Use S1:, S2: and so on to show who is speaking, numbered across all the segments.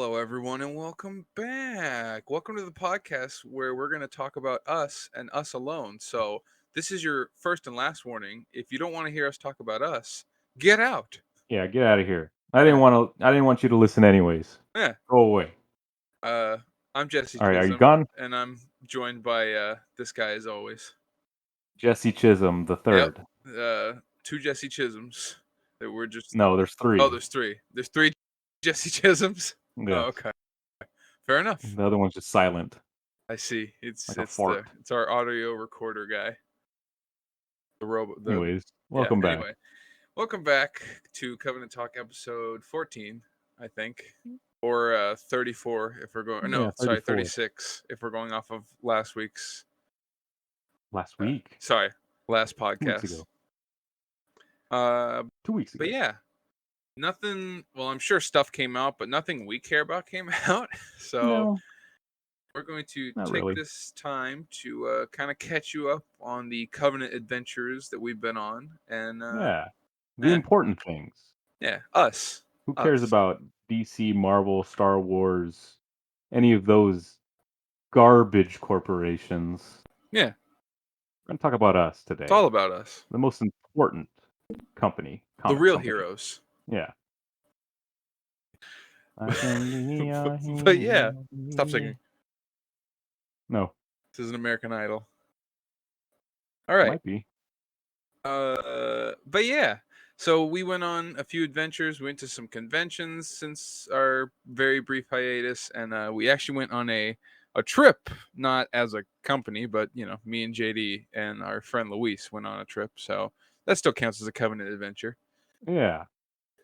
S1: Hello, everyone, and welcome back. Welcome to the podcast where we're going to talk about us and us alone. So, this is your first and last warning. If you don't want to hear us talk about us, get out.
S2: Yeah, get out of here. I
S1: Yeah,
S2: didn't want to. I didn't want you to listen anyways.
S1: yeah.
S2: Go away.
S1: Uh, I'm Jesse
S2: All right, are you
S1: Chisholm,
S2: gone?
S1: and I'm joined by this guy as always.
S2: Jesse Chisholm the
S1: Yep.
S2: third.
S1: Two Jesse Chisholms that we're just.
S2: No, there's
S1: Oh,
S2: three.
S1: there's three. There's three Jesse Chisholms. Oh,
S2: Yes.
S1: okay. Fair enough.
S2: The other one's just silent,
S1: I see. It's
S2: like a
S1: it's the
S2: fart.
S1: it's our audio recorder guy. The robot.
S2: Anyways,
S1: Yeah.
S2: welcome back.
S1: Anyway, welcome back to Covenant Talk episode 14, I think, or 34 if we're going.
S2: Yeah,
S1: No, sorry,
S2: 34.
S1: 36 if we're going off of last week's.
S2: Last week,
S1: Sorry, last
S2: 2 weeks
S1: podcast.
S2: ago,
S1: Uh,
S2: 2 weeks
S1: but
S2: ago.
S1: yeah, nothing. Well, I'm sure stuff came out, but nothing we care about came out. So
S2: No,
S1: we're going to
S2: not
S1: take
S2: really.
S1: this time to kind of catch you up on the Covenant adventures that we've been on, and
S2: Yeah, the
S1: eh,
S2: important things.
S1: yeah, us,
S2: Who cares
S1: us.
S2: about DC, Marvel, Star Wars, any of those garbage corporations?
S1: Yeah,
S2: We're gonna talk about us
S1: it's
S2: today,
S1: all about us.
S2: the most important company,
S1: The
S2: comic
S1: real
S2: company.
S1: heroes.
S2: Yeah. I can be a
S1: But yeah, stop
S2: hero.
S1: singing.
S2: No,
S1: This is an American Idol. All right.
S2: might be.
S1: But yeah. So we went on a few adventures. We went to some conventions since our very brief hiatus, and we actually went on a trip, not as a company, but me and JD and our friend Luis went on a trip. So that still counts as a Covenant adventure.
S2: Yeah.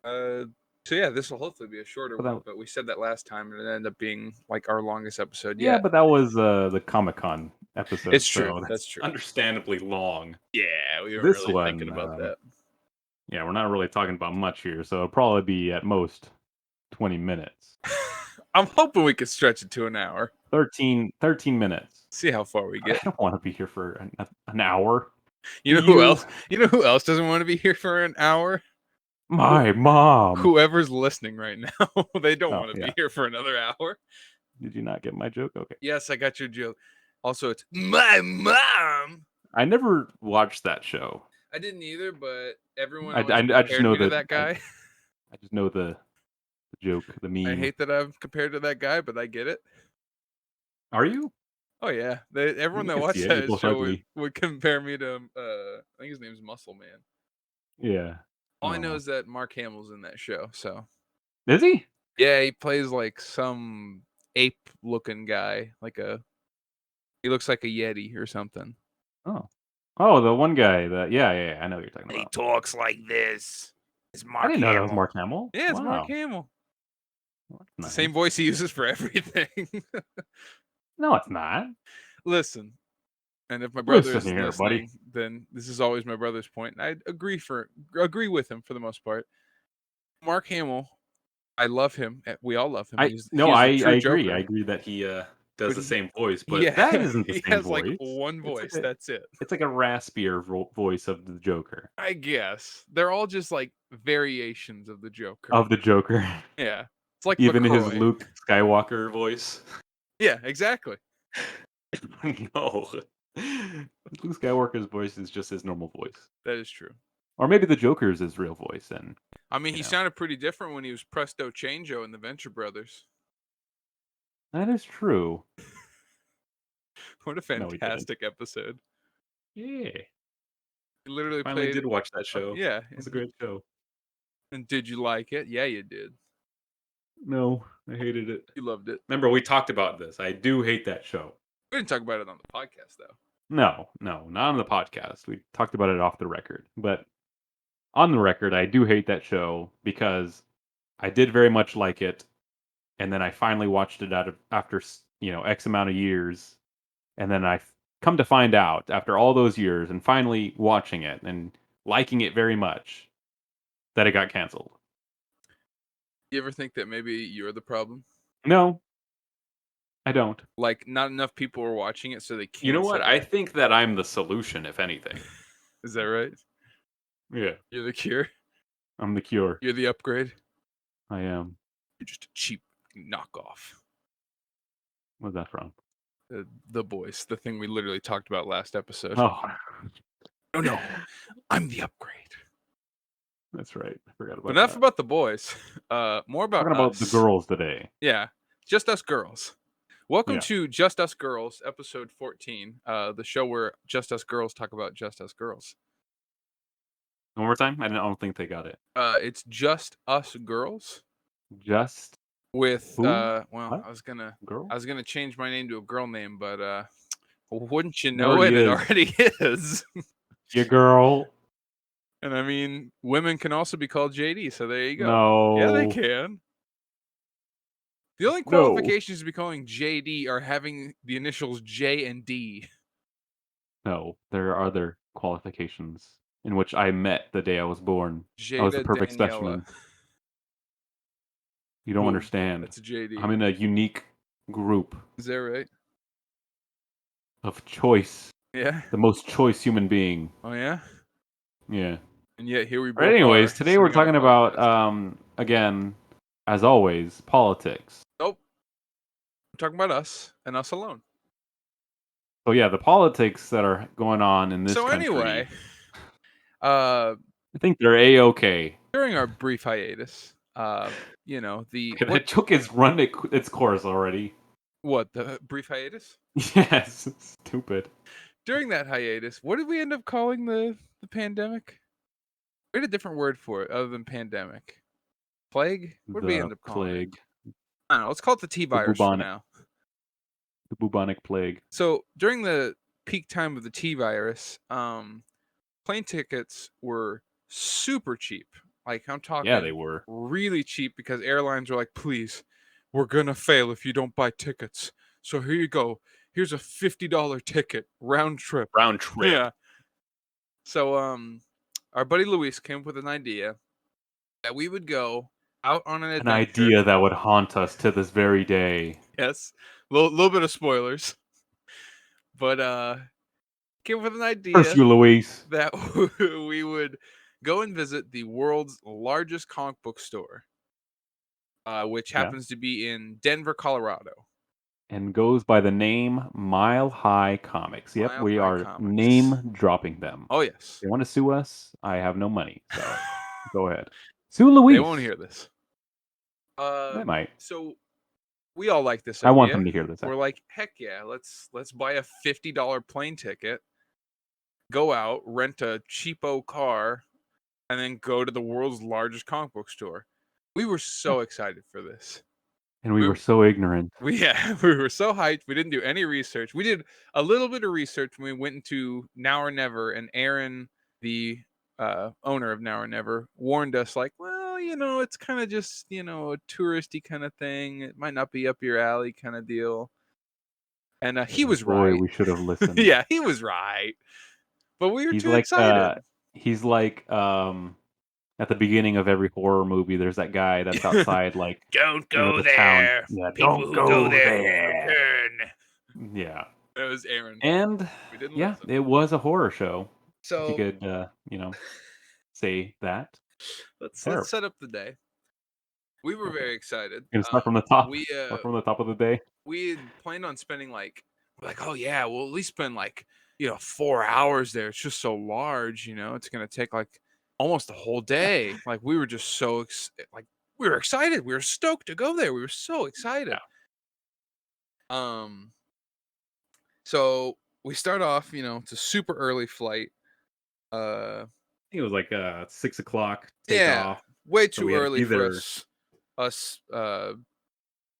S1: Uh, so yeah, this will hopefully be a shorter
S2: But
S1: one,
S2: that,
S1: but we said that last time, and it ended up being like our longest episode
S2: yeah,
S1: yet.
S2: but that was the Comic Con episode,
S1: It's true.
S2: so
S1: That's
S2: that's
S1: true.
S2: understandably long.
S1: Yeah, we weren't
S2: This
S1: really thinking
S2: one,
S1: about that.
S2: yeah, we're not really talking about much here, so it'll probably be at most 20 minutes.
S1: I'm hoping we could stretch it to an hour.
S2: 13 minutes.
S1: See how far we
S2: I
S1: get.
S2: don't want to be here for an hour.
S1: You
S2: Do
S1: know who
S2: you?
S1: else? You know who else doesn't want to be here for an hour?
S2: My mom.
S1: Whoever's listening right now, they don't
S2: Oh,
S1: want to
S2: yeah.
S1: be here for another hour.
S2: Did you not get my joke? Okay.
S1: Yes, I got your joke. Also, it's my mom.
S2: I never watched that show.
S1: I didn't either, but everyone
S2: I,
S1: always
S2: I, I just
S1: compared
S2: know
S1: me to
S2: that
S1: that guy.
S2: I just know the joke, the
S1: I
S2: meme.
S1: hate that I'm compared to that guy, but I get it.
S2: Are you?
S1: Oh yeah, everyone
S2: We
S1: that
S2: can see
S1: watched
S2: it. You're
S1: that
S2: both
S1: show
S2: ugly.
S1: would compare me to. I think his name's Muscle Man.
S2: Yeah.
S1: All I know
S2: Oh.
S1: is that Mark Hamill's in that show. So
S2: Is he?
S1: yeah, he plays like some ape-looking guy. He looks like a yeti or something.
S2: Oh. Oh, the one guy. Yeah. I know what you're talking
S1: He
S2: about.
S1: talks like this. It's
S2: I
S1: Mark
S2: didn't know that was
S1: Hamill.
S2: Mark Hamill.
S1: Yeah, it's Mark
S2: Wow.
S1: Hamill.
S2: Well,
S1: It's the
S2: that's
S1: same
S2: nice.
S1: voice he uses for everything.
S2: No, it's not.
S1: Listen, and if my brother
S2: Listen
S1: is
S2: here, buddy.
S1: listening, then this is always my brother's point, and I agree with him for the most part. Mark Hamill, I love him. We all love him.
S2: I
S1: He
S2: no,
S1: is
S2: I
S1: the true
S2: agree. I
S1: Joker.
S2: agree that he does
S1: But
S2: the same voice, but
S1: yeah,
S2: that isn't the
S1: he
S2: same
S1: has like
S2: voice.
S1: one
S2: It's like
S1: voice. That's it.
S2: a raspier voice of the Joker.
S1: I guess they're all just like variations of the Joker.
S2: Of the Joker.
S1: Yeah, it's like
S2: Even his
S1: LaCroix.
S2: Luke Skywalker voice.
S1: Yeah, exactly.
S2: No. Luke Skywalker's voice is just his normal voice.
S1: That is true.
S2: Or maybe the Joker's his real voice, and
S1: I mean,
S2: you
S1: he
S2: know.
S1: sounded pretty different when he was Presto Changeo in the Venture Brothers.
S2: That is true.
S1: What a
S2: No, he didn't.
S1: fantastic episode!
S2: Yeah.
S1: He literally
S2: Finally
S1: played.
S2: did watch that show.
S1: Yeah,
S2: It was a great show.
S1: and did you like it? Yeah, you did.
S2: No, I hated it.
S1: You loved it.
S2: Remember, we talked about this. I do hate that show.
S1: We didn't talk about it on the podcast though.
S2: No, not on the podcast. We talked about it off the record. But on the record, I do hate that show because I did very much like it, and then I finally watched it after X amount of years, and then come to find out after all those years and finally watching it and liking it very much that it got canceled.
S1: You ever think that maybe you're the problem?
S2: No, I don't.
S1: Like, not enough people were watching it, so they canceled.
S2: You know what?
S1: it.
S2: I think that I'm the solution, if anything.
S1: Is that right?
S2: Yeah,
S1: You're the cure.
S2: I'm the cure.
S1: You're the upgrade.
S2: I am.
S1: You're just a cheap fucking knockoff.
S2: Where's that from?
S1: The Boys, the thing we literally talked about last episode.
S2: Oh,
S1: No, I'm the upgrade.
S2: that's right. I forgot about
S1: But enough
S2: that.
S1: about The Boys. More about
S2: Talking about the
S1: us.
S2: girls today.
S1: Yeah, just us girls. Welcome
S2: Yeah.
S1: to Just Us Girls, episode 14. The show where just us girls talk about just us girls.
S2: One more time. I don't think they got it.
S1: It's just us girls
S2: Just
S1: with
S2: who?
S1: well,
S2: What?
S1: I
S2: Girl?
S1: was gonna change my name to a girl name, but wouldn't you
S2: It
S1: know
S2: already
S1: it? It
S2: is.
S1: already is.
S2: Your girl.
S1: And I mean, women can also be called JD, so there you go. Yeah, they
S2: No.
S1: can. The only
S2: No.
S1: qualifications to be calling JD are having the initials J and D.
S2: No. There are other qualifications in which I met the day I was born. I was the
S1: Jada
S2: perfect
S1: Daniela.
S2: specimen. You don't
S1: Boom.
S2: understand.
S1: That's JD.
S2: I'm in a unique group
S1: Is that right?
S2: of choice.
S1: Yeah.
S2: The most choice human being.
S1: Oh yeah.
S2: Yeah.
S1: And yet here we
S2: But
S1: both
S2: anyways,
S1: are
S2: today we're
S1: sitting on a
S2: talking about
S1: podcast.
S2: again, as always, politics.
S1: Nope. I'm talking about us and us alone.
S2: So yeah, the politics that are going on in this
S1: So anyway,
S2: country,
S1: uh,
S2: I think they're a-okay.
S1: during our brief hiatus, you know, the
S2: Okay, that joke is run its course already.
S1: the brief hiatus?
S2: Yes, stupid.
S1: During that hiatus, what did we end up calling the pandemic? We had a different word for it other than pandemic. Plague? What did we
S2: The
S1: end up calling it?
S2: plague,
S1: I don't know. Let's call it the T
S2: the
S1: virus for
S2: bubonic,
S1: now.
S2: the bubonic plague.
S1: So during the peak time of the T virus, plane tickets were super cheap. Like I'm
S2: Yeah, they
S1: talking
S2: were
S1: really cheap because airlines were like, please, we're gonna fail if you don't buy tickets. So here you go. Here's a $50 ticket round trip.
S2: round trip.
S1: Yeah. So our buddy Luis came up with an idea that we would go out on an
S2: An
S1: adventure.
S2: idea that would haunt us to this very day.
S1: Yes. Little bit of spoilers. But came up with an
S2: Curse
S1: idea
S2: you, Luis.
S1: that we would go and visit the world's largest comic book store, which
S2: Yeah,
S1: happens to be in Denver, Colorado.
S2: and goes by the name Mile High Comics. Yep,
S1: Mile
S2: we
S1: High
S2: are
S1: Comics.
S2: name dropping them.
S1: Oh yes.
S2: They want to sue us. I have no money, so go ahead. Sue
S1: They won't
S2: Luis.
S1: hear this.
S2: They might.
S1: So we all like this
S2: I want them
S1: idea.
S2: to hear this.
S1: We're like, heck yeah, let's buy a $50 plane ticket, go out, rent a cheapo car, and then go to the world's largest comic book store. We were
S2: Yeah.
S1: so excited for this.
S2: And we
S1: We
S2: were so ignorant.
S1: we were so hyped. We didn't do any research. We did a little bit of research when we went into Now or Never, and Aaron, the owner of Now or Never, warned us like, well, it's kind of just a touristy kind of thing. It might not be up your alley kind of deal. And he was
S2: Boy,
S1: right.
S2: we should have listened.
S1: Yeah, he was right. But we were
S2: He's
S1: too
S2: like
S1: excited.
S2: at the beginning of every horror movie, there's that guy that's outside, like,
S1: Don't go
S2: the town.
S1: there.
S2: Yeah,
S1: People
S2: don't
S1: who go
S2: go
S1: there never
S2: there.
S1: return.
S2: Yeah.
S1: That was Aaron.
S2: And
S1: We didn't
S2: yeah,
S1: listen.
S2: it was a horror show. If you
S1: So
S2: could say that.
S1: let's
S2: Terrible.
S1: set up the day. We were
S2: Okay.
S1: very excited.
S2: Gonna start from the top.
S1: We
S2: Start from the top of the day.
S1: we had planned on spending like, oh yeah, we'll at least spend like 4 hours there. It's just so large, it's gonna take like almost the whole day. Like we were just so like we were excited. We were stoked to go there. We were so excited.
S2: Yeah.
S1: Um, so we start off. It's a super early flight. Uh,
S2: I think it was like 6 o'clock
S1: yeah,
S2: takeoff.
S1: way
S2: So
S1: too
S2: we had to
S1: early
S2: be
S1: for
S2: there.
S1: us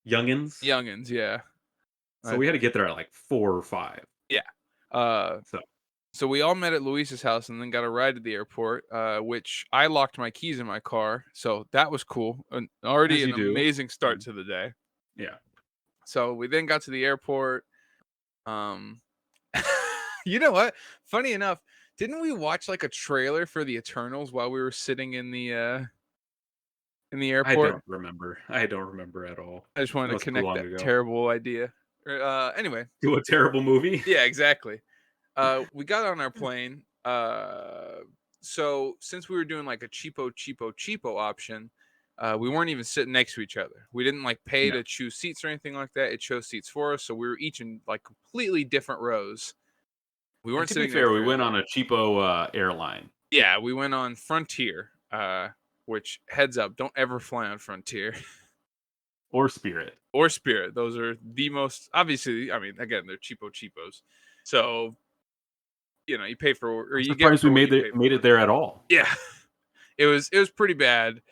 S2: Youngins.
S1: youngins. Yeah.
S2: So we had to get there at like 4 or 5.
S1: Yeah. Uh,
S2: So
S1: so we all met at Luis's house and then got a ride to the airport, which I locked my keys in my car. So that was cool. Already
S2: as
S1: an
S2: you do.
S1: amazing start to the day.
S2: Yeah.
S1: So we then got to the airport. Um, you know what? Funny enough, didn't we watch like a trailer for the Eternals while we were sitting in the
S2: I
S1: airport?
S2: don't remember. I don't remember at all.
S1: I just wanted
S2: That
S1: to
S2: was too
S1: connect
S2: long
S1: that
S2: ago.
S1: terrible idea. Anyway,
S2: Do a terrible movie.
S1: yeah, exactly. We got on our plane. So since we were doing like a cheapo option, we weren't even sitting next to each other. We didn't like pay
S2: No.
S1: to choose seats or anything like that. It chose seats for us, so we were each in like completely different rows. We
S2: And
S1: weren't
S2: to be
S1: sitting there
S2: fair, we went
S1: together.
S2: on a cheapo airline.
S1: Yeah, we went on Frontier, which heads up, don't ever fly on Frontier
S2: Or Spirit.
S1: or Spirit. Those are the most obviously. I mean, again, they're cheapos. So you pay for or
S2: I'm
S1: you get
S2: surprised we
S1: for what you pay
S2: made
S1: for.
S2: it there at all.
S1: Yeah, it was pretty bad.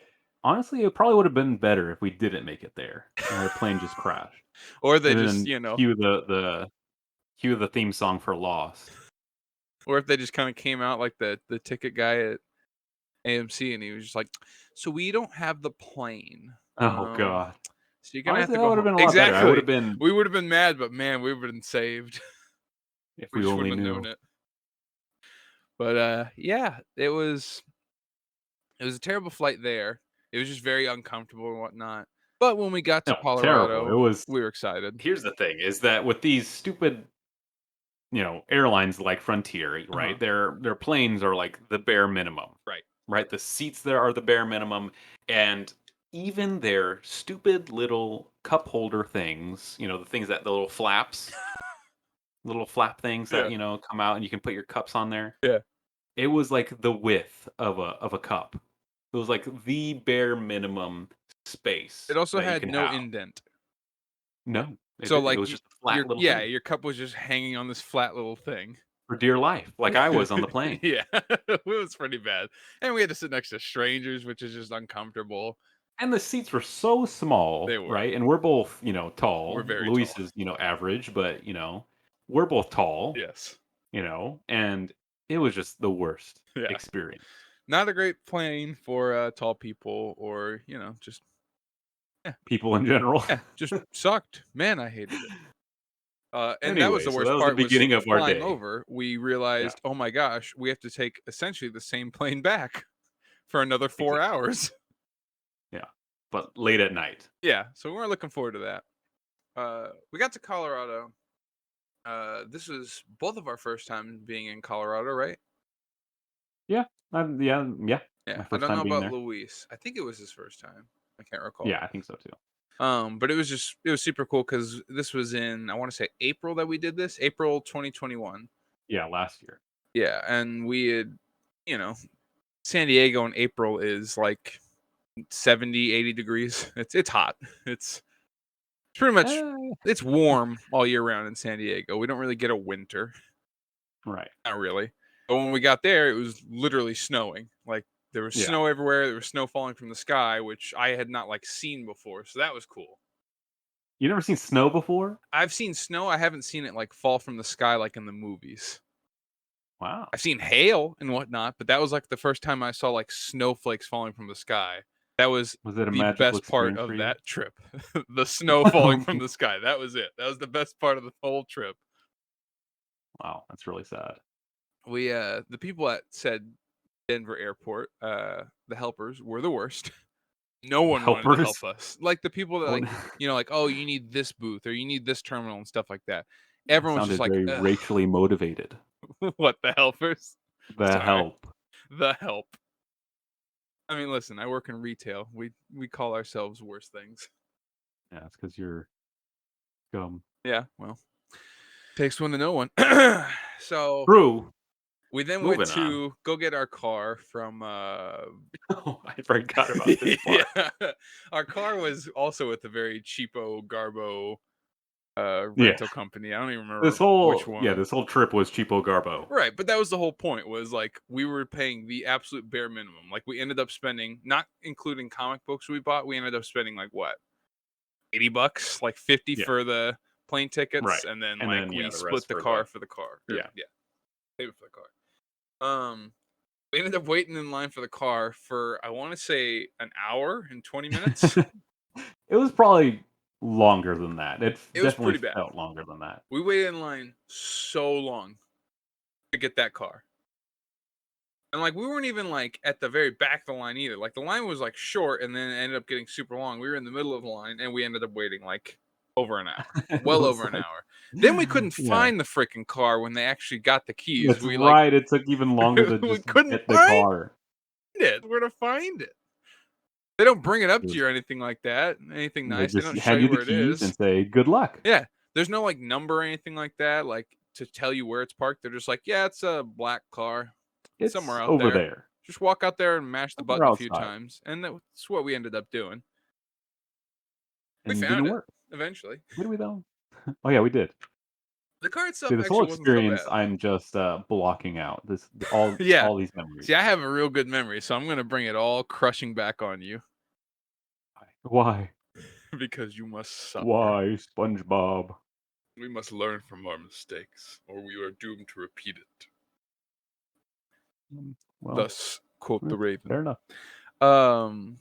S2: Honestly, it probably would have been better if we didn't make it there and our plane just crashed.
S1: Or they
S2: And
S1: just
S2: then cue the theme song for Lost.
S1: or if they just kind of came out like the ticket guy at AMC and he was just like, "So we don't have the plane.
S2: Oh god.
S1: So you're gonna have
S2: Honestly,
S1: to
S2: that
S1: go
S2: would have
S1: home."
S2: been a lot better. I would
S1: Exactly.
S2: have been
S1: We would have been mad, but man, we would have been saved.
S2: if
S1: We
S2: we
S1: just
S2: only
S1: wouldn't have known
S2: knew.
S1: it. But yeah, it was a terrible flight there. It was just very uncomfortable and whatnot. But when we got to
S2: No, terrible. It
S1: Colorado,
S2: was
S1: we were excited.
S2: Here's the thing is that with these stupid, airlines like Frontier,
S1: Uh-huh.
S2: right? Their planes are like the bare minimum,
S1: Right.
S2: right? The seats there are the bare minimum, and even their stupid little cup holder things, the things that the little flap things that,
S1: Yeah.
S2: come out and you can put your cups on there.
S1: Yeah.
S2: It was like the width of a cup. It was like the bare minimum
S1: It
S2: space
S1: also
S2: that you
S1: had
S2: can
S1: no
S2: have.
S1: indent.
S2: No,
S1: So
S2: it
S1: like
S2: was just a flat little thing
S1: your cup was just hanging on this flat little thing.
S2: for dear life, like I was on the plane.
S1: Yeah, it was pretty bad. And we had to sit next to strangers, which is just uncomfortable.
S2: And the seats were so
S1: They
S2: small,
S1: were.
S2: right? And we're both,
S1: We're
S2: tall.
S1: very
S2: Luis
S1: tall.
S2: is, average, but, we're both tall,
S1: Yes.
S2: and it was just the worst
S1: Yeah.
S2: experience.
S1: Not a great plane for tall people or, just yeah,
S2: People in general.
S1: yeah, just sucked. Man, I hated it. And that was
S2: Anyway,
S1: the
S2: so that
S1: worst
S2: was the
S1: part was
S2: beginning of our
S1: flying
S2: day.
S1: over. We
S2: Yeah,
S1: realized, oh my gosh, we have to take essentially the same plane back for another 4
S2: exactly.
S1: hours.
S2: Yeah, but late at night.
S1: Yeah, so we weren't looking forward to that. We got to Colorado. This was both of our first time being in Colorado, right?
S2: Yeah, yeah.
S1: Yeah,
S2: My
S1: I
S2: first
S1: don't know
S2: time being
S1: about
S2: there.
S1: Luis. I think it was his first time. I can't recall.
S2: Yeah, I think so too.
S1: But it was super cool because this was in I want to say April that we did this, April 2021.
S2: Yeah, last year.
S1: Yeah, and we had, you know, San Diego in April is like 70, 80 degrees. It's hot. It's pretty much
S2: Eh,
S1: it's warm all year round in San Diego. We don't really get a winter.
S2: right.
S1: Not really. But when we got there, it was literally snowing. Like there was
S2: Yeah.
S1: snow everywhere. There was snow falling from the sky, which I had not like seen before. So that was cool.
S2: You never seen snow before?
S1: I've seen snow. I haven't seen it like fall from the sky like in the movies.
S2: Wow.
S1: I've seen hail and whatnot, but that was like the first time I saw like snowflakes falling from the sky. That was
S2: Was it a
S1: the
S2: magical
S1: best part
S2: experience for
S1: of
S2: you?
S1: that trip. The snow falling from the sky. That was it. That was the best part of the whole trip.
S2: Wow, that's really sad.
S1: We the people at said Denver airport, the helpers were the worst. No one wanted to
S2: Helpers?
S1: help us. Like the people that
S2: Oh,
S1: like, oh, you need this booth or you need this terminal and stuff like that. Everyone was just
S2: sounded
S1: like,
S2: very
S1: ugh,
S2: racially motivated.
S1: what the helpers?
S2: The
S1: Sorry,
S2: help.
S1: the help. I mean, listen, I work in retail. We call ourselves worse things.
S2: Yeah, it's because you're scum.
S1: Yeah, well, takes one to know one. So
S2: True.
S1: we then went
S2: Moving on.
S1: to go get our car from
S2: Oh, I forgot about this part.
S1: yeah. Our car was also with a very cheapo Garbo
S2: Yeah.
S1: rental company. I don't even
S2: This
S1: remember which
S2: whole
S1: one.
S2: this whole trip was cheapo garbo.
S1: Right, but that was the whole point was like we were paying the absolute bare minimum. Like we ended up spending not including comic books we bought, we ended up spending like what? $80, like 50
S2: Yeah.
S1: for the plane tickets
S2: Right.
S1: and then
S2: And
S1: like
S2: then
S1: we
S2: the
S1: split
S2: rest
S1: the
S2: for
S1: car
S2: the
S1: for the car. Or,
S2: yeah.
S1: yeah, payment for the car. We ended up waiting in line for the car for I want to say an hour and 20 minutes.
S2: It was probably longer than that. It
S1: It was
S2: definitely
S1: pretty bad.
S2: felt longer than that.
S1: We waited in line so long to get that car. And like we weren't even like at the very back of the line either. Like the line was like short and then it ended up getting super long. We were in the middle of the line and we ended up waiting like over an hour.
S2: It
S1: Well
S2: was
S1: over an
S2: like
S1: hour. Then we couldn't
S2: yeah.
S1: find the freaking car when they actually got the keys.
S2: That's
S1: We like
S2: right. It took even longer to
S1: we
S2: just
S1: couldn't
S2: get the
S1: find
S2: car.
S1: it. Where to find it? They don't bring it up to you or anything like that. Anything
S2: They
S1: nice. They
S2: just
S1: don't show
S2: hand
S1: you
S2: you the
S1: where it
S2: keys and
S1: is.
S2: say, "Good luck."
S1: Yeah. There's no like number or anything like that, like to tell you where it's parked. They're just like, yeah, it's a black car somewhere
S2: It's
S1: out
S2: over
S1: there.
S2: there.
S1: Just walk out there and mash the
S2: Over
S1: button a few
S2: outside.
S1: times. And that's what we ended up doing. We
S2: And it
S1: found
S2: didn't
S1: it
S2: work.
S1: eventually.
S2: Did we though? Oh yeah, we did.
S1: The car
S2: See,
S1: itself
S2: this whole
S1: actually wasn't so
S2: experience,
S1: bad.
S2: I'm just blocking out. This all
S1: Yeah.
S2: all these memories.
S1: See, I have a real good memory, so I'm going to bring it all crushing back on you
S2: Why?
S1: because you must suffer.
S2: Why, SpongeBob?
S1: We must learn from our mistakes, or we are doomed to repeat it.
S2: Well,
S1: Thus, quote the Raven.
S2: fair enough.
S1: The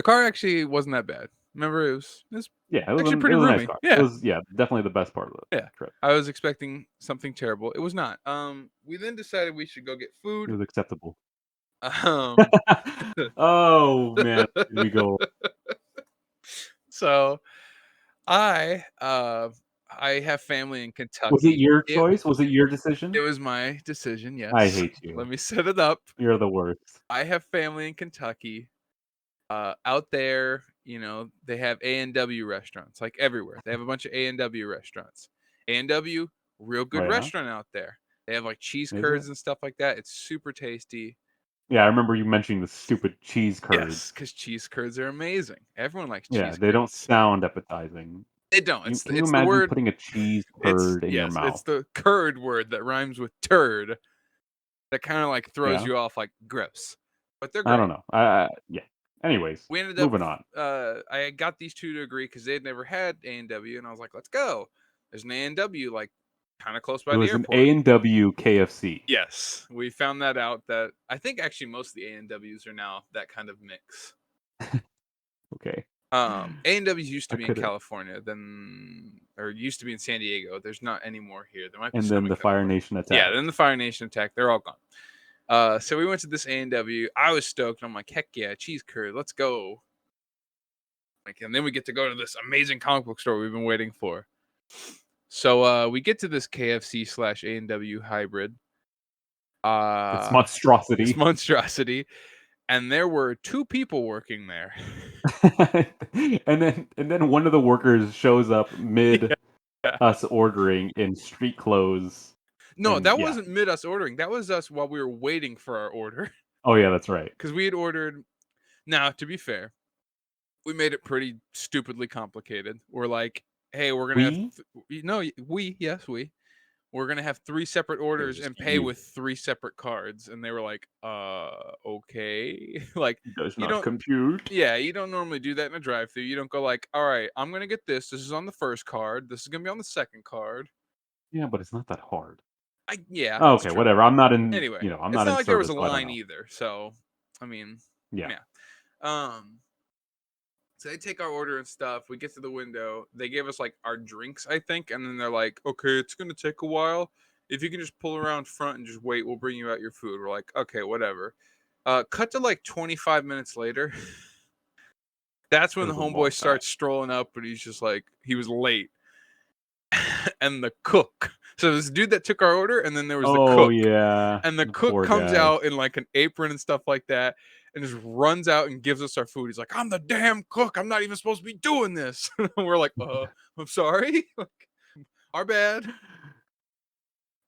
S1: car actually wasn't that bad. Remember, it was
S2: Yeah,
S1: actually
S2: it
S1: pretty
S2: was a nice
S1: roomy.
S2: car. It
S1: Yeah,
S2: was definitely the best part of the
S1: yeah.
S2: trip.
S1: I was expecting something terrible. It was not. We then decided we should go get
S2: It
S1: food.
S2: was acceptable.
S1: Um,
S2: Oh man, did we go?
S1: so I have family in
S2: Was it
S1: Kentucky.
S2: your
S1: It
S2: choice? Was it your
S1: it
S2: decision?
S1: was my decision.
S2: I
S1: Yes.
S2: hate
S1: Let
S2: you.
S1: me set it up.
S2: You're the worst.
S1: I have family in Kentucky. Out there, they have A&W restaurants like everywhere. They have a bunch of A&W restaurants. A&W, real
S2: Oh
S1: good
S2: yeah,
S1: restaurant out there. They have like cheese
S2: is it?
S1: curds and stuff like that. It's super tasty.
S2: Yeah, I remember you mentioning the stupid cheese
S1: Yes,
S2: curds.
S1: because cheese curds are amazing. Everyone likes
S2: Yeah,
S1: cheese
S2: they don't
S1: curds.
S2: sound appetizing.
S1: They don't. It's
S2: Can you
S1: it's the
S2: imagine
S1: word.
S2: putting a cheese
S1: It's
S2: curd in your
S1: yes. It's
S2: mouth?
S1: the curd word that rhymes with turd. That kind of like throws
S2: Yeah,
S1: you off like gross, but they're
S2: I don't
S1: great.
S2: know. Yeah. Anyways,
S1: We ended up
S2: moving on.
S1: I got these two to agree because they'd never had A&W, and I was like, let's go. There's an A&W like kind of close
S2: It
S1: by the
S2: was an
S1: airport.
S2: A&W KFC.
S1: Yes, we found that out. That I think actually most of the A&Ws are now that kind of mix.
S2: Okay.
S1: A&Ws used to
S2: I
S1: be in
S2: could have.
S1: California, then or used to be in San Diego. There's not anymore here. There might be
S2: And
S1: some
S2: then
S1: in
S2: the Fire
S1: California.
S2: Nation
S1: Yeah, then
S2: attacked.
S1: the Fire Nation attack. They're all gone. So we went to this A&W. I was stoked. I'm like, heck yeah, cheese curd, let's go. Like, and then we get to go to this amazing comic book store we've been waiting for. So we get to this KFC slash A&W hybrid.
S2: This
S1: This
S2: monstrosity.
S1: monstrosity, and there were two people working there.
S2: and then one of the workers shows up mid
S1: Yeah.
S2: us ordering in street clothes.
S1: No,
S2: And
S1: that
S2: yeah.
S1: wasn't mid us ordering. That was us while we were waiting for our order.
S2: Oh yeah, that's right.
S1: Because we had ordered. Now, to be fair, we made it pretty stupidly complicated. We're like, hey, we're gonna have
S2: We?
S1: no, yes, we're gonna have three separate
S2: It was
S1: orders
S2: just
S1: and pay
S2: you.
S1: with three separate cards. And they were like, okay. Like,
S2: Does
S1: you
S2: not
S1: don't
S2: compute.
S1: yeah, you don't normally do that in a drive-through. You don't go like, all right, I'm gonna get this. This is on the first card. This is gonna be on the second card.
S2: Yeah, but it's not that hard.
S1: Yeah, it's
S2: Okay,
S1: true.
S2: whatever. I'm not in,
S1: Anyway,
S2: I'm
S1: it's
S2: not
S1: not
S2: in
S1: like there was
S2: service,
S1: a
S2: so I don't
S1: line
S2: know.
S1: either. So, I mean,
S2: Yeah.
S1: yeah. Um, so they take our order and stuff. We get to the window. They gave us like our drinks, I think, and then they're like, okay, it's gonna take a while. If you can just pull around front and just wait, we'll bring you out your food. We're like, okay, whatever. Cut to like 25 minutes later. That's
S2: It
S1: when the
S2: was a long
S1: homeboy
S2: time.
S1: starts strolling up, but he's just like, he was late. And the cook. So this dude that took our order, and then there was the
S2: Oh
S1: cook.
S2: yeah.
S1: And the
S2: The
S1: cook
S2: poor
S1: comes
S2: guy.
S1: out in like an apron and stuff like that, and just runs out and gives us our food. He's like, I'm the damn cook. I'm not even supposed to be doing this. And we're like, I'm sorry. Like, our bad.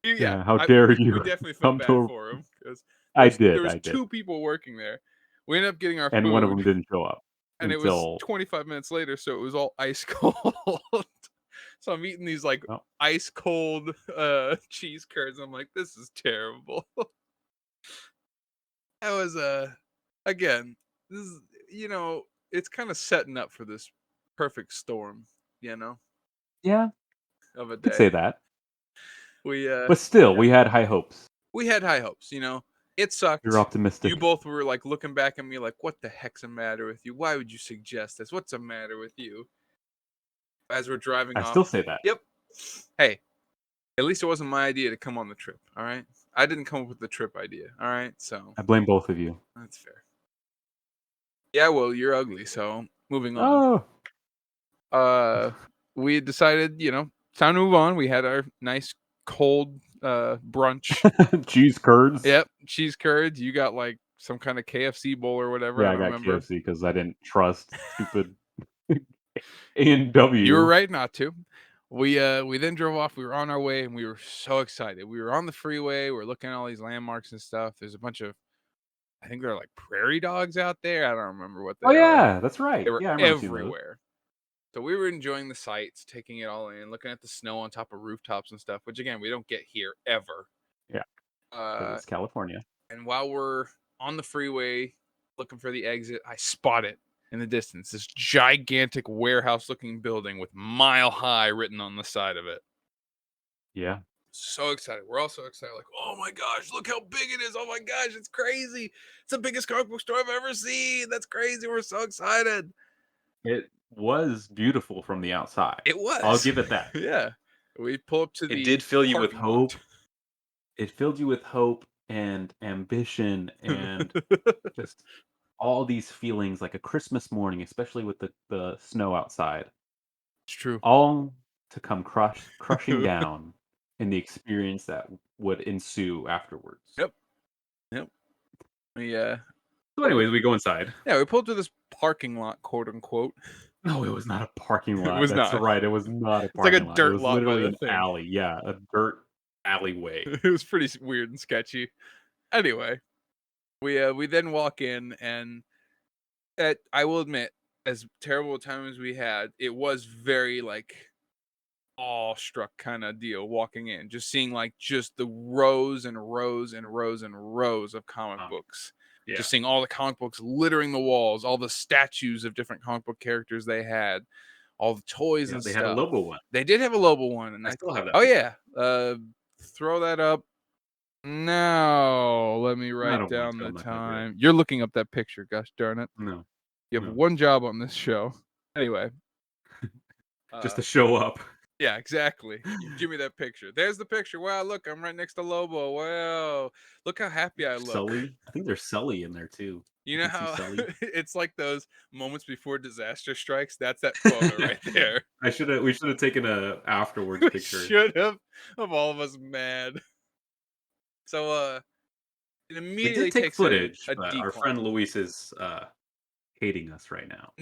S1: Yeah,
S2: Yeah, how dare
S1: we
S2: you
S1: definitely felt
S2: come
S1: bad
S2: to
S1: for him because
S2: I
S1: there
S2: did,
S1: was
S2: I did.
S1: two people working there. We ended up getting our
S2: And one of
S1: food,
S2: them didn't show up
S1: and it was
S2: until
S1: 25 minutes later, so it was all ice cold. So I'm eating these like
S2: well,
S1: ice cold cheese curds. I'm like, this is terrible. That was again, this is it's kind of setting up for this perfect storm, you know,
S2: yeah,
S1: of a
S2: you could say
S1: day.
S2: that.
S1: We
S2: But still,
S1: yeah,
S2: we had high hopes.
S1: we had high hopes, It
S2: You're
S1: sucked. You
S2: optimistic.
S1: both were like looking back at me like, what the heck's the matter with you? Why would you suggest this? What's the matter with you? As we're driving
S2: I still
S1: off.
S2: say that.
S1: Yep. Hey, at least it wasn't my idea to come on the trip, all right? I didn't come up with the trip idea, all right? So
S2: I blame both of you.
S1: that's fair. Yeah, well, you're ugly, so moving on.
S2: Oh,
S1: Uh we decided, time to move on. We had our nice cold brunch.
S2: cheese curds.
S1: Yep, cheese curds. You got like some kind of KFC bowl or whatever.
S2: Yeah,
S1: I
S2: I
S1: don't
S2: got
S1: remember.
S2: KFC because I didn't trust stupid
S1: You were
S2: A&W.
S1: right not to. We then drove off. We were on our way, and we were so excited. We were on the freeway. We're looking at all these landmarks and stuff. There's a bunch of, I think they're like prairie dogs out there. I don't remember what
S2: Oh,
S1: they are.
S2: yeah, that's
S1: They
S2: right.
S1: were
S2: Yeah, I remember seeing those.
S1: everywhere. So we were enjoying the sights, taking it all in, looking at the snow on top of rooftops and stuff, which again we don't get here ever.
S2: Yeah, because
S1: Uh,
S2: it's California.
S1: and while we're on the freeway looking for the exit, I spot it in the distance. This gigantic warehouse-looking building with "Mile High" written on the side of it.
S2: Yeah.
S1: So excited. We're all so excited. Like, oh my gosh, look how big it is. Oh my gosh, it's crazy. It's the biggest comic book store I've ever seen. That's crazy. We're so excited.
S2: It was beautiful from the outside.
S1: It
S2: I'll
S1: was.
S2: give it that.
S1: Yeah. We pull up to
S2: It
S1: the
S2: did fill you with
S1: parking lot.
S2: hope. It filled you with hope and ambition and just all these feelings like a Christmas morning, especially with the snow outside,
S1: It's true.
S2: all to come crushing down in the experience that would ensue afterwards.
S1: Yep. Yep. We
S2: So anyways, we go inside.
S1: yeah, we pulled to this parking lot, quote unquote.
S2: No, it was not a parking
S1: It
S2: lot.
S1: was
S2: That's
S1: not.
S2: right. It was not a
S1: It's like a
S2: parking lot. It
S1: dirt
S2: was
S1: lot by
S2: literally
S1: the
S2: an
S1: thing.
S2: alley. Yeah, a dirt alleyway.
S1: It was pretty weird and sketchy. Anyway, we then walk in, and I will admit, as terrible a time as we had, it was very like awe-struck kind of deal walking in, just seeing like just the rows and rows and rows and rows of comic
S2: Um,
S1: books.
S2: yeah.
S1: Just seeing all the comic books littering the walls, all the statues of different comic book characters they had, all the toys
S2: Yeah,
S1: and
S2: they had a
S1: stuff.
S2: Lobo one.
S1: They did have a Lobo one, and
S2: I
S1: I
S2: still have that
S1: oh
S2: picture.
S1: yeah, throw that up now. Let me
S2: I
S1: write
S2: don't want
S1: down
S2: to.
S1: the
S2: I'm not gonna do it.
S1: time. You're looking up that picture, gosh darn it.
S2: No,
S1: You have
S2: no.
S1: one job on this show. Anyway,
S2: Just
S1: uh,
S2: to show up.
S1: yeah, exactly. You give me that picture. There's the picture. Wow, look, I'm right next to Lobo. Wow, look how happy I look.
S2: Sully. I think there's Sully in there too.
S1: You
S2: You
S1: know
S2: can see
S1: how
S2: Sully.
S1: it's like those moments before disaster strikes? That's that photo right there.
S2: I should have. We should have taken a afterwards
S1: We
S2: picture.
S1: should have, of all of us mad. So it
S2: We
S1: immediately
S2: did take
S1: takes a,
S2: footage,
S1: a
S2: but our friend
S1: decline.
S2: Luis is hating us right now.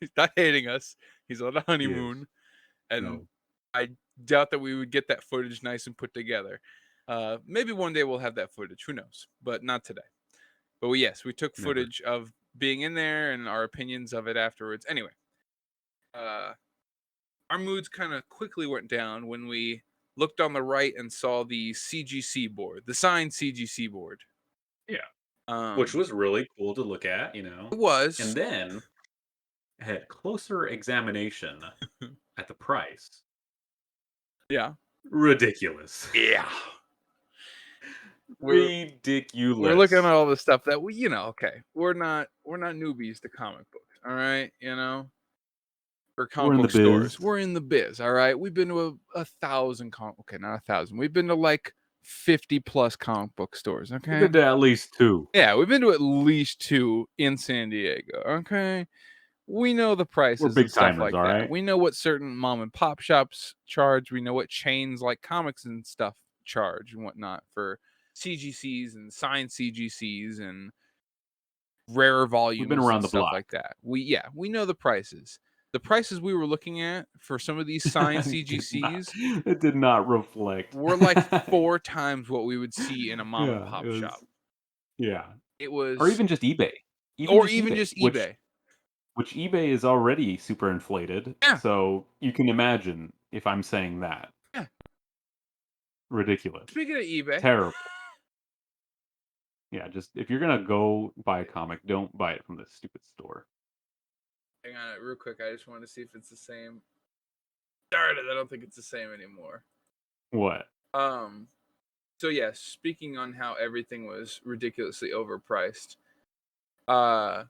S1: He's not hating us. He's on a
S2: He is.
S1: honeymoon, and
S2: No,
S1: I doubt that we would get that footage nice and put together. Maybe one day we'll have that footage. Who knows? But not today. But yes, we took
S2: never.
S1: footage of being in there and our opinions of it afterwards. Anyway, uh, our moods kind of quickly went down when we looked on the right and saw the CGC board, the signed CGC board.
S2: Yeah, which
S1: Um,
S2: was really cool to look at, you know.
S1: it was,
S2: And then at closer examination at the price,
S1: yeah,
S2: ridiculous,
S1: yeah. We're we're looking at
S2: ridiculous.
S1: all the stuff that okay, we're not newbies to comic books, all right, or
S2: We're
S1: comic
S2: in the
S1: book
S2: biz.
S1: stores. We're in the biz, all right. We've been to a thousand okay, not a thousand. We've been to like 50 plus comic book stores,
S2: We've
S1: okay.
S2: been to at least two.
S1: Yeah, we've been to at least two in San Diego, okay. We know the
S2: We're
S1: prices and
S2: big
S1: stuff
S2: timers,
S1: like
S2: all
S1: that.
S2: right.
S1: We know what certain mom and pop shops charge. We know what chains like comics and stuff charge and whatnot for CGCs and signed CGCs and rarer
S2: We've been
S1: volumes
S2: around
S1: and
S2: the
S1: stuff
S2: block.
S1: like that. We know the prices. The prices we were looking at for some of these signed CGCs
S2: It did not reflect.
S1: were like 4 times what we would see in a mom and
S2: Yeah, it
S1: pop shop.
S2: was. Yeah,
S1: It
S2: or
S1: was,
S2: even just eBay. Even
S1: or
S2: just
S1: even
S2: eBay,
S1: just
S2: which
S1: eBay.
S2: which eBay is already super inflated.
S1: Yeah,
S2: So you can imagine if I'm saying that.
S1: yeah.
S2: Ridiculous.
S1: Speaking of eBay,
S2: Terrible. Yeah, just if you're gonna go buy a comic, don't buy it from this stupid store.
S1: hang on real quick. I just want to see if it's the same. Darn it, I don't think it's the same anymore.
S2: What?
S1: Um, so yes, speaking on how everything was ridiculously overpriced. Uh,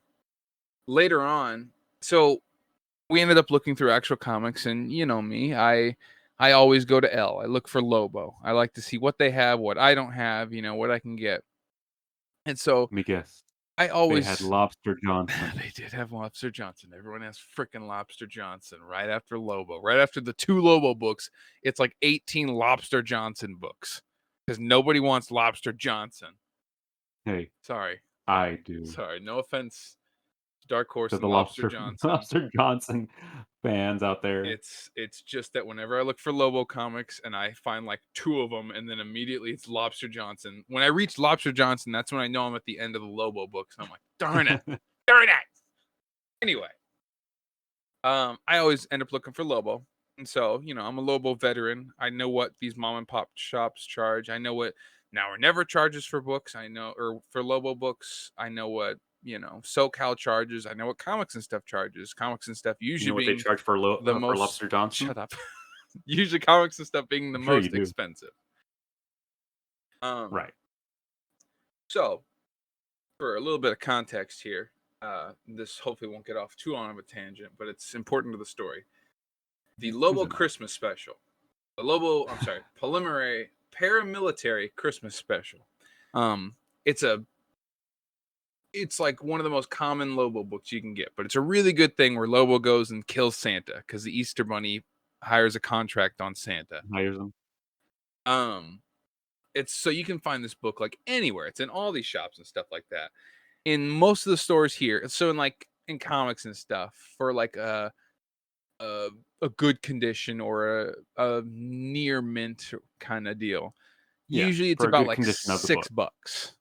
S1: later on, so we ended up looking through actual comics, and you know me, I always go to L. I look for Lobo. I like to see what they have, what I don't have, what I can get. And so
S2: Let me guess.
S1: I
S2: They had
S1: always
S2: Lobster Johnson.
S1: they did have Lobster Johnson. Everyone has freaking Lobster Johnson right after Lobo. Right after the 2 Lobo books, it's like 18 Lobster Johnson books because nobody wants Lobster Johnson.
S2: Hey,
S1: Sorry.
S2: I do.
S1: Sorry, no offense, Dark Horse
S2: To
S1: and
S2: the
S1: Lobster
S2: Lobster
S1: Johnson.
S2: Lobster Johnson fans out there.
S1: It's just that whenever I look for Lobo comics and I find like two of them, and then immediately it's Lobster Johnson. When I reach Lobster Johnson, that's when I know I'm at the end of the Lobo books. And I'm like, darn it. Anyway, I always end up looking for Lobo, and so I'm a Lobo veteran. I know what these mom and pop shops charge. I know what Now or Never charges for books. I know, or for Lobo books. I know what SoCal charges. I know what Comics and Stuff charges. Comics and Stuff
S2: You
S1: usually
S2: know what they
S1: being
S2: charge
S1: the
S2: for
S1: most.
S2: Lobster Johnson?
S1: Shut up. Usually Comics and Stuff being the
S2: I'm sure you
S1: most
S2: do.
S1: expensive. Um,
S2: Right.
S1: so for a little bit of context here, this hopefully won't get off too long of a tangent, but it's important to the story. The
S2: Is
S1: Lobo
S2: it not?
S1: Christmas special. The Lobo, I'm sorry, paramilitary Christmas special. Um, it's a it's like one of the most common Lobo books you can get, but it's a really good thing where Lobo goes and kills Santa because the Easter Bunny hires a contract on Santa.
S2: Hires them?
S1: Um, it's so you can find this book like anywhere. It's in all these shops and stuff like that. In most of the stores here, so in comics and stuff for like a, a good condition or a near mint kind of deal.
S2: Yeah,
S1: Usually it's
S2: for a
S1: about
S2: good
S1: like
S2: condition of the book.
S1: $6.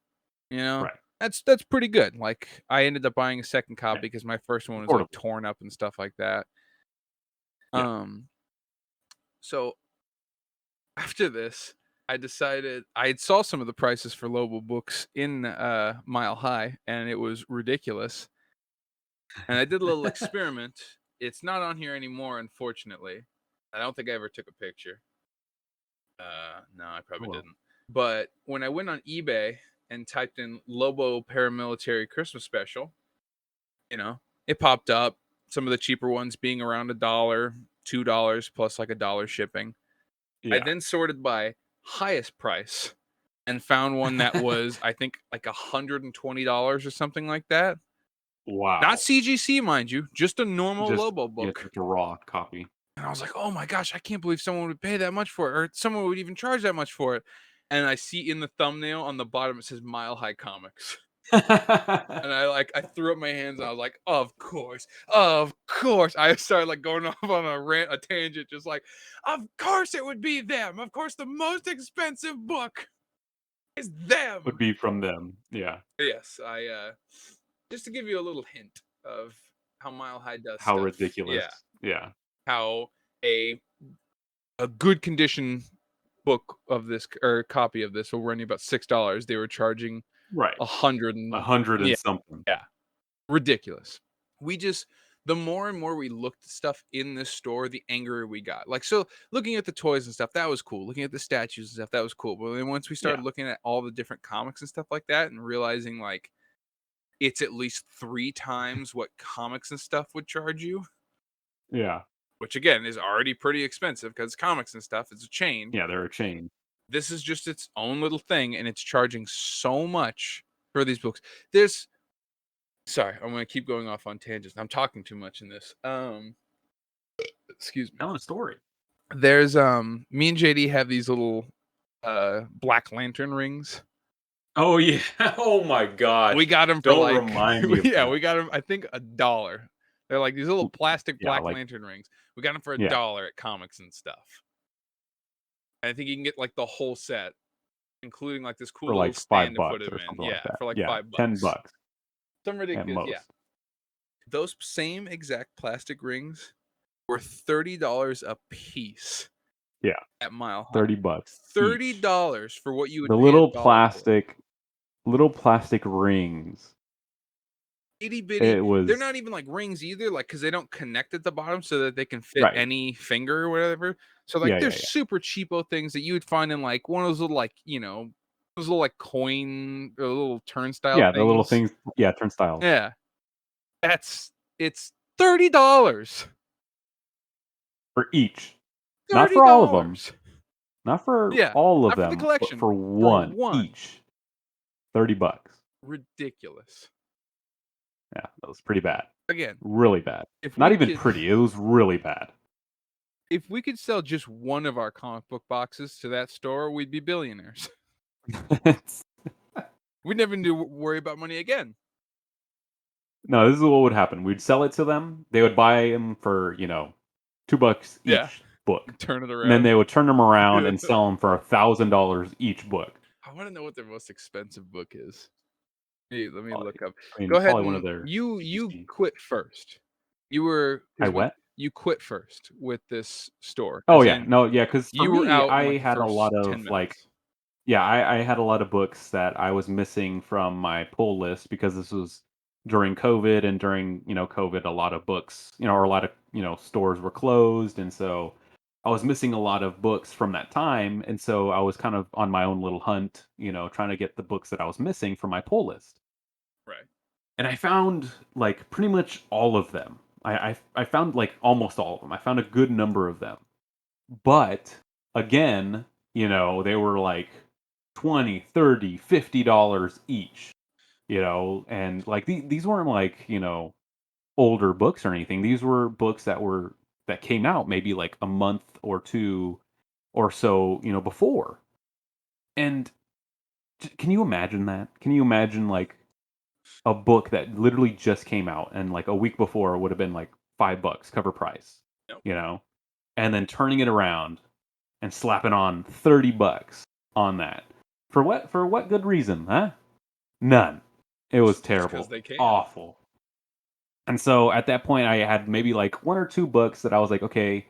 S1: You know,
S2: Right.
S1: that's pretty good. Like I ended up buying a second
S2: Yeah.
S1: copy because my first one was like
S2: Affordable.
S1: torn up and stuff like that.
S2: Yeah.
S1: So after this, I decided I saw some of the prices for Lobo books in Mile High, and it was ridiculous. And I did a little experiment. It's not on here anymore, unfortunately. I don't think I ever took a picture. No, I
S2: Oh,
S1: probably
S2: well.
S1: didn't. But when I went on eBay and typed in Lobo Paramilitary Christmas Special, it popped up. Some of the cheaper ones being around $1, $2 plus like $1 shipping. I
S2: Yeah.
S1: then sorted by highest price and found one that was, I think, like $120 or something like that. Not
S2: Wow.
S1: CGC, mind you, just a normal
S2: Just
S1: Lobo
S2: yeah,
S1: book.
S2: just a raw copy.
S1: And I was like, oh my gosh, I can't believe someone would pay that much for it, or someone would even charge that much for it. And I see in the thumbnail on the bottom, it says Mile High Comics. And I threw up my hands and I was like, of course, of course. I started like going off on a tangent, just like, of course it would be them. Of course, the most expensive book is
S2: Would
S1: them.
S2: be from them. Yeah.
S1: Yes, just to give you a little hint of how Mile High does
S2: How
S1: stuff.
S2: ridiculous.
S1: Yeah,
S2: Yeah.
S1: how a good condition book of this or copy of this will run you about $6. They were charging
S2: Right.
S1: 100 and
S2: 100
S1: yeah,
S2: and something.
S1: yeah, ridiculous. We just The more and more we looked at stuff in this store, the angrier we got. Like, so looking at the toys and stuff, that was cool. Looking at the statues and stuff, that was cool. But then once we
S2: Yeah.
S1: started looking at all the different comics and stuff like that and realizing like it's at least 3 times what comics and stuff would charge you,
S2: Yeah.
S1: which again is already pretty expensive because comics and stuff, it's a chain.
S2: Yeah, they're a chain.
S1: This is just its own little thing and it's charging so much for these books. There's Sorry, I'm gonna keep going off on tangents. I'm talking too much in this. Excuse me.
S2: Telling a story.
S1: There's Me and JD have these little Black Lantern rings.
S2: Oh, yeah. Oh my
S1: We
S2: gosh.
S1: got them for
S2: Don't
S1: like
S2: remind me of
S1: yeah,
S2: that.
S1: we got them I think $1. They're like these little plastic
S2: Yeah,
S1: Black
S2: like
S1: Lantern rings. We got them for
S2: yeah,
S1: $1 at Comics and Stuff. And I think you can get like the whole set, including like this cool
S2: for
S1: little
S2: like 5
S1: stand to put
S2: bucks
S1: them
S2: or
S1: in.
S2: something like
S1: Yeah,
S2: that.
S1: for like
S2: Yeah, 10
S1: $5.
S2: bucks
S1: Some
S2: at
S1: ridiculous. Yeah,
S2: most.
S1: those same exact plastic rings were $30 a piece
S2: Yeah,
S1: at Mile High.
S2: 30 bucks each.
S1: $30 for what you would
S2: The
S1: pay $1 for.
S2: little plastic rings.
S1: Itty bitty.
S2: It
S1: They're
S2: was
S1: not even like rings either, like because they don't connect at the bottom so that they can fit
S2: right.
S1: any finger or whatever. So like
S2: Yeah,
S1: they're
S2: yeah, yeah.
S1: super cheapo things that you would find in like one of those little like those little like coin or little turnstile
S2: Yeah, the little
S1: things.
S2: things yeah, turnstiles
S1: Yeah, it's $30.
S2: for each. Not
S1: thirty
S2: for all of them.
S1: dollars.
S2: Not for
S1: Yeah,
S2: all of
S1: not for the
S2: them, but
S1: collection,
S2: for
S1: for
S2: one
S1: one.
S2: each. 30 bucks.
S1: Ridiculous.
S2: Yeah, that was pretty bad.
S1: Again,
S2: Really bad.
S1: if
S2: Not
S1: we
S2: even
S1: could
S2: pretty, it was really bad.
S1: if we could sell just one of our comic book boxes to that store, we'd be billionaires.
S2: It's
S1: We never need to worry about money again.
S2: No, this is what would happen. We'd sell it to them. They would buy them for, $2
S1: Yeah,
S2: each book.
S1: turn it
S2: And then
S1: around.
S2: they would turn them around
S1: Yeah.
S2: and sell them for $1,000 each book.
S1: I want to know what their most expensive book is. Hey, let me look
S2: Probably,
S1: up.
S2: I mean,
S1: Go ahead
S2: probably one of
S1: and
S2: their
S1: you
S2: CGC.
S1: quit first. You were
S2: I
S1: because we
S2: wet?
S1: you quit first with this store,
S2: Oh,
S1: as
S2: yeah.
S1: in
S2: No, yeah, because for
S1: you were
S2: me,
S1: out in
S2: I
S1: like the
S2: had a lot
S1: first
S2: of,
S1: 10 minutes.
S2: yeah, I had a lot of books that I was missing from my pull list because this was during COVID, and during, COVID, a lot of books, or a lot of, stores were closed, and so I was missing a lot of books from that time, and so I was kind of on my own little hunt, trying to get the books that I was missing from my pull list.
S1: Right.
S2: And I found like pretty much all of them. I found like almost all of them. I found a good number of them. But again, they were like 20, 30, $50 each, and like these weren't like, older books or anything. These were books that came out maybe like a month or two or so, before. And can you imagine that? Can you imagine like a book that literally just came out and like a week before would have been like $5 cover price,
S1: Nope.
S2: you know? And then turning it around and slapping on $30 on that. For what good reason, huh? None. It was
S1: Just because
S2: terrible.
S1: they can.
S2: Awful. And so at that point I had maybe like one or two books that I was like, okay,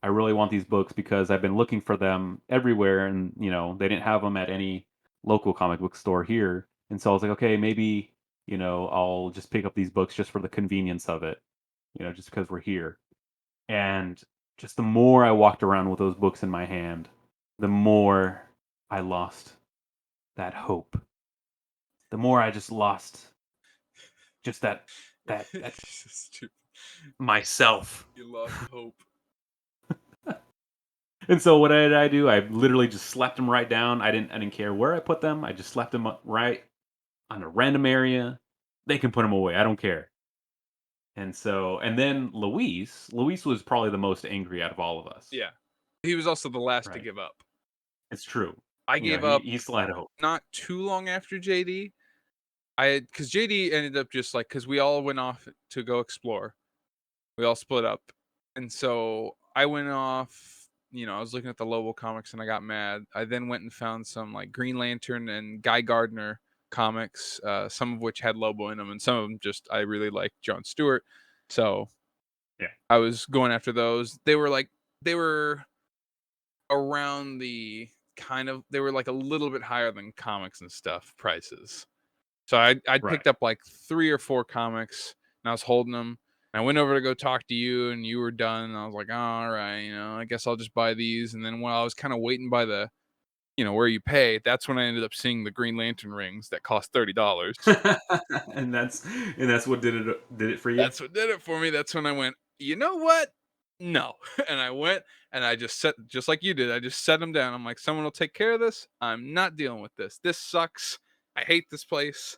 S2: I really want these books because I've been looking for them everywhere, and they didn't have them at any local comic book store here. And so I was like, okay, maybe, I'll just pick up these books just for the convenience of it, just because we're here. And just the more I walked around with those books in my hand, the more I lost that hope. The more I just lost just that
S1: Stupid.
S2: myself.
S1: You lost hope.
S2: And so what did I do? I literally just slapped them right down. I didn't care where I put them. I just slapped them up right on a random area. They can put them away. I don't care. And then Luis was probably the most angry out of all of us.
S1: Yeah. He was also the last to
S2: Right.
S1: give up.
S2: It's true.
S1: I
S2: You know,
S1: gave
S2: he
S1: up
S2: he still had hope.
S1: not too long after JD. I had because JD ended up just like because we all went off to go explore. We all split up, and so I went off. I was looking at the Lobo comics and I got mad. I then went and found some like Green Lantern and Guy Gardner comics, some of which had Lobo in them, and some of them just I really liked John Stewart. So
S2: Yeah.
S1: I was going after those. They were around the they were like a little bit higher than comics and stuff prices. So I'd
S2: Right.
S1: picked up like 3 or 4 comics, and I was holding them. And I went over to go talk to you, and you were done, and I was like, "Oh, all right, I guess I'll just buy these." And then while I was kind of waiting by the, where you pay, that's when I ended up seeing the Green Lantern rings that cost $30.
S2: and that's what did it for you.
S1: That's what did it for me. That's when I went, "You know what? No." And I went and I just like you did. I just set them down. I'm like, "Someone will take care of this. I'm not dealing with this. This sucks. I hate this place."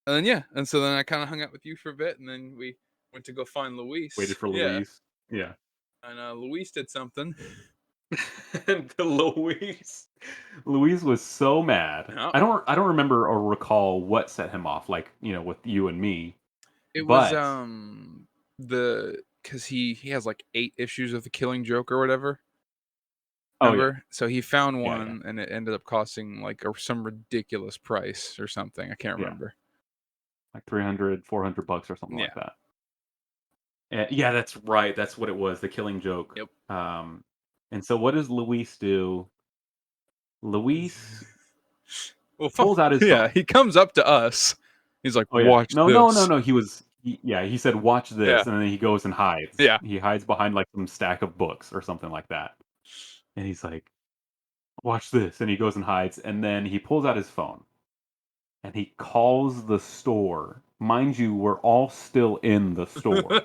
S1: And then yeah, and so then I kind of hung out with you for a bit, and then we went to go find
S2: Waited
S1: Luis.
S2: for
S1: Yeah,
S2: Luis. Yeah.
S1: and Luis did something.
S2: And Luis was so mad.
S1: Yeah,
S2: I don't remember or recall what set him off, like, with you and me.
S1: it was
S2: But
S1: the because he has like 8 issues of the Killing Joke or whatever.
S2: oh yeah.
S1: Remember? So he found
S2: Yeah, yeah.
S1: one, and it ended up costing like some ridiculous price or something. I can't
S2: Yeah.
S1: remember.
S2: Like 300, $400 or something like
S1: Yeah.
S2: that. Yeah, that's right. That's what it was, the Killing Joke.
S1: Yep.
S2: And so what does Luis do? Luis
S1: Well,
S2: pulls out his
S1: yeah,
S2: phone.
S1: he comes up to us. He's like,
S2: Oh yeah.
S1: "Watch
S2: No, no, no,
S1: this."
S2: no. Yeah, he said, "Watch
S1: Yeah.
S2: this," and then he goes and hides.
S1: Yeah.
S2: He hides behind like some stack of books or something like that. And he's like, "Watch this," and he goes and hides, and then he pulls out his phone and he calls the store. Mind you, we're all still in the store.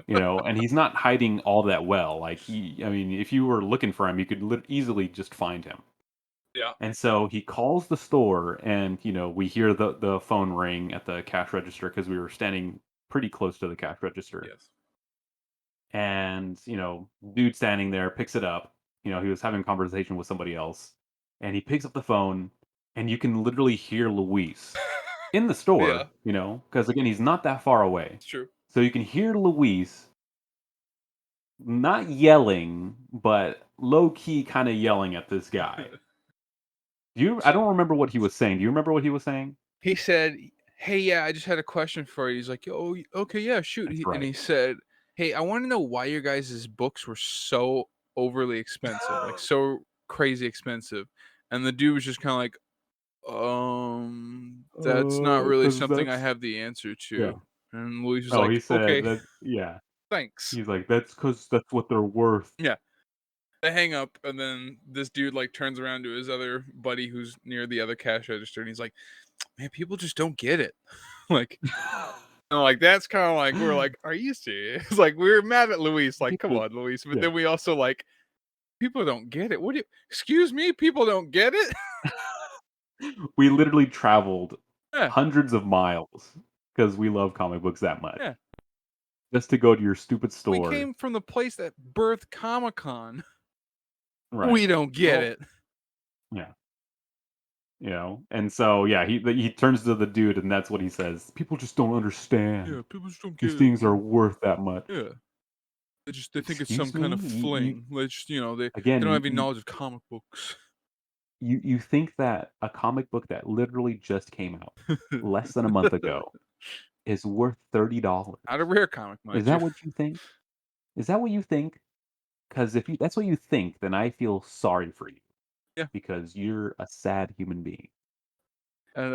S2: And he's not hiding all that well. Like I mean, if you were looking for him, you could easily just find him.
S1: Yeah.
S2: And so he calls the store, and we hear the phone ring at the cash register because we were standing pretty close to the cash register.
S1: Yes.
S2: And dude standing there picks it up. He was having a conversation with somebody else, and he picks up the phone, and you can literally hear Luis in the
S1: Yeah,
S2: store, because again, he's not that far away.
S1: it's true.
S2: So you can hear Luis not yelling, but low key kind of yelling at this guy. I
S1: So
S2: don't remember what he was saying. Do you remember what he was saying?
S1: he said, "Hey, yeah, I just had a question for you." He's like, "Oh, okay, yeah, shoot."
S2: That's
S1: And
S2: right.
S1: he said, "Hey, I want to know why your guys' books were so overly expensive, like so crazy expensive." And the dude was just kind of like, that's not really
S2: Because
S1: something I
S2: that's
S1: have the answer
S2: yeah.
S1: to." And Luis was
S2: Oh,
S1: like,
S2: he said
S1: "Okay,
S2: that. Yeah,
S1: thanks."
S2: he's like that's because that's what they're worth.
S1: Yeah. They hang up, and then this dude like turns around to his other buddy who's near the other cash register, and he's like, "Man, people just don't get it." like, and like that's kind of like we're like, "Are you serious?" Like we were mad at Luis, like, "Come
S2: People,
S1: on, Luis," but
S2: yeah.
S1: then we also like, "People don't get it." What do you? Excuse me, people don't get it.
S2: We literally traveled
S1: yeah,
S2: hundreds of miles because we love comic books that much,
S1: yeah.
S2: just to go to your stupid
S1: We
S2: store.
S1: came from the place that birthed Comic Con.
S2: Right.
S1: We don't get
S2: Well,
S1: it.
S2: yeah. And so yeah, he turns to the dude, and that's what he says. People just don't understand.
S1: Yeah, people just don't
S2: These
S1: get it.
S2: things are worth that much.
S1: Yeah. They think it's some
S2: Excuse
S1: kind
S2: me.
S1: of
S2: You
S1: fling. They just they
S2: again.
S1: don't have any knowledge of comic books.
S2: You think that a comic book that literally just came out less than a month ago is worth $30?
S1: Not a rare comic,
S2: Is
S1: mind you.
S2: that what you think? Is that what you think? Because if that's what you think, then I feel sorry for you
S1: Yeah.
S2: because you're a sad human being.
S1: And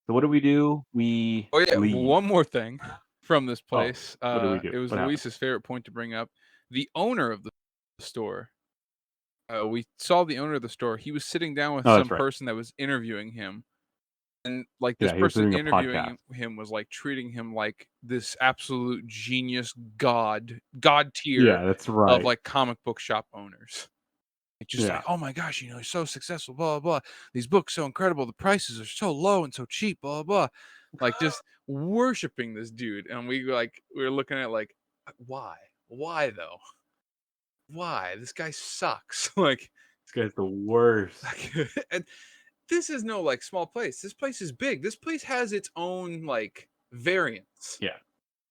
S2: So what do? We
S1: oh yeah,
S2: leave.
S1: one more thing from this
S2: Oh,
S1: place.
S2: what do we do?
S1: It was
S2: What happened?
S1: Luis's favorite point to bring up. The owner of the store. We saw the owner of the store. He was sitting down with
S2: Oh, that's
S1: some
S2: right.
S1: person that was interviewing him, and like this
S2: Yeah, he was
S1: person
S2: doing a
S1: interviewing
S2: podcast.
S1: him was like treating him like this absolute genius god tier
S2: Yeah, that's
S1: of
S2: right.
S1: like comic book shop owners. Like, just like,
S2: Yeah.
S1: oh my gosh, he's so successful, blah, blah, blah. These books so incredible. The prices are so low and so cheap, blah, blah. Like just worshiping this dude. And we were looking at like, why? Why though? Why? This guy sucks.
S2: This guy's the worst.
S1: like and this is no like small place. This place is big. This place has its own like variants
S2: Yeah.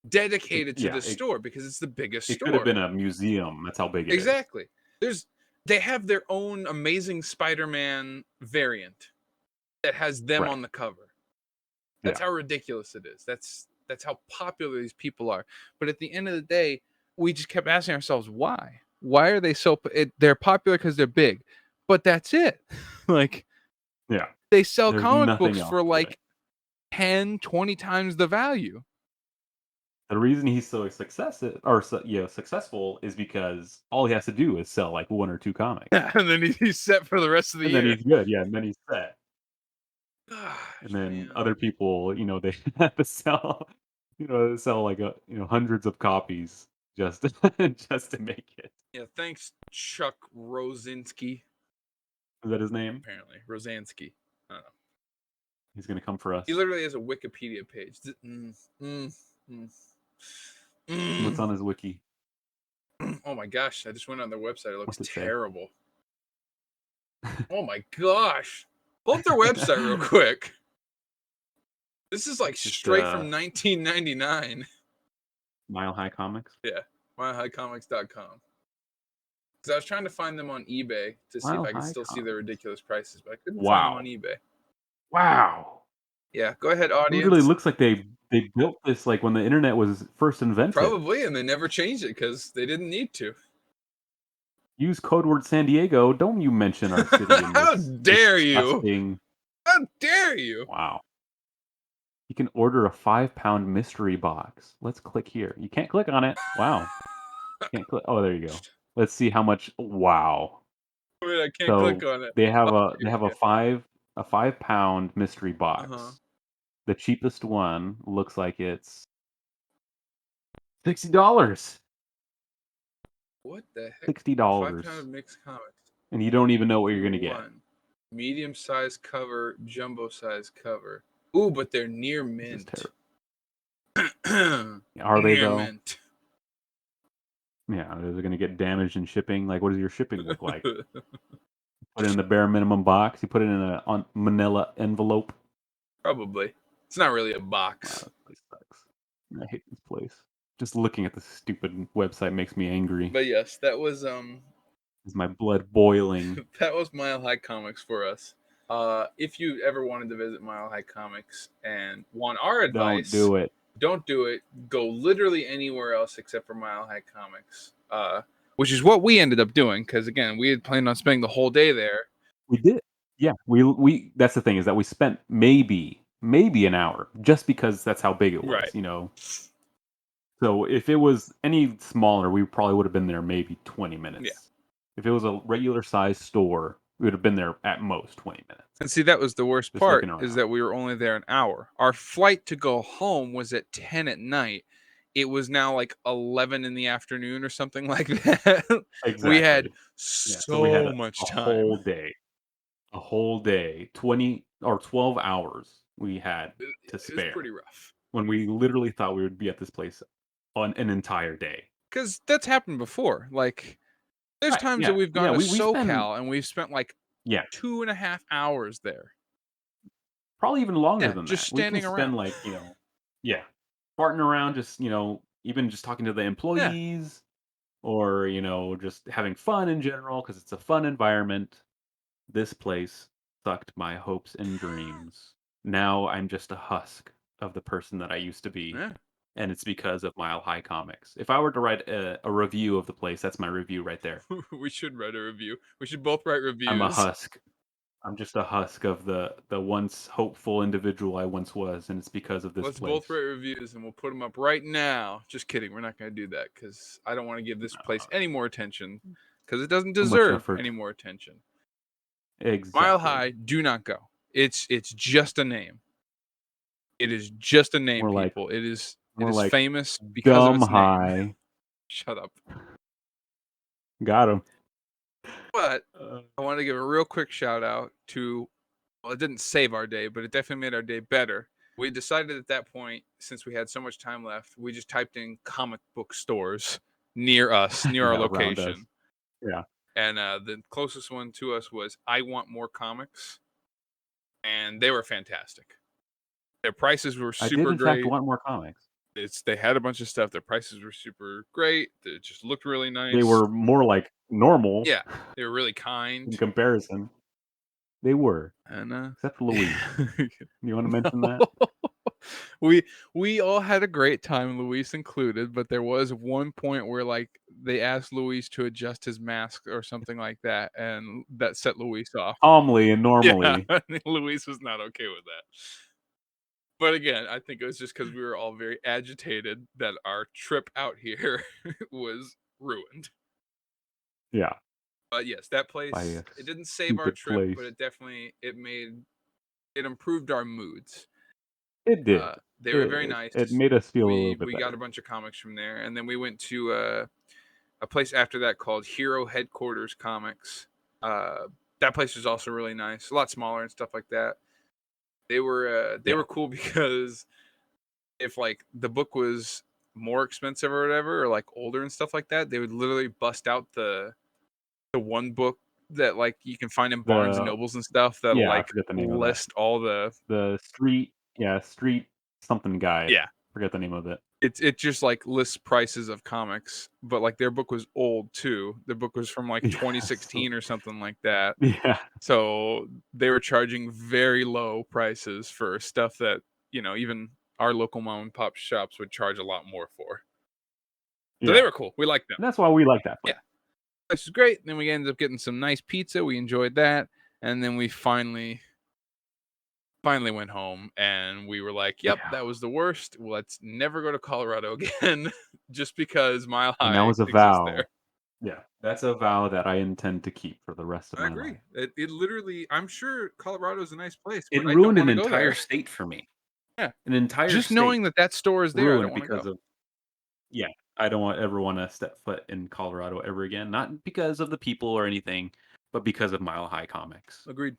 S1: dedicated to
S2: Yeah,
S1: this store because it's the biggest
S2: it could have
S1: store.
S2: been a museum. That's how big it is.
S1: Exactly. There's they have their own amazing Spider-Man variant that has them
S2: Right.
S1: on the cover. That's
S2: Yeah.
S1: how ridiculous it is. That's how popular these people are. But at the end of the day, we just kept asking ourselves why. Why are they so? They're popular because they're big, but that's it. like
S2: Yeah.
S1: they sell
S2: There's
S1: comic
S2: nothing
S1: books
S2: else
S1: for
S2: to it.
S1: like 10, 20 times the value.
S2: The reason he's so successful is because all he has to do is sell like one or two comics,
S1: and then he's set for the rest of the
S2: and then
S1: year.
S2: he's good. Yeah, and then he's set. And
S1: Gosh,
S2: then
S1: man.
S2: other people, they have to sell like hundreds of copies just just to make it.
S1: Yeah, thanks, Chuck Rosinski.
S2: Is that his name?
S1: Apparently, Rosansky. I don't know.
S2: He's gonna come for
S1: He
S2: us.
S1: literally has a Wikipedia page. Mm.
S2: What's
S1: Mm.
S2: on his wiki?
S1: Oh my gosh! I just went on their website. It looks
S2: What's it say?
S1: terrible. Oh my gosh! Pull up their website real quick. This is like
S2: It's just
S1: straight from 1999.
S2: Mile High Comics.
S1: Yeah, myhighcomics.com. Because I was trying to find them on eBay to see if
S2: Mile
S1: I could
S2: High
S1: still see their
S2: Comics.
S1: ridiculous prices, but I couldn't find them on
S2: Wow.
S1: eBay.
S2: Wow.
S1: Yeah, go ahead,
S2: Literally
S1: audience.
S2: looks like they built this like when the internet was first invented.
S1: Probably, and they never changed it because they didn't need to.
S2: Use code word San Diego. Don't you mention our city in
S1: How
S2: this
S1: dare you?
S2: disgusting.
S1: How dare you?
S2: Wow. You can order a 5-pound mystery box. Let's click here. You can't click on it. Wow. Can't click. Oh, there you go. Let's see how much. Wow.
S1: Wait, I can't click
S2: So
S1: on it.
S2: they have
S1: Oh,
S2: a they
S1: here
S2: have
S1: we
S2: a
S1: go.
S2: 5-pound mystery
S1: Uh huh.
S2: box. The cheapest one looks like it's $60.
S1: What the heck? A 5 pound
S2: $60.
S1: of mixed comics.
S2: And you don't even know what you're
S1: Two
S2: gonna get.
S1: one. Medium size cover, jumbo size cover. Ooh, but they're near
S2: This is
S1: mint.
S2: terrible. Are they
S1: near
S2: though?
S1: mint.
S2: Yeah, is it gonna get damaged in shipping? Like, what does your shipping look like? put it in the bare minimum box. You put it in a on manila envelope.
S1: Probably. It's not really a
S2: Wow,
S1: box.
S2: this place sucks. I hate this place. Just looking at this stupid website makes me angry.
S1: But yes,
S2: Is my blood boiling?
S1: that was Mile High Comics for us. If you ever wanted to visit Mile High Comics and want our
S2: Don't
S1: advice,
S2: do it.
S1: don't do it. Go literally anywhere else except for Mile High Comics. Which is what we ended up doing because again, we had planned on spending the whole day there.
S2: We did. Yeah, we. That's the thing is that we spent maybe an hour just because that's how big it was.
S1: Right.
S2: You know. So if it was any smaller, we probably would have been there maybe 20
S1: Yeah.
S2: minutes. If it was a regular size store, we would have been there at most 20 minutes.
S1: And see, that was the worst
S2: Just
S1: part
S2: looking
S1: is
S2: around.
S1: that we were only there an hour. Our flight to go home was at 10 at night. It was now like 11 in the afternoon or something like that. We had
S2: Exactly. Yeah. So we had
S1: so much
S2: a
S1: time.
S2: whole day. A whole day, 20 or 12 hours we had to
S1: It was pretty
S2: spare
S1: rough.
S2: when we literally thought we would be at this place on an entire day.
S1: Because that's happened before. Like, there's
S2: Right.
S1: times that
S2: Yeah.
S1: we've
S2: Yeah.
S1: gone to
S2: We spend,
S1: SoCal and we've spent like
S2: yeah,
S1: 2.5 hours there.
S2: probably even longer
S1: Yeah,
S2: than
S1: just
S2: that. We can
S1: standing
S2: spend
S1: around.
S2: like, yeah, farting around, just, even just talking to the
S1: Yeah.
S2: employees or, just having fun in general because it's a fun environment. This place sucked my hopes and dreams. Now I'm just a husk of the person that I used to be,
S1: Yeah.
S2: and it's because of Mile High Comics. If I were to write a review of the place, that's my review right there.
S1: We should write a review. We should both write
S2: I'm a
S1: reviews.
S2: husk. I'm just a husk of the once hopeful individual I once was, and it's because of this
S1: Let's both
S2: place.
S1: write reviews and we'll put them up right now. Just kidding. We're not going to do that because I don't want to give this place any more attention because it doesn't
S2: Too much
S1: deserve any
S2: effort.
S1: more attention. Mile
S2: Exactly.
S1: High, do not go. It's just a name. It is just a name,
S2: More like
S1: people. It
S2: more
S1: is
S2: like
S1: famous because of
S2: dumb
S1: its name.
S2: high.
S1: Shut up.
S2: Got him.
S1: But I want to give a real quick shout out to, well, it didn't save our day, but it definitely made our day better. We decided at that point, since we had so much time left, we just typed in comic book stores near us, near our
S2: Yeah, around us.
S1: location.
S2: Yeah.
S1: And the closest one to us was I Want More Comics. And they were fantastic. Their prices were
S2: I did
S1: super
S2: in fact
S1: great.
S2: want more comics.
S1: They had a bunch of stuff. Their prices were super great. It just looked really
S2: They
S1: nice.
S2: were more like normal
S1: Yeah, they were really kind.
S2: in comparison. They were,
S1: And
S2: except for Luis. You wanna
S1: no.
S2: mention that?
S1: We all had a great time, Luis included, but there was one point where like they asked Luis to adjust his mask or something like that, and that set Luis off.
S2: Calmly and
S1: Yeah,
S2: normally.
S1: Luis was not okay with that. But again, I think it was just because we were all very agitated that our trip out here was ruined.
S2: Yeah,
S1: But yes, that
S2: by a
S1: place, it didn't save our
S2: stupid
S1: trip, but
S2: place.
S1: it improved our moods.
S2: It did.
S1: They were very
S2: It
S1: nice.
S2: made us feel a little
S1: We
S2: bit
S1: we got a
S2: better.
S1: bunch of comics from there, and then we went to a place after that called Hero Headquarters Comics. That place was also really nice, a lot smaller and stuff like that. They
S2: Yeah.
S1: were cool because if like the book was more expensive or whatever, or like older and stuff like that, they would literally bust out the one book that like you can find in Barnes and
S2: The
S1: Nobles and stuff that'll
S2: yeah, I
S1: like
S2: forget the name of that.
S1: list all the
S2: The street something guide.
S1: yeah.
S2: Forget the name of it.
S1: It just like lists prices of comics, but like their book was old too. The book was from like
S2: Yeah, so
S1: 2016 or something like that.
S2: yeah.
S1: So they were charging very low prices for stuff that, even our local mom and pop shops would charge a lot more for. So they
S2: Yeah.
S1: were cool. We liked them.
S2: And that's why we like that place.
S1: Yeah. This is great. Then we ended up getting some nice pizza. We enjoyed that. And then we finally went home and we were like, yep,
S2: Yeah.
S1: that was the worst. Let's never go to Colorado again just because Mile
S2: And that
S1: High
S2: was a
S1: exists there.
S2: vow. Yeah. That's a vow that I intend to keep for the rest of
S1: I
S2: my
S1: agree.
S2: life.
S1: It literally, I'm sure Colorado's a nice place, but
S2: It
S1: I don't
S2: ruined
S1: want
S2: an
S1: to go
S2: entire
S1: there.
S2: state for me.
S1: Yeah.
S2: An entire
S1: Just knowing
S2: state
S1: that that store is there, I
S2: ruined
S1: don't want to
S2: because
S1: go.
S2: of yeah. I don't ever want to step foot in Colorado ever again. Not because of the people or anything, but because of Mile High Comics.
S1: Agreed.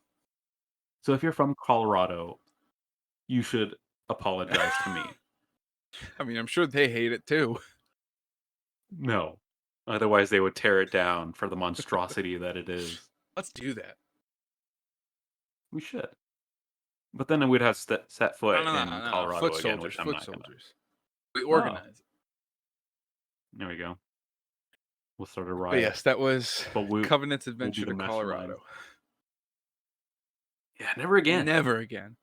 S2: So if you're from Colorado, you should apologize to me.
S1: I mean, I'm sure they hate it too.
S2: No. Otherwise, they would tear it down for the monstrosity that it is.
S1: Let's do that.
S2: We should. But then we'd have set
S1: No,
S2: foot
S1: no, no,
S2: in
S1: no, no.
S2: Colorado
S1: Foot
S2: again,
S1: soldiers,
S2: which I'm
S1: foot
S2: not gonna.
S1: soldiers. We
S2: Oh,
S1: organize it.
S2: there we go. We'll start a
S1: But
S2: riot,
S1: yes, that was
S2: but
S1: Covenant's
S2: we'll be
S1: adventure
S2: the
S1: to
S2: masterminds.
S1: Colorado.
S2: Yeah, never again.
S1: Never again.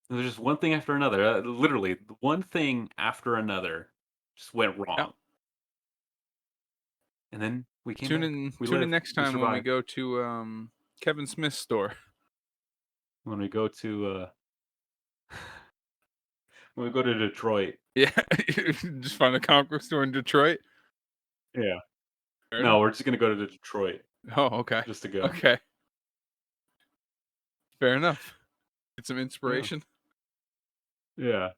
S2: There's just one thing after another. Literally, one thing after another just went
S1: Yep.
S2: wrong, and then we came
S1: Tune
S2: back.
S1: in.
S2: We
S1: Tune in
S2: lived.
S1: next
S2: We
S1: time when we
S2: survived.
S1: go to Kevin Smith's store.
S2: When we go to when we go to Detroit.
S1: Yeah, just find a comic book store in Detroit.
S2: Yeah.
S1: Fair
S2: No,
S1: enough.
S2: we're just gonna go to Detroit
S1: Oh, okay.
S2: just to go.
S1: Okay. Fair enough. Get some
S2: Yeah.
S1: inspiration.
S2: Yeah.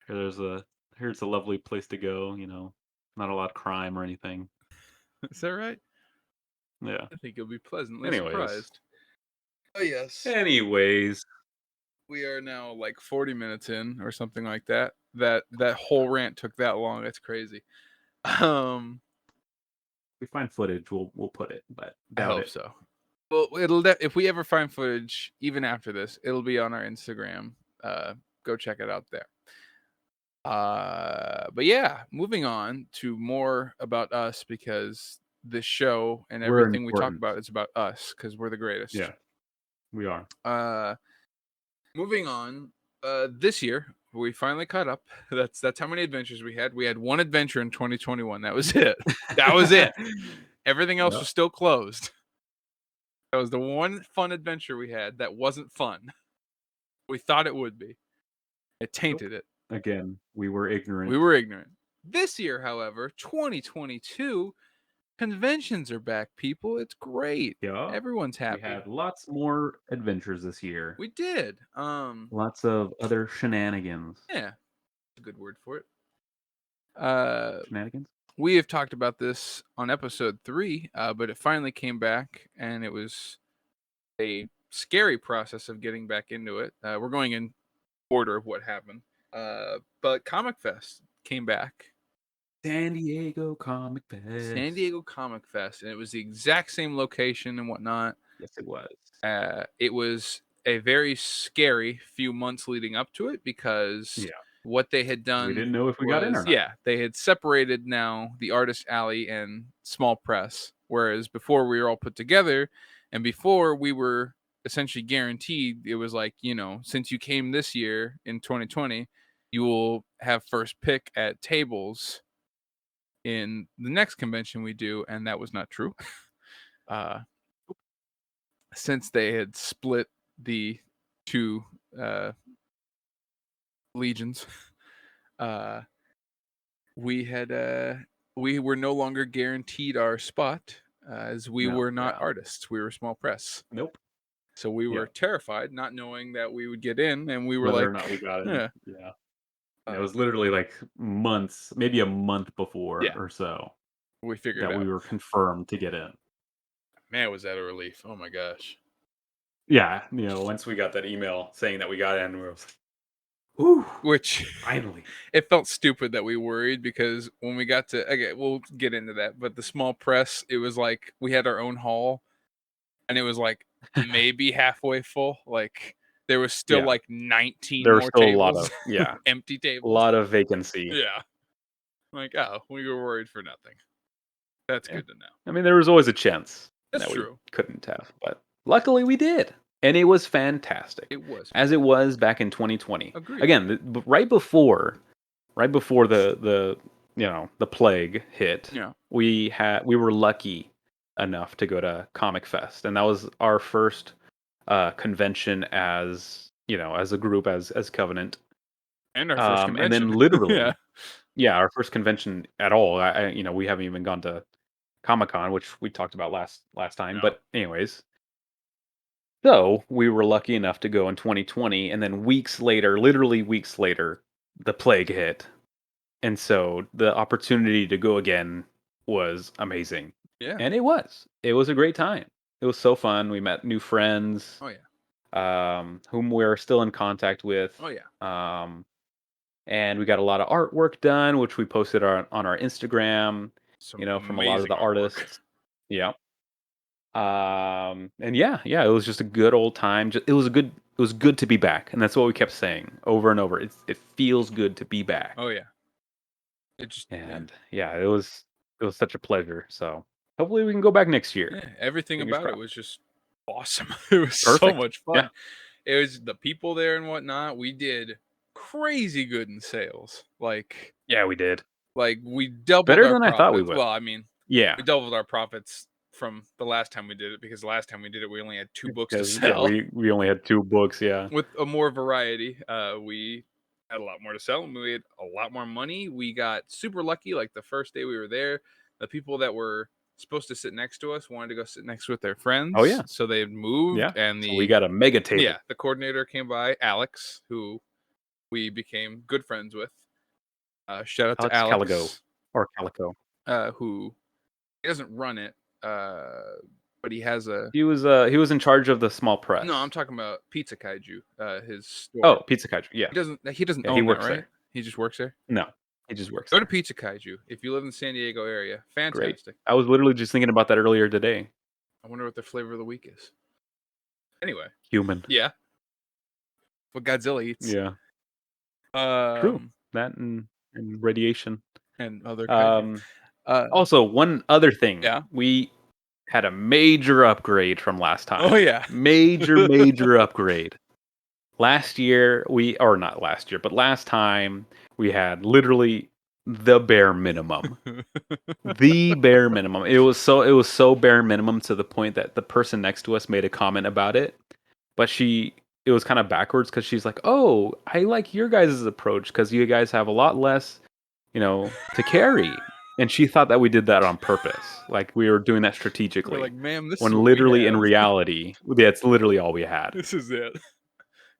S2: Here's a lovely place to go. Not a lot of crime or anything.
S1: Is that right?
S2: Yeah.
S1: I think you'll be pleasantly
S2: Anyways.
S1: surprised. Oh yes.
S2: Anyways.
S1: We are now like 40 minutes in or something like that. That whole rant took that long. That's crazy. Um
S2: If we find footage, we'll put it, but
S1: I
S2: doubt
S1: hope
S2: it.
S1: so. Well, if we ever find footage even after this, it'll be on our Instagram. Go check it out there. But yeah, moving on to more about us because this show and
S2: We're
S1: everything we talk
S2: important.
S1: about is about us because we're the greatest.
S2: Yeah, we are.
S1: Uh, moving on. This year we finally caught up. That's how many adventures we had. We had one adventure in 2021. That was it. That was it. Everything else
S2: Yep.
S1: was still closed. That was the one fun adventure we had that wasn't fun. We thought it would be. It
S2: Nope.
S1: tainted it.
S2: Again, we were ignorant.
S1: We were ignorant. This year, however, 2022, conventions are back, people. It's great.
S2: Yeah.
S1: Everyone's
S2: We
S1: happy.
S2: had lots more adventures this year.
S1: We did.
S2: Lots of other shenanigans.
S1: Yeah, a good word for it. Uh,
S2: Shenanigans?
S1: we have talked about this on episode 3, but it finally came back, and it was a scary process of getting back into it. We're going in order of what happened. But Comic Fest came back.
S2: San Diego Comic Fest.
S1: San Diego Comic Fest, and it was the exact same location and whatnot.
S2: Yes, it was.
S1: It was a very scary few months leading up to it because
S2: Yeah.
S1: what they had
S2: We
S1: done
S2: didn't know if we got in or
S1: was,
S2: not.
S1: yeah, they had separated now the artist alley and small press, whereas before we were all put together, and before we were essentially guaranteed, it was like, since you came this year in 2020, you will have first pick at tables in the next convention we do, and that was not true. uh, since they had split the two legions, uh, we had we were no longer guaranteed our spot as we
S2: No,
S1: were not
S2: yeah.
S1: artists; we were small press.
S2: Nope.
S1: So we were
S2: Yeah.
S1: terrified, not knowing that we would get in, and we were
S2: Whether or
S1: like,
S2: not we got in.
S1: yeah,
S2: Yeah. It was literally like months, maybe a month before
S1: yeah,
S2: or so,
S1: we figured
S2: that
S1: it
S2: we
S1: out.
S2: were confirmed to get in.
S1: Man, was that a relief? Oh my gosh.
S2: Yeah, once we got that email saying that we got in, we were like, "Ooh,
S1: Which
S2: finally!"
S1: it felt stupid that we worried because when we got to, okay, we'll get into that, but the small press, it was like we had our own hall and it was like maybe halfway full. Like there was still
S2: Yeah,
S1: like 19
S2: there were
S1: more
S2: still a lot
S1: tables,
S2: of
S1: empty
S2: a
S1: tables.
S2: lot of vacancy.
S1: Yeah. Like, oh, we were worried for nothing. That's
S2: Yeah.
S1: good to know.
S2: I mean, there was always a chance
S1: That's
S2: that we
S1: true.
S2: couldn't have, but luckily we did, and it was fantastic,
S1: It was.
S2: as it was back in 2020.
S1: Agreed.
S2: Again, right before the plague hit,
S1: Yeah.
S2: we were lucky enough to go to Comic Fest, and that was our first convention as a group as Covenant.
S1: And our first
S2: And then
S1: convention. Yeah.
S2: literally, yeah, our first convention at all. We haven't even gone to Comic-Con, which we talked about last time.
S1: No.
S2: But anyways, so we were lucky enough to go in 2020, and then weeks later, literally weeks later, the plague hit. And so the opportunity to go again was amazing.
S1: Yeah.
S2: And it was. It was a great time. It was so fun. We met new friends,
S1: Oh yeah.
S2: whom we're still in contact with.
S1: Oh yeah.
S2: And we got a lot of artwork done, which we posted on our Instagram,
S1: Some
S2: from a lot of
S1: amazing
S2: the
S1: artwork.
S2: artists. Yeah. And yeah, it was just a good old time. It was good to be back, and that's what we kept saying over and over. It feels good to be
S1: Oh
S2: back,
S1: yeah, it just yeah.
S2: and yeah, it was such a pleasure. So hopefully we can go back next year.
S1: Yeah, everything
S2: Fingers
S1: about it
S2: crossed.
S1: was just awesome. It was so
S2: Perfect.
S1: much
S2: Yeah,
S1: fun. It was the people there and whatnot. We did crazy good in sales.
S2: yeah, we did
S1: Like we doubled
S2: better
S1: our
S2: than I thought we
S1: profits.
S2: would.
S1: Well, I mean,
S2: Yeah,
S1: we doubled our profits from the last time we did it because the last time we did it, we only had 2 books to
S2: because yeah,
S1: sell.
S2: we only had 2 books. Yeah.
S1: With a more variety, we had a lot more to sell and we had a lot more money. We got super lucky. Like the first day we were there, the people that were supposed to sit next to us wanted to go sit next with their
S2: Oh
S1: friends,
S2: yeah,
S1: so they moved.
S2: yeah.
S1: And
S2: So we got a mega table.
S1: the coordinator came by, Alex, who we became good friends with. Shout out to
S2: Alex Caligo
S1: Alex,
S2: or Calico.
S1: who he doesn't run it, uh, but he has a
S2: He was in charge of the small
S1: no. I'm
S2: press.
S1: talking about Pizza Kaiju, his store.
S2: Oh, Pizza Kaiju. Yeah,
S1: He doesn't
S2: yeah. He
S1: own that,
S2: works
S1: right?
S2: there.
S1: He just works there.
S2: No, he just works
S1: Go to
S2: there.
S1: Pizza Kaiju if you live in the San Diego area.
S2: Great.
S1: Fantastic.
S2: I was literally just thinking about that earlier today.
S1: I wonder what their flavor of the week is. Anyway,
S2: Human.
S1: yeah, what Godzilla eats.
S2: Yeah. True.
S1: Um,
S2: That and radiation.
S1: and other kaiju.
S2: Um,
S1: Uh,
S2: Also, one other thing.
S1: yeah.
S2: We had a major upgrade from last
S1: Oh
S2: time.
S1: yeah.
S2: Major upgrade. Last year, we or not last year, but last time we had literally the bare minimum. The bare minimum. It was so bare minimum to the point that the person next to us made a comment about it, but it was kind of backwards because she's like, "Oh, I like your guys' approach because you guys have a lot less, to carry." And she thought that we did that on purpose, like we were doing that
S1: We're
S2: strategically.
S1: like, ma'am, this is
S2: When
S1: what we
S2: literally in
S1: have.
S2: reality, that's literally all we had.
S1: This is it.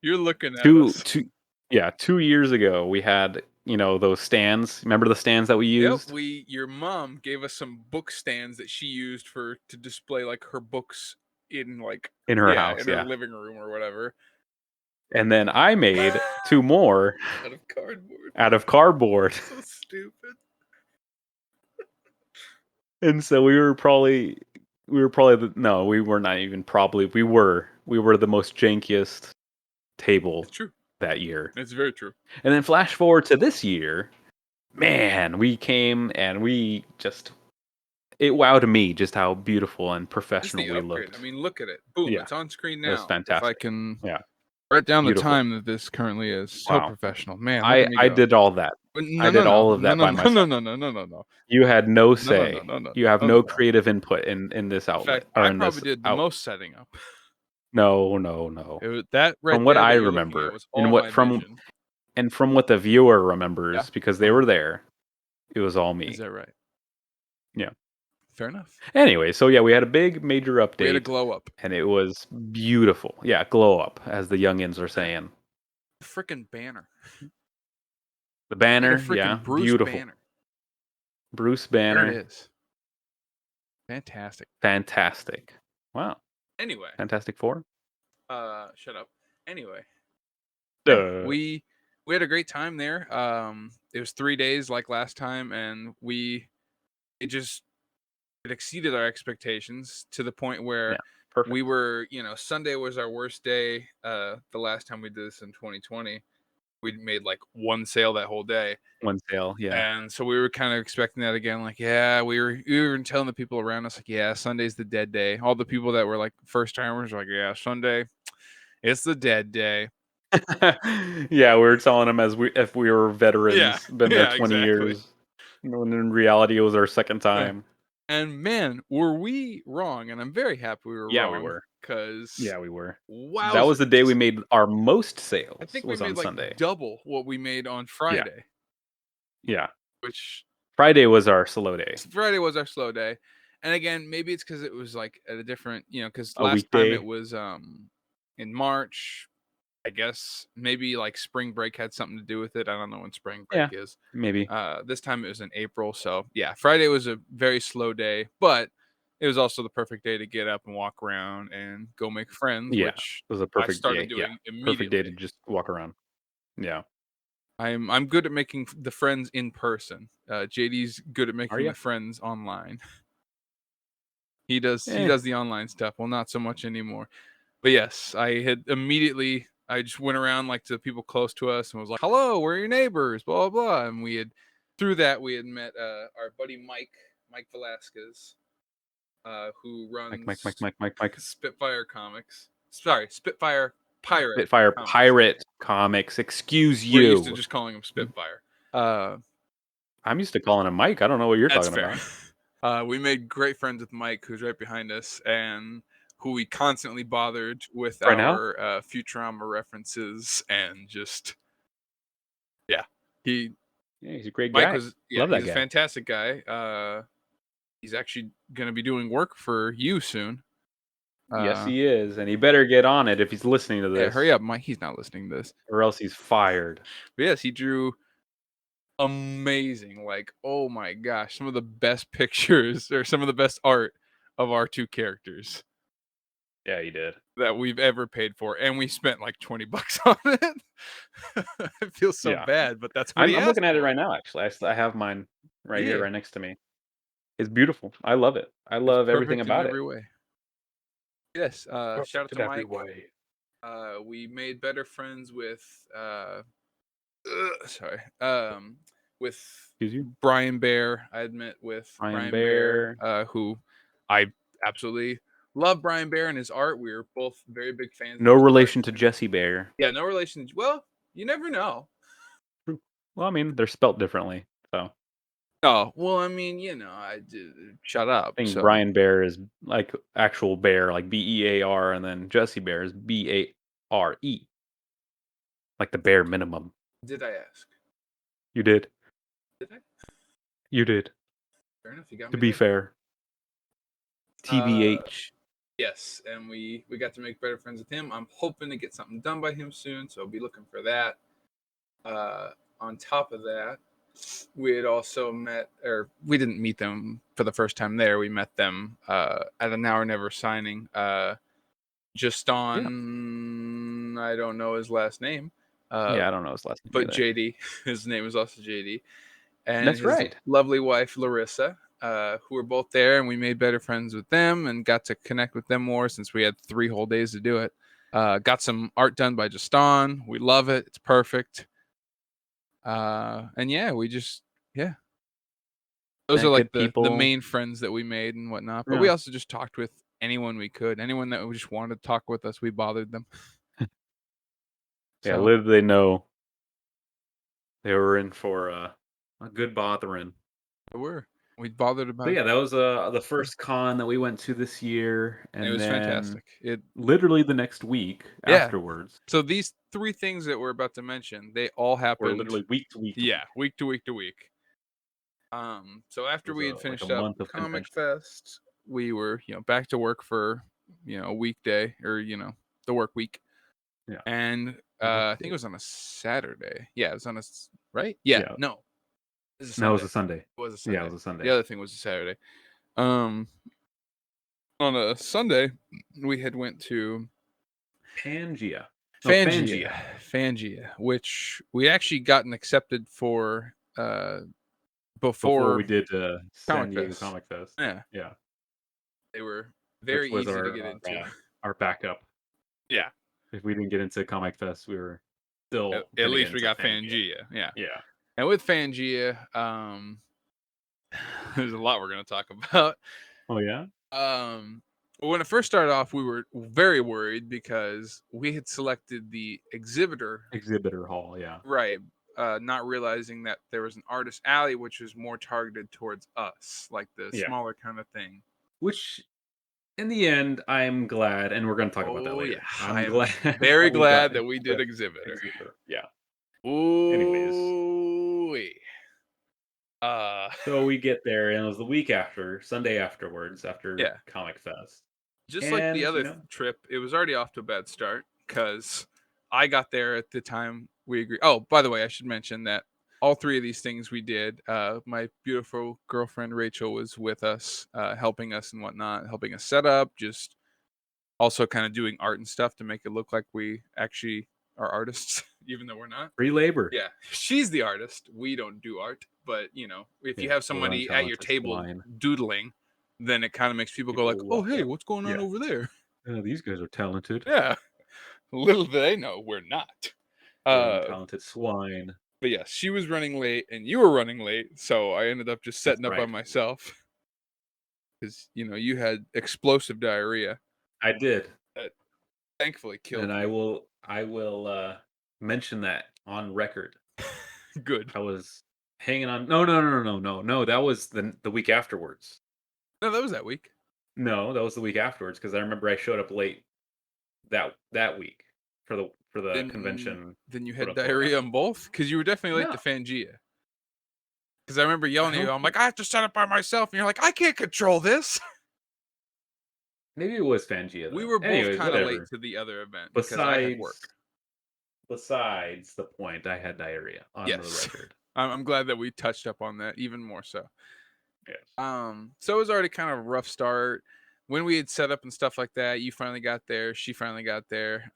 S1: You're looking at
S2: Two,
S1: us.
S2: two, yeah, 2 years ago we had those stands. Remember the stands that we
S1: Yep,
S2: used
S1: your mom gave us some book stands that she used for to display like her books in like
S2: in her
S1: yeah,
S2: house?
S1: in her
S2: Yeah,
S1: living room or whatever.
S2: and then I made 2 more
S1: Out of cardboard.
S2: out of cardboard.
S1: So stupid.
S2: And so we were probably no, we were not even probably we were the most jankiest table
S1: It's true.
S2: that year.
S1: It's very true.
S2: And then flash forward to this year, man, we came and we just it wowed me just how beautiful and
S1: Just
S2: professional
S1: the
S2: we
S1: upgrade. I
S2: looked.
S1: mean, look at it. Boom,
S2: Yeah,
S1: it's on screen
S2: it was
S1: now. If I
S2: fantastic.
S1: can
S2: Yeah,
S1: write down the
S2: beautiful.
S1: time that this currently is. So
S2: Wow.
S1: professional. Man, look at me
S2: I
S1: go.
S2: did all that. I
S1: No,
S2: did
S1: no, no.
S2: all of
S1: No,
S2: that
S1: no,
S2: by
S1: no, no,
S2: myself.
S1: no, no, no, no, no.
S2: You had no
S1: No, no, no,
S2: say.
S1: no, no,
S2: You have
S1: no, no,
S2: no
S1: no.
S2: creative input in this
S1: In fact,
S2: outlet or
S1: I
S2: in
S1: probably
S2: this
S1: did the
S2: out.
S1: most setting up.
S2: No, no, no.
S1: That right
S2: From what
S1: there
S2: I
S1: that you're looking at
S2: remember,
S1: was all my vision.
S2: and from what the viewer
S1: Yeah.
S2: remembers, because they
S1: Uh-huh.
S2: were there, it was all
S1: Is
S2: me.
S1: that right?
S2: Yeah.
S1: Fair enough.
S2: Anyway, so yeah, we had a big major
S1: We had a
S2: update,
S1: glow up.
S2: and it was beautiful. Yeah, glow up, as the youngins are
S1: Yeah.
S2: saying.
S1: Freaking banner.
S2: The
S1: We had a
S2: banner, yeah,
S1: freaking Bruce
S2: beautiful.
S1: banner.
S2: Bruce
S1: There it
S2: Banner,
S1: is. Fantastic.
S2: fantastic. Wow,
S1: Anyway,
S2: Fantastic Four.
S1: shut up. Anyway, yeah,
S2: Duh.
S1: we had a great time there. It was 3 days like last time, and it just it exceeded our expectations to the point
S2: Yeah,
S1: where we
S2: perfect.
S1: were, Sunday was our worst day. The last time we did this in 2020, we'd made like one sale that whole day.
S2: One sale, yeah.
S1: And so we were kind of expecting that again. Like, yeah, we were telling the people around us, like, yeah, Sunday's the dead day. All the people that were like first timers were like, yeah, Sunday, it's the dead day.
S2: Yeah, we were telling them as we if we were
S1: Yeah,
S2: veterans, been there
S1: yeah,
S2: 20
S1: exactly.
S2: years, when in reality it was our second
S1: Yeah.
S2: time.
S1: And man, were we wrong? And I'm very happy we were
S2: Yeah, we
S1: wrong
S2: were.
S1: because
S2: Yeah, we were. That was the day we
S1: wowzers.
S2: made our most
S1: I
S2: sales
S1: think we
S2: was on
S1: made like
S2: Sunday.
S1: double what we made on
S2: Yeah,
S1: Friday,
S2: yeah.
S1: which
S2: Friday was our slow day.
S1: Friday was our slow day. And again, maybe it's because it was like at a different, because
S2: A
S1: last time it
S2: weekday.
S1: was in March. I guess maybe like spring break had something to do with it. I don't know when spring break
S2: Yeah,
S1: is.
S2: maybe.
S1: This time it was in April. So yeah, Friday was a very slow day, but it was also the perfect day to get up and walk around and go make friends,
S2: Yeah,
S1: which
S2: it was a
S1: I
S2: perfect
S1: started
S2: day. Yeah,
S1: doing
S2: perfect day to
S1: immediately.
S2: just walk around. Yeah.
S1: I'm good at making the friends in person. JD's good at
S2: Are
S1: making
S2: you?
S1: the friends online. He does
S2: Eh,
S1: the online stuff. Well, not so much anymore. But yes, I just went around like to people close to us and was like, "Hello, we're your neighbors." Blah blah blah. And through that we had met our buddy Mike Velasquez, who runs
S2: Mike.
S1: Spitfire Comics. Sorry, Spitfire Pirate
S2: Spitfire
S1: Comics.
S2: Pirate Comics. Excuse
S1: We're used to
S2: you.
S1: just calling him Spitfire. Uh,
S2: I'm used to calling him Mike. I don't know what you're
S1: that's
S2: talking
S1: fair.
S2: about.
S1: We made great friends with Mike, who's right behind us, and who we constantly bothered with
S2: Right now?
S1: our Futurama references and just yeah. He
S2: Yeah, he's a great
S1: Mike
S2: guy.
S1: was
S2: Love
S1: he's
S2: that
S1: a
S2: guy.
S1: fantastic guy. He's actually gonna be doing work for you soon.
S2: Yes,
S1: Uh,
S2: he is, and he better get on it if he's listening to
S1: yeah, hurry
S2: this,
S1: up, Mike. He's not listening to this.
S2: or else he's fired.
S1: But yes, he drew amazing. Like, oh my gosh, some of the best pictures or some of the best art of our two characters
S2: Yeah, he did.
S1: that we've ever paid for, and we spent like $20 on it. I feel so
S2: Yeah.
S1: bad, but that's what he
S2: I'm
S1: asked
S2: looking at it
S1: for.
S2: right now, actually. I have mine right here,
S1: Yeah,
S2: right next to me. It's beautiful. I love it. I
S1: it's
S2: love everything
S1: perfect in
S2: about it.
S1: every way. Yes, shout out
S2: Perfect
S1: to
S2: in every
S1: Mike.
S2: way.
S1: We made better friends with sorry, with
S2: Excuse you?
S1: Brian Bear. I had met with
S2: Brian
S1: Brian Bear,
S2: Bear.
S1: who I absolutely love. Brian Bear and his art. We were both very big fans of
S2: No
S1: his art.
S2: relation to Jesse Bear.
S1: Yeah, no relation. Well, you never know.
S2: True. Well, I mean, they're spelt differently, so
S1: Oh, well, I mean, shut up.
S2: I think
S1: So,
S2: Brian Bear is like actual bear, like Bear, and then Jesse Bear is Bare, like the bare minimum.
S1: did I ask?
S2: You did.
S1: Did I?
S2: You did.
S1: Fair enough. You got
S2: To
S1: me
S2: be
S1: there.
S2: fair.
S1: Uh,
S2: TBH.
S1: yes, and we got to make better friends with him. I'm hoping to get something done by him soon, so I'll be looking for that. Uh, on top of that, we had also met, or we didn't meet them for the first time there. We met them at a Now or Never signing. Just
S2: Yeah.
S1: on, I don't know his last name,
S2: Yeah, I don't know his last name
S1: but
S2: either.
S1: JD. His name is also JD, and
S2: That's
S1: his
S2: right.
S1: lovely wife Larissa. Who were both there, and we made better friends with them, and got to connect with them more since we had 3 whole days to do it. Got some art done by Justin. We love it. It's perfect. And yeah, yeah, those are
S2: Met
S1: like
S2: good
S1: the
S2: people.
S1: main friends that we made and whatnot. But we
S2: Yeah.
S1: also just talked with anyone we could, anyone that just wanted to talk with us. We bothered them.
S2: Yeah,
S1: So
S2: little did they know they were in for a good bothering.
S1: we bothered
S2: But
S1: about,
S2: yeah, that was the first con that we went to this year,
S1: and it
S2: and
S1: was
S2: then
S1: fantastic. It
S2: literally the next week
S1: Yeah.
S2: afterwards,
S1: So these three things that we're about to mention, they all
S2: or
S1: happened.
S2: literally week to week to
S1: Yeah,
S2: week.
S1: week to week to week. So
S2: It
S1: after
S2: was
S1: we had
S2: like a
S1: finished up
S2: month of
S1: Comic
S2: convention.
S1: Fest, we were back to work for a weekday, or the work week.
S2: Yeah,
S1: And
S2: the work
S1: I think it
S2: day.
S1: was on a Saturday. Yeah, it was on right. Yeah,
S2: Yeah,
S1: no, it was a
S2: no, it was
S1: Sunday.
S2: a Sunday.
S1: It was a
S2: Yeah, it
S1: Sunday.
S2: was a
S1: The
S2: Sunday.
S1: other thing was a Saturday. Um, on a Sunday, we had went to
S2: Pangea. No,
S1: Fangia,
S2: Fangia.
S1: Fangia, which we actually gotten accepted for
S2: Before we
S1: before
S2: did San
S1: Comic
S2: Diego
S1: Fest.
S2: Comic Fest.
S1: Yeah,
S2: Yeah,
S1: they were
S2: which
S1: very
S2: was
S1: easy to get into.
S2: our backup.
S1: Yeah,
S2: If we didn't get into Comic Fest, we were still
S1: at
S2: gonna get
S1: least we
S2: into
S1: got
S2: Fangia.
S1: Fangia. Yeah,
S2: Yeah.
S1: and with Fangia, there's a lot we're gonna talk about.
S2: Oh yeah.
S1: Um, when it first started off, we were very worried because we had selected the exhibitor,
S2: Exhibitor hall. Yeah.
S1: right? Not realizing that there was an artist alley, which was more targeted towards us, like the
S2: Yeah.
S1: smaller kind of thing.
S2: Which, in the end, I'm glad, and we're going to talk about that
S1: Oh yeah,
S2: later.
S1: I
S2: I'm
S1: am
S2: glad
S1: very
S2: that we got
S1: glad that
S2: into
S1: we did
S2: the
S1: exhibitor.
S2: exhibitor. Yeah. Anyways,
S1: Ooh, uh,
S2: so we get there, and it was the week after, Sunday afterwards, after
S1: yeah.
S2: Comic Fest.
S1: Just like the
S2: And,
S1: other trip, it was already off to a bad start because I got there at the time we agreed. Oh, by the way, I should mention that all three of these things we did. My beautiful girlfriend Rachel was with us, helping us and whatnot, helping us set up, just also kind of doing art and stuff to make it look like we actually are artists, even though we're not.
S2: free labor.
S1: Yeah, she's the artist. We don't do art, but if you
S2: Yeah,
S1: have
S2: we're
S1: somebody at your
S2: untalented
S1: table
S2: swine.
S1: doodling, then it kind of makes people go
S2: People
S1: like,
S2: will
S1: "Oh,
S2: walk
S1: hey,
S2: up.
S1: what's going on
S2: Yeah.
S1: over there?"
S2: These guys are talented.
S1: Yeah, little do they know we're not.
S2: We're
S1: Uh,
S2: untalented swine.
S1: but yes, she was running late and you were running late, so I ended up just
S2: That's
S1: setting up by
S2: right.
S1: myself because you had explosive diarrhea
S2: I did.
S1: that thankfully
S2: And
S1: killed
S2: I
S1: me.
S2: will I will mention that on record.
S1: Good.
S2: I was hanging on. No. That was the week afterwards.
S1: No, that was that week.
S2: No, that was the week afterwards because I remember I showed up late that week for the
S1: Then
S2: convention
S1: then you
S2: for
S1: had
S2: the Florida.
S1: diarrhea on both because you were definitely late
S2: No,
S1: to Fangia. Because I remember
S2: I
S1: yelling at you,
S2: don't
S1: I'm
S2: think
S1: like, I have to set up by myself, and you're like, I can't control this.
S2: maybe it was Fangia
S1: We
S2: though.
S1: were both
S2: Anyways,
S1: kind of late
S2: whatever.
S1: to the other event because I had
S2: Besides
S1: work.
S2: besides the point, I had diarrhea on the
S1: Yes.
S2: record.
S1: I'm glad that we touched up on that even more so.
S2: Yes.
S1: So it was already kind of a rough start. When we had set up and stuff like that, you finally got there, she finally got there.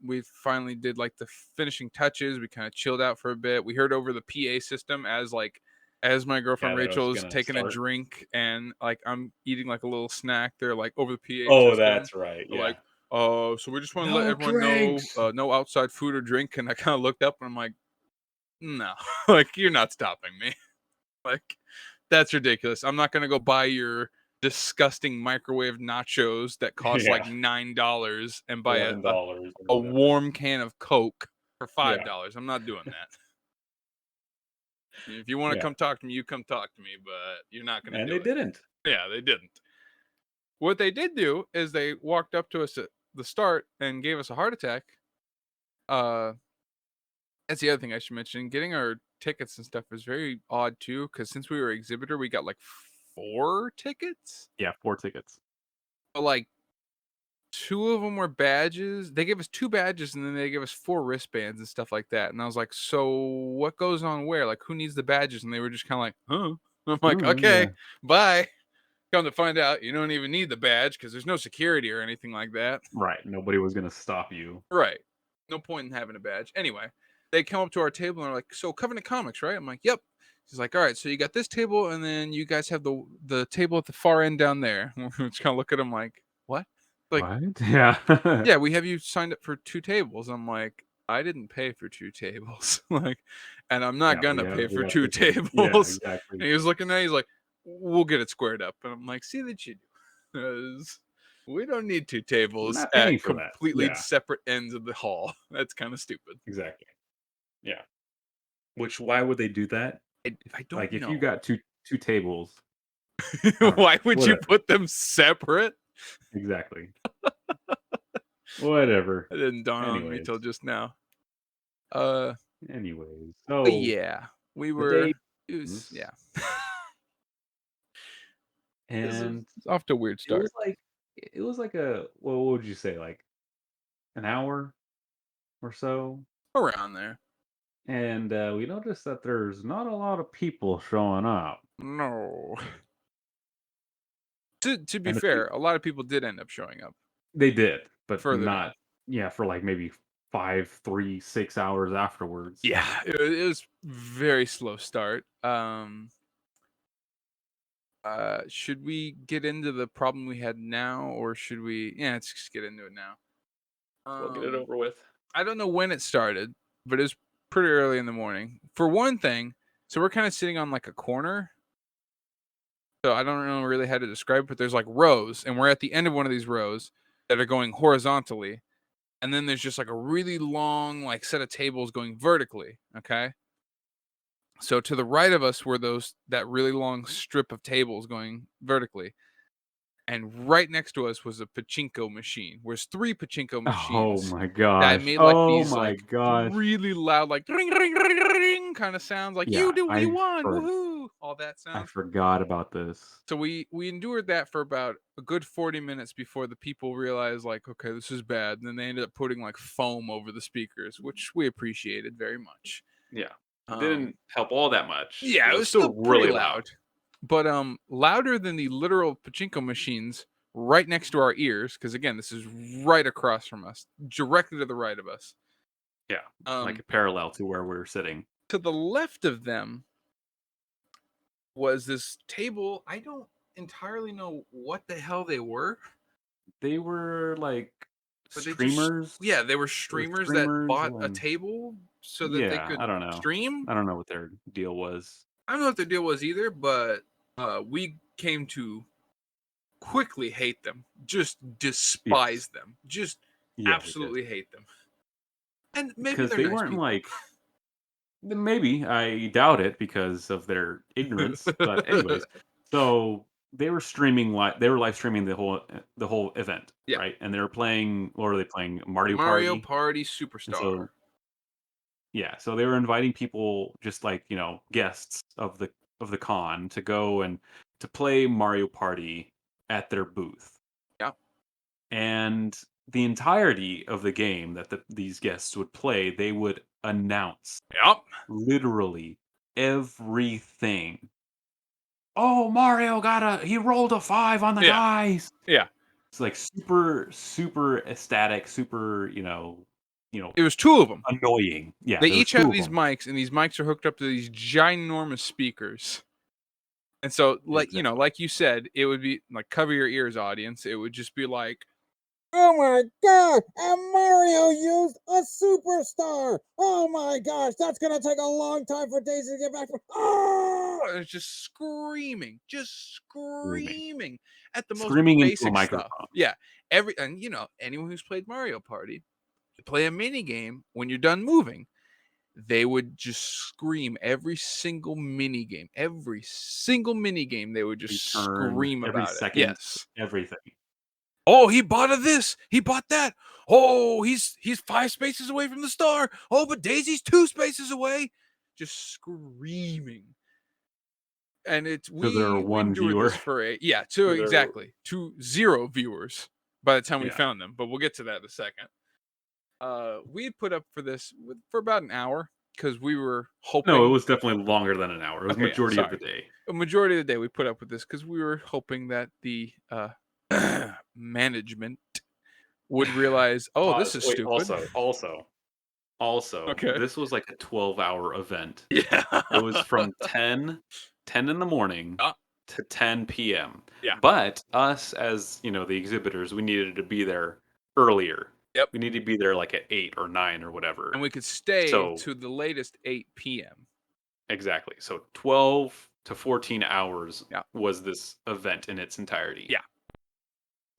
S1: We finally did like the finishing touches. We kind of chilled out for a bit. We heard over the PA system as my girlfriend
S2: Yeah, that I was
S1: Rachel is
S2: gonna
S1: taking a
S2: start.
S1: drink and like I'm eating like a little snack. They're like over the PA
S2: Oh,
S1: system.
S2: that's right.
S1: They're
S2: Yeah.
S1: like, so we just want to let
S2: No
S1: everyone know,
S2: drinks.
S1: no outside food or drink. And I kind of looked up and I'm like, no, like you're not stopping me. Like, that's ridiculous. I'm not gonna go buy your disgusting microwave nachos that cost like
S2: Yeah,
S1: $9 and buy a, a,
S2: $11 or
S1: a
S2: whatever.
S1: warm can of Coke for
S2: Yeah,
S1: $5. I'm not doing that. If you want to
S2: yeah,
S1: come talk to me, you come talk to me, but you're not gonna
S2: and
S1: do
S2: they
S1: it.
S2: didn't.
S1: Yeah, they didn't. What they did do is they walked up to us at the start and gave us a heart attack. Uh, that's the other thing I should mention. Getting our tickets and stuff was very odd too, because since we were exhibitor, we got like 4 tickets.
S2: Yeah, 4 tickets.
S1: But like 2 of them were badges. They gave us 2 badges, and then they gave us 4 wristbands and stuff like that, and I was like, "So, what goes on where? Like, who needs the badges?" And they were just kinda like, "Huh?" I'm like,
S2: Oh,
S1: "Okay,
S2: yeah.
S1: bye." Come to find out, you don't even need the badge because there's no security or anything like that.
S2: Right, nobody was gonna stop you.
S1: Right. No point in having a badge. Anyway, they come up to our table and are like, "So, Covenant Comics, right?" I'm like, "Yep." She's like, "Alright, so you got this table, and then you guys have the table at the far end down there." Just kinda look at him like, "What?" Like,
S2: What? Yeah.
S1: yeah, we have you signed up for 2 tables. I'm like, I didn't pay for 2 tables. Like, and I'm not
S2: Yeah,
S1: gonna pay
S2: we
S1: for
S2: have
S1: 2
S2: to pay. Yeah,
S1: tables.
S2: exactly.
S1: And he was looking at it, he's like, we'll get it squared up. And I'm like, see that you do. 'Cause we don't need 2
S2: We're
S1: tables
S2: not paying
S1: at
S2: for that.
S1: completely
S2: Yeah,
S1: separate ends of the hall. That's kind of stupid.
S2: exactly. Yeah. Which why would they do that?
S1: I don't
S2: Like, if you
S1: know.
S2: got 2 tables, I don't know.
S1: Why would you
S2: Whatever.
S1: put them separate?
S2: Exactly. Whatever.
S1: It didn't dawn on me
S2: Anyways.
S1: till just now. Uh,
S2: Anyways,
S1: but
S2: so
S1: yeah, we
S2: the day
S1: were. It was
S2: comes,
S1: yeah. This is
S2: and
S1: off to a weird
S2: it was
S1: start.
S2: like it was like a what would you say, like an hour or so?
S1: Around there.
S2: And we noticed that there's not a lot of people showing up.
S1: No. To be
S2: And the
S1: fair,
S2: people
S1: a lot of people did end up showing up
S2: they did, but
S1: further down.
S2: not yeah, for like maybe 5, 3, 6 hours afterwards.
S1: Yeah, it was very slow start. Should we get into the problem we had now, or should we? Yeah, let's just get into it now.
S2: We'll get it
S1: Um,
S2: over with.
S1: I don't know when it started, but it was pretty early in the morning. For one thing, so we're kind of sitting on like a corner. So I don't know really how to describe it, but there's like rows, and we're at the end of one of these rows that are going horizontally, and then there's just like a really long like set of tables going vertically. Okay, so to the right of us were that really long strip of tables going vertically, and right next to us was a pachinko machine. Where's 3 pachinko
S2: Oh
S1: machines
S2: my
S1: that
S2: gosh.
S1: made like
S2: Oh
S1: these
S2: my
S1: like
S2: gosh.
S1: really loud like ring ring ring ring kind of sounds like
S2: Yeah,
S1: you won woohoo all that
S2: I
S1: sounds.
S2: forgot about this.
S1: So we endured that for about a good 40 minutes before the people realized like, okay, this is bad. And then they ended up putting like foam over the speakers, which we appreciated very much.
S2: Yeah.
S1: Um,
S2: Didn't help all that much
S1: yeah,
S2: because
S1: it
S2: it
S1: was
S2: was
S1: still
S2: still
S1: pretty
S2: really loud.
S1: loud, but louder than the literal pachinko machines right next to our ears. Because again, this is right across from us, directly to the right of us.
S2: Yeah,
S1: Um,
S2: like parallel to where we were sitting.
S1: to the left of them was this table. I don't. entirely know what the hell they were,
S2: They were like
S1: but they just
S2: streamers.
S1: yeah, they were
S2: They were
S1: streamers that
S2: streamers
S1: bought a
S2: when
S1: table so that they
S2: yeah,
S1: could
S2: I don't know.
S1: stream.
S2: I don't know what their deal was.
S1: I don't know what the deal was either, but we came to quickly hate them, just
S2: Yes.
S1: despise them, just
S2: Yeah, we did.
S1: absolutely hate them. And maybe
S2: Because
S1: they're
S2: they
S1: nice
S2: weren't
S1: people.
S2: like maybe, I doubt it because of their ignorance, but anyways, so they were streaming they were live streaming the whole event,
S1: Yeah,
S2: right? And they were playing what were they playing? Mario
S1: Mario
S2: Party.
S1: Party
S2: And
S1: Superstar.
S2: so yeah, so they were inviting people just like, guests of the con to go and to play Mario Party at their booth.
S1: Yeah,
S2: And the entirety of the game that these guests would play, they would announce
S1: yep,
S2: literally everything. Oh, Mario he rolled a 5 on the
S1: yeah,
S2: dice.
S1: yeah.
S2: It's like super, super ecstatic, super,
S1: It was two of them.
S2: annoying. Yeah,
S1: They
S2: there was
S1: each
S2: two
S1: have
S2: of
S1: these
S2: them.
S1: mics, and these mics are hooked up to these ginormous speakers. And so,
S2: Exactly.
S1: like you said, it would be like cover your ears, audience. It would just be like, "Oh my god, and Mario used a superstar! Oh my gosh, that's gonna take a long time for Daisy to get back from." Oh! And it's just
S2: Screaming.
S1: screaming at the most
S2: Screaming into a
S1: basic stuff.
S2: microphone.
S1: Yeah, and anyone who's played Mario Party, you play a mini game when you're done moving. They would just scream every single mini game. They would just
S2: Every turn,
S1: scream
S2: every
S1: about it.
S2: second,
S1: Yes.
S2: everything.
S1: Oh, he bought a this. He bought that. Oh, he's 5 spaces away from the star. Oh, but Daisy's 2 spaces away. Just screaming. And it's
S2: To their
S1: we
S2: one
S1: endured
S2: viewer.
S1: this for two
S2: To their
S1: exactly to 0 viewers by the time we
S2: yeah.
S1: found them. But we'll get to that in a second. We put up for this for about an hour because we were
S2: No, it
S1: hoping.
S2: was definitely longer than an hour. It was
S1: Okay, yeah,
S2: majority of the
S1: sorry.
S2: day.
S1: A majority of the day we put up with this because we were hoping that the management would realize, oh, this
S2: Pause.
S1: is
S2: Wait,
S1: stupid.
S2: also,
S1: Okay.
S2: this was like a 12-hour event.
S1: Yeah.
S2: It was from 10 in the morning
S1: Uh,
S2: to 10 p.m.
S1: yeah.
S2: But us as, the exhibitors, we needed to be there earlier.
S1: Yep.
S2: We need to be there like at 8 or 9 or whatever.
S1: And we could stay
S2: So,
S1: to the latest 8 p.m.
S2: exactly. So 12 to 14 hours
S1: Yeah.
S2: was this event in its entirety.
S1: Yeah.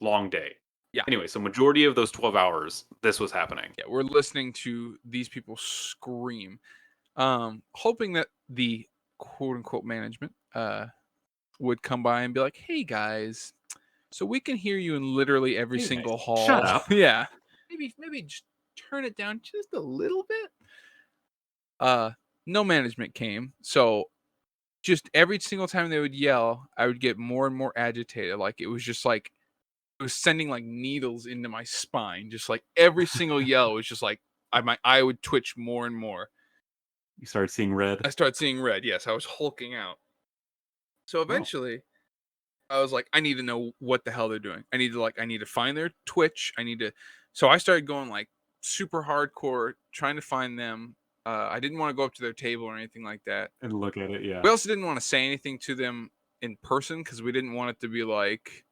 S2: Long day.
S1: Yeah.
S2: Anyway, so majority of those 12 hours, this was happening.
S1: Yeah. We're listening to these people scream, hoping that the quote unquote management would come by and be like, hey guys, so we can hear you in literally every
S2: Hey guys,
S1: single
S2: shut
S1: hall.
S2: up.
S1: Yeah. Maybe just turn it down just a little bit. No management came. So just every single time they would yell, I would get more and more agitated. Like it was just like it was sending like needles into my spine. Just like every single yell was just like my eye would twitch more and more.
S2: You started seeing red.
S1: I started seeing red. Yes, I was hulking out. So
S2: Oh,
S1: eventually I was like, I need to know what the hell they're doing. I need to find their Twitch. So I started going like super hardcore, trying to find them. I didn't want to go up to their table or anything like that.
S2: and look at it, yeah.
S1: We also didn't want to say anything to them in person because we didn't want it to be like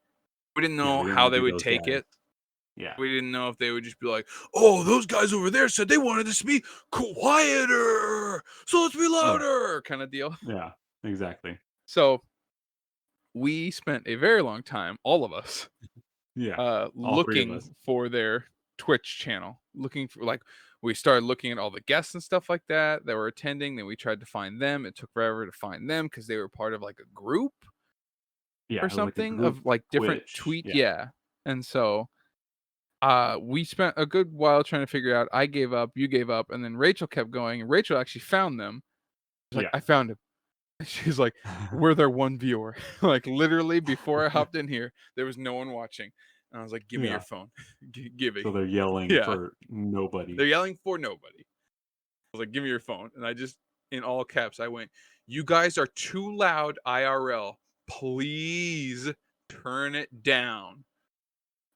S1: we didn't
S2: Yeah,
S1: know
S2: we didn't
S1: how
S2: wanna
S1: they
S2: be
S1: would
S2: those
S1: take
S2: guys.
S1: it.
S2: Yeah.
S1: We didn't know if they would just be like, "Oh, those guys over there said they wanted us to be quieter, so let's be
S2: Right.
S1: louder," kind of deal.
S2: Yeah, exactly.
S1: So we spent a very long time, all of us,
S2: Yeah, all 3 of us.
S1: looking for their Twitch channel. Looking for we started looking at all the guests and stuff like that were attending. Then we tried to find them. It took forever to find them because they were part of like a group
S2: Yeah,
S1: or
S2: it was like a
S1: something
S2: group
S1: of like different
S2: Twitch,
S1: tweet.
S2: yeah.
S1: Yeah, and so we spent a good while trying to figure out. I gave up, you gave up, and then Rachel kept going. And Rachel actually found them. She's like,
S2: Yeah.
S1: I found him. She's like, we're their one viewer. Like literally before I hopped in here, there was no one watching. And I was like, give me your
S2: Yeah,
S1: phone. Give it.
S2: so they're yelling
S1: Yeah.
S2: for nobody.
S1: They're yelling for nobody. I was like, give me your phone. And I just in all caps, I went, you guys are too loud IRL. Please turn it down.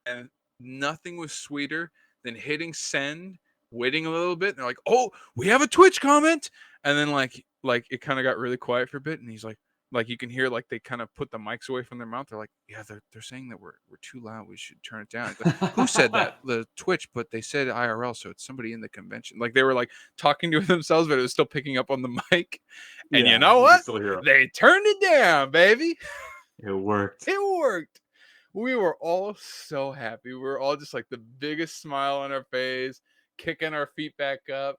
S1: And nothing was sweeter than hitting send, waiting a little bit, and they're like, "Oh, we have a Twitch comment," and then like it kind of got really quiet for a bit, and he's like, Like you can hear like they kind of put the mics away from their mouth. They're like, yeah, they're saying that we're too loud. We should turn it down. It's like, who said that? The Twitch, but they said IRL, so it's somebody in the convention. Like they were like talking to themselves, but it was still picking up on the mic. And you
S2: Yeah,
S1: know
S2: you can
S1: what?
S2: still hear 'em.
S1: They turned it down, baby.
S2: It worked.
S1: It worked. We were all so happy. We were all just like the biggest smile on our face, kicking our feet back up.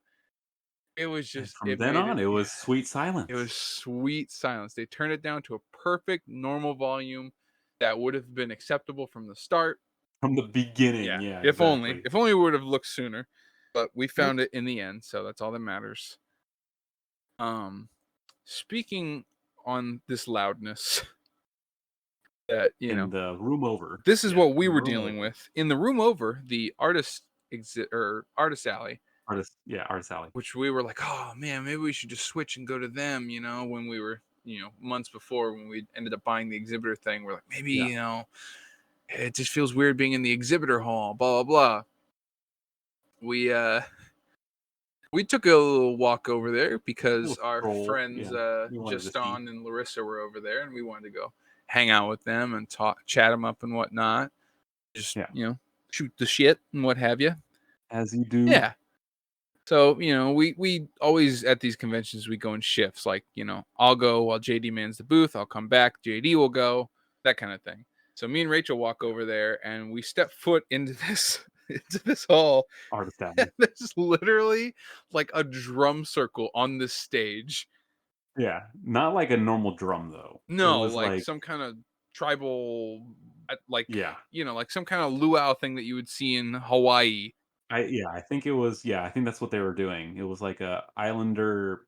S1: It was
S2: And
S1: just,
S2: from
S1: it
S2: then
S1: made
S2: on,
S1: it,
S2: it
S1: yeah.
S2: was sweet
S1: It was
S2: silence.
S1: sweet silence. They turned it down to a perfect normal volume that would have been acceptable from the start.
S2: From the beginning,
S1: Yeah,
S2: yeah,
S1: if only.
S2: exactly.
S1: If only we would have looked sooner. But we
S2: Yep.
S1: found it in the end, so that's all that matters. Um Speaking on this loudness that,
S2: In the room over.
S1: this is
S2: Yeah,
S1: what we
S2: in the
S1: were
S2: room
S1: dealing
S2: over.
S1: with. In the room over, the artist alley,
S2: Artist alley.
S1: which we were like, oh man, maybe we should just switch and go to them, when we were, months before when we ended up buying the exhibitor thing. We're like, maybe,
S2: Yeah,
S1: it just feels weird being in the exhibitor hall, blah blah blah. We took a little walk over there because
S2: little
S1: our
S2: stroll,
S1: friends
S2: yeah. We wanted to see.
S1: Justin and Larissa were over there, and we wanted to go hang out with them and talk, chat them up and whatnot. Just
S2: Yeah,
S1: shoot the shit and what have you.
S2: as you do.
S1: Yeah. So we always at these conventions we go in shifts. Like I'll go while JD mans the booth. I'll come back. JD will go. That kind of thing. So me and Rachel walk over there and we step foot into this into this hall.
S2: Artist
S1: And
S2: alley.
S1: there's literally like a drum circle on this stage.
S2: Yeah, not like a normal drum, though. It
S1: No,
S2: was
S1: like
S2: like
S1: some kind of tribal, like
S2: yeah.
S1: like some kind of luau thing that you would see in Hawaii.
S2: I think it was yeah, I think that's what they were doing. It was like a islander,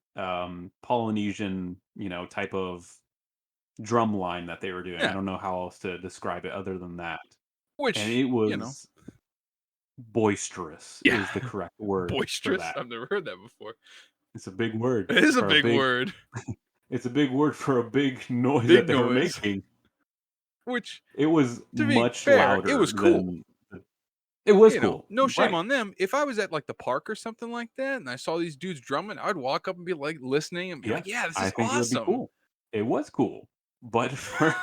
S2: Polynesian, type of drum line that they were doing. I
S1: Yeah,
S2: don't know how else to describe it other than that. And
S1: which
S2: it was boisterous
S1: yeah,
S2: is the correct word for
S1: boisterous.
S2: that.
S1: I've never heard that before.
S2: It's a big word
S1: It is a
S2: for a
S1: big
S2: big
S1: word.
S2: it's a big word for a big noise that
S1: Big
S2: they were
S1: noise.
S2: making.
S1: Which,
S2: It was
S1: to be
S2: much
S1: fair, it
S2: louder
S1: was cool.
S2: than the it was cool.
S1: No shame
S2: Right.
S1: on them. If I was at like the park or something like that and I saw these dudes drumming, I'd walk up and be like listening and be like,
S2: Yes,
S1: yeah, this
S2: I
S1: is
S2: think it would be
S1: awesome.
S2: cool. It was cool, but for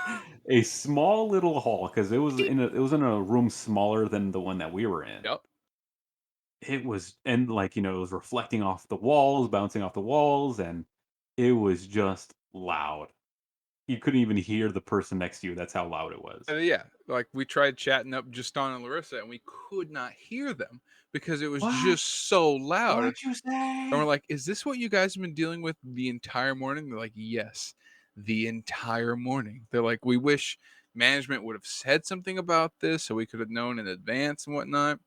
S2: a small little hall, because it was in a room smaller than the one that we were in.
S1: Yep.
S2: It was and, like, it was reflecting off the walls, bouncing off the walls, and it was just loud. You couldn't even hear the person next to you, that's how loud it was.
S1: Yeah, like we tried chatting up Justin and Larissa, and we could not hear them because it was
S2: "What?
S1: just so loud.
S2: What'd you
S1: And we're
S2: say?"
S1: like, "Is this what you guys have been dealing with the entire morning?" They're like, "Yes, the entire morning." They're like, "We wish management would have said something about this so we could have known in advance and whatnot."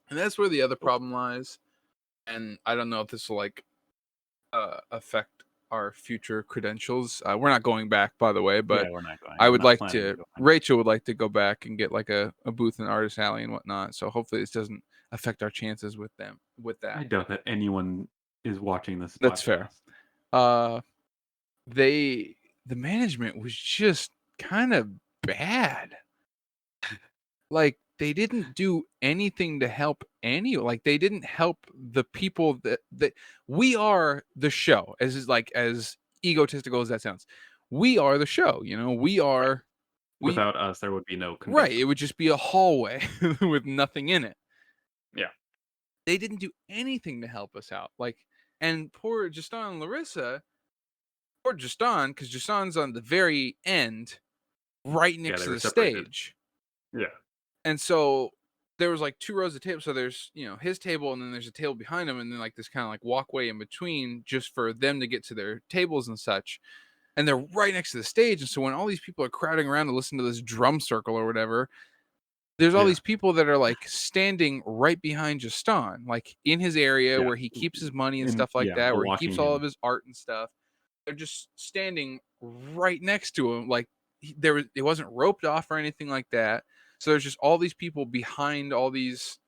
S1: And that's where the other
S2: Oh,
S1: problem lies. And I don't know if this will like affect our future credentials. We're not going back, by the way, but
S2: yeah, we're not going.
S1: I
S2: We're
S1: would
S2: not
S1: like
S2: planning to
S1: to.
S2: go anywhere.
S1: Rachel would like to go back and get like a booth in Artist Alley and whatnot. So hopefully this doesn't affect our chances with them with
S2: I
S1: that.
S2: doubt that anyone is watching this
S1: That's fair.
S2: podcast.
S1: Uh, they the management was just kind of bad. Like they didn't do anything to help like they didn't help the people that we are the show as egotistical as that sounds. We are the show, we
S2: Right.
S1: are we
S2: Without us, there would be no
S1: right, it
S2: convention.
S1: would just be a hallway with nothing in it.
S2: Yeah.
S1: They didn't do anything to help us out. Like, and poor Justin and Larissa, poor Justin, because Justin's on the very end, right
S2: Yeah,
S1: next
S2: they
S1: to
S2: were
S1: the
S2: separated.
S1: stage.
S2: Yeah.
S1: And so there was like two rows of tables. So there's, his table and then there's a table behind him and then like this kind of like walkway in between just for them to get to their tables and such. And they're right next to the stage. And so when all these people are crowding around to listen to this drum circle or whatever, there's all
S2: Yeah.
S1: these people that are like standing right behind Justin, like in his area
S2: Yeah.
S1: where he keeps his money and
S2: And
S1: stuff like
S2: yeah,
S1: that,
S2: while
S1: where he
S2: watching
S1: keeps all
S2: him.
S1: of his art and stuff. They're just standing right next to him, like it wasn't roped off or anything like that. So there's just all these people behind all these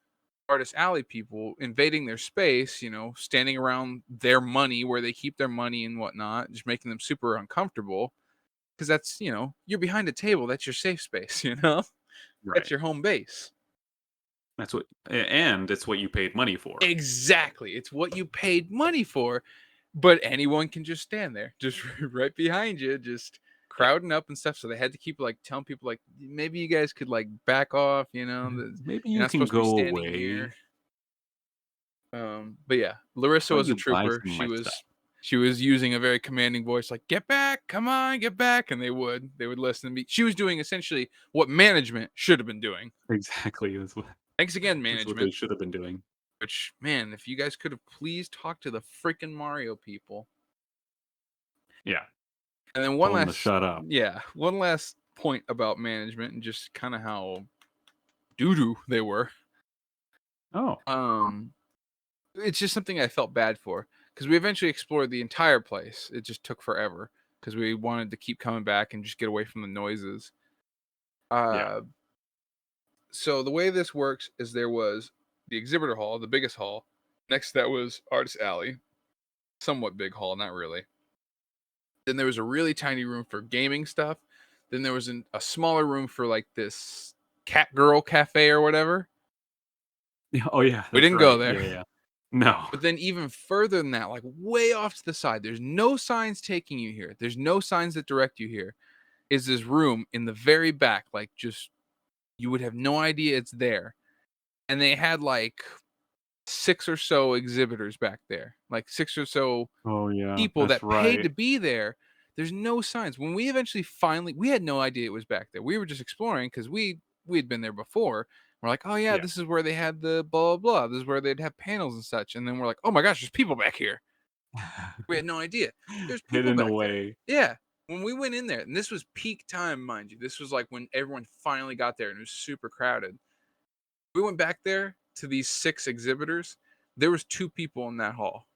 S1: artist alley people invading their space, standing around their money where they keep their money and whatnot, just making them super uncomfortable. Because that's you're behind a table, that's your safe space, that's
S2: Right.
S1: your home base.
S2: And it's what you paid money for.
S1: Exactly. It's what you paid money for. but anyone can just stand there, just right behind you, just
S2: Yeah.
S1: crowding up and stuff. So they had to keep like telling people like maybe you guys could like back off,
S2: Maybe
S1: you're
S2: you
S1: not
S2: can
S1: supposed to be
S2: go
S1: standing here.
S2: away.
S1: But yeah, Larissa
S2: Why
S1: was
S2: don't
S1: a
S2: you buy
S1: trooper.
S2: some of my stuff?
S1: She was using a very commanding voice, like "Get back, come on, get back," and they would listen to me. She was doing essentially what management should have been doing.
S2: Exactly.
S1: Thanks again,
S2: That's what they
S1: management.
S2: should have been doing.
S1: Which man, if you guys could have please talked to the freaking Mario people.
S2: Yeah.
S1: And then
S2: Told them to shut up.
S1: one last point about management and just kind of how doo doo they were.
S2: Oh,
S1: Um, it's just something I felt bad for because we eventually explored the entire place. It just took forever because we wanted to keep coming back and just get away from the noises.
S2: yeah.
S1: Uh, so the way this works is there was the exhibitor hall, the biggest hall. Next to that was Artist Alley, somewhat big hall, not really. Then there was a really tiny room for gaming stuff. Then there was a smaller room for like this cat girl cafe or whatever.
S2: Yeah. Oh, yeah.
S1: We
S2: That's
S1: didn't go
S2: right.
S1: there.
S2: Yeah. Yeah. No.
S1: But then even further than that, like way off to the side, there's no signs taking you here. There's no signs that direct you here. Is this room in the very back, like just you would have no idea it's there. And they had like six or so exhibitors back there, like six or so
S2: Oh, yeah.
S1: people
S2: That's
S1: that paid
S2: right.
S1: to be there. There's no signs. When we eventually finally, we had no idea it was back there. We were just exploring because we had been there before. We're like, oh yeah,
S2: Yeah.
S1: this is where they had the blah blah blah. This is where they'd have panels and such. And then we're like, oh my gosh, there's people back here. We had no idea. There's people
S2: Hidden
S1: back there.
S2: away.
S1: Yeah. When we went in there, and this was peak time, mind you. This was like when everyone finally got there and it was super crowded. We went back there to these six exhibitors. There was two people in that hall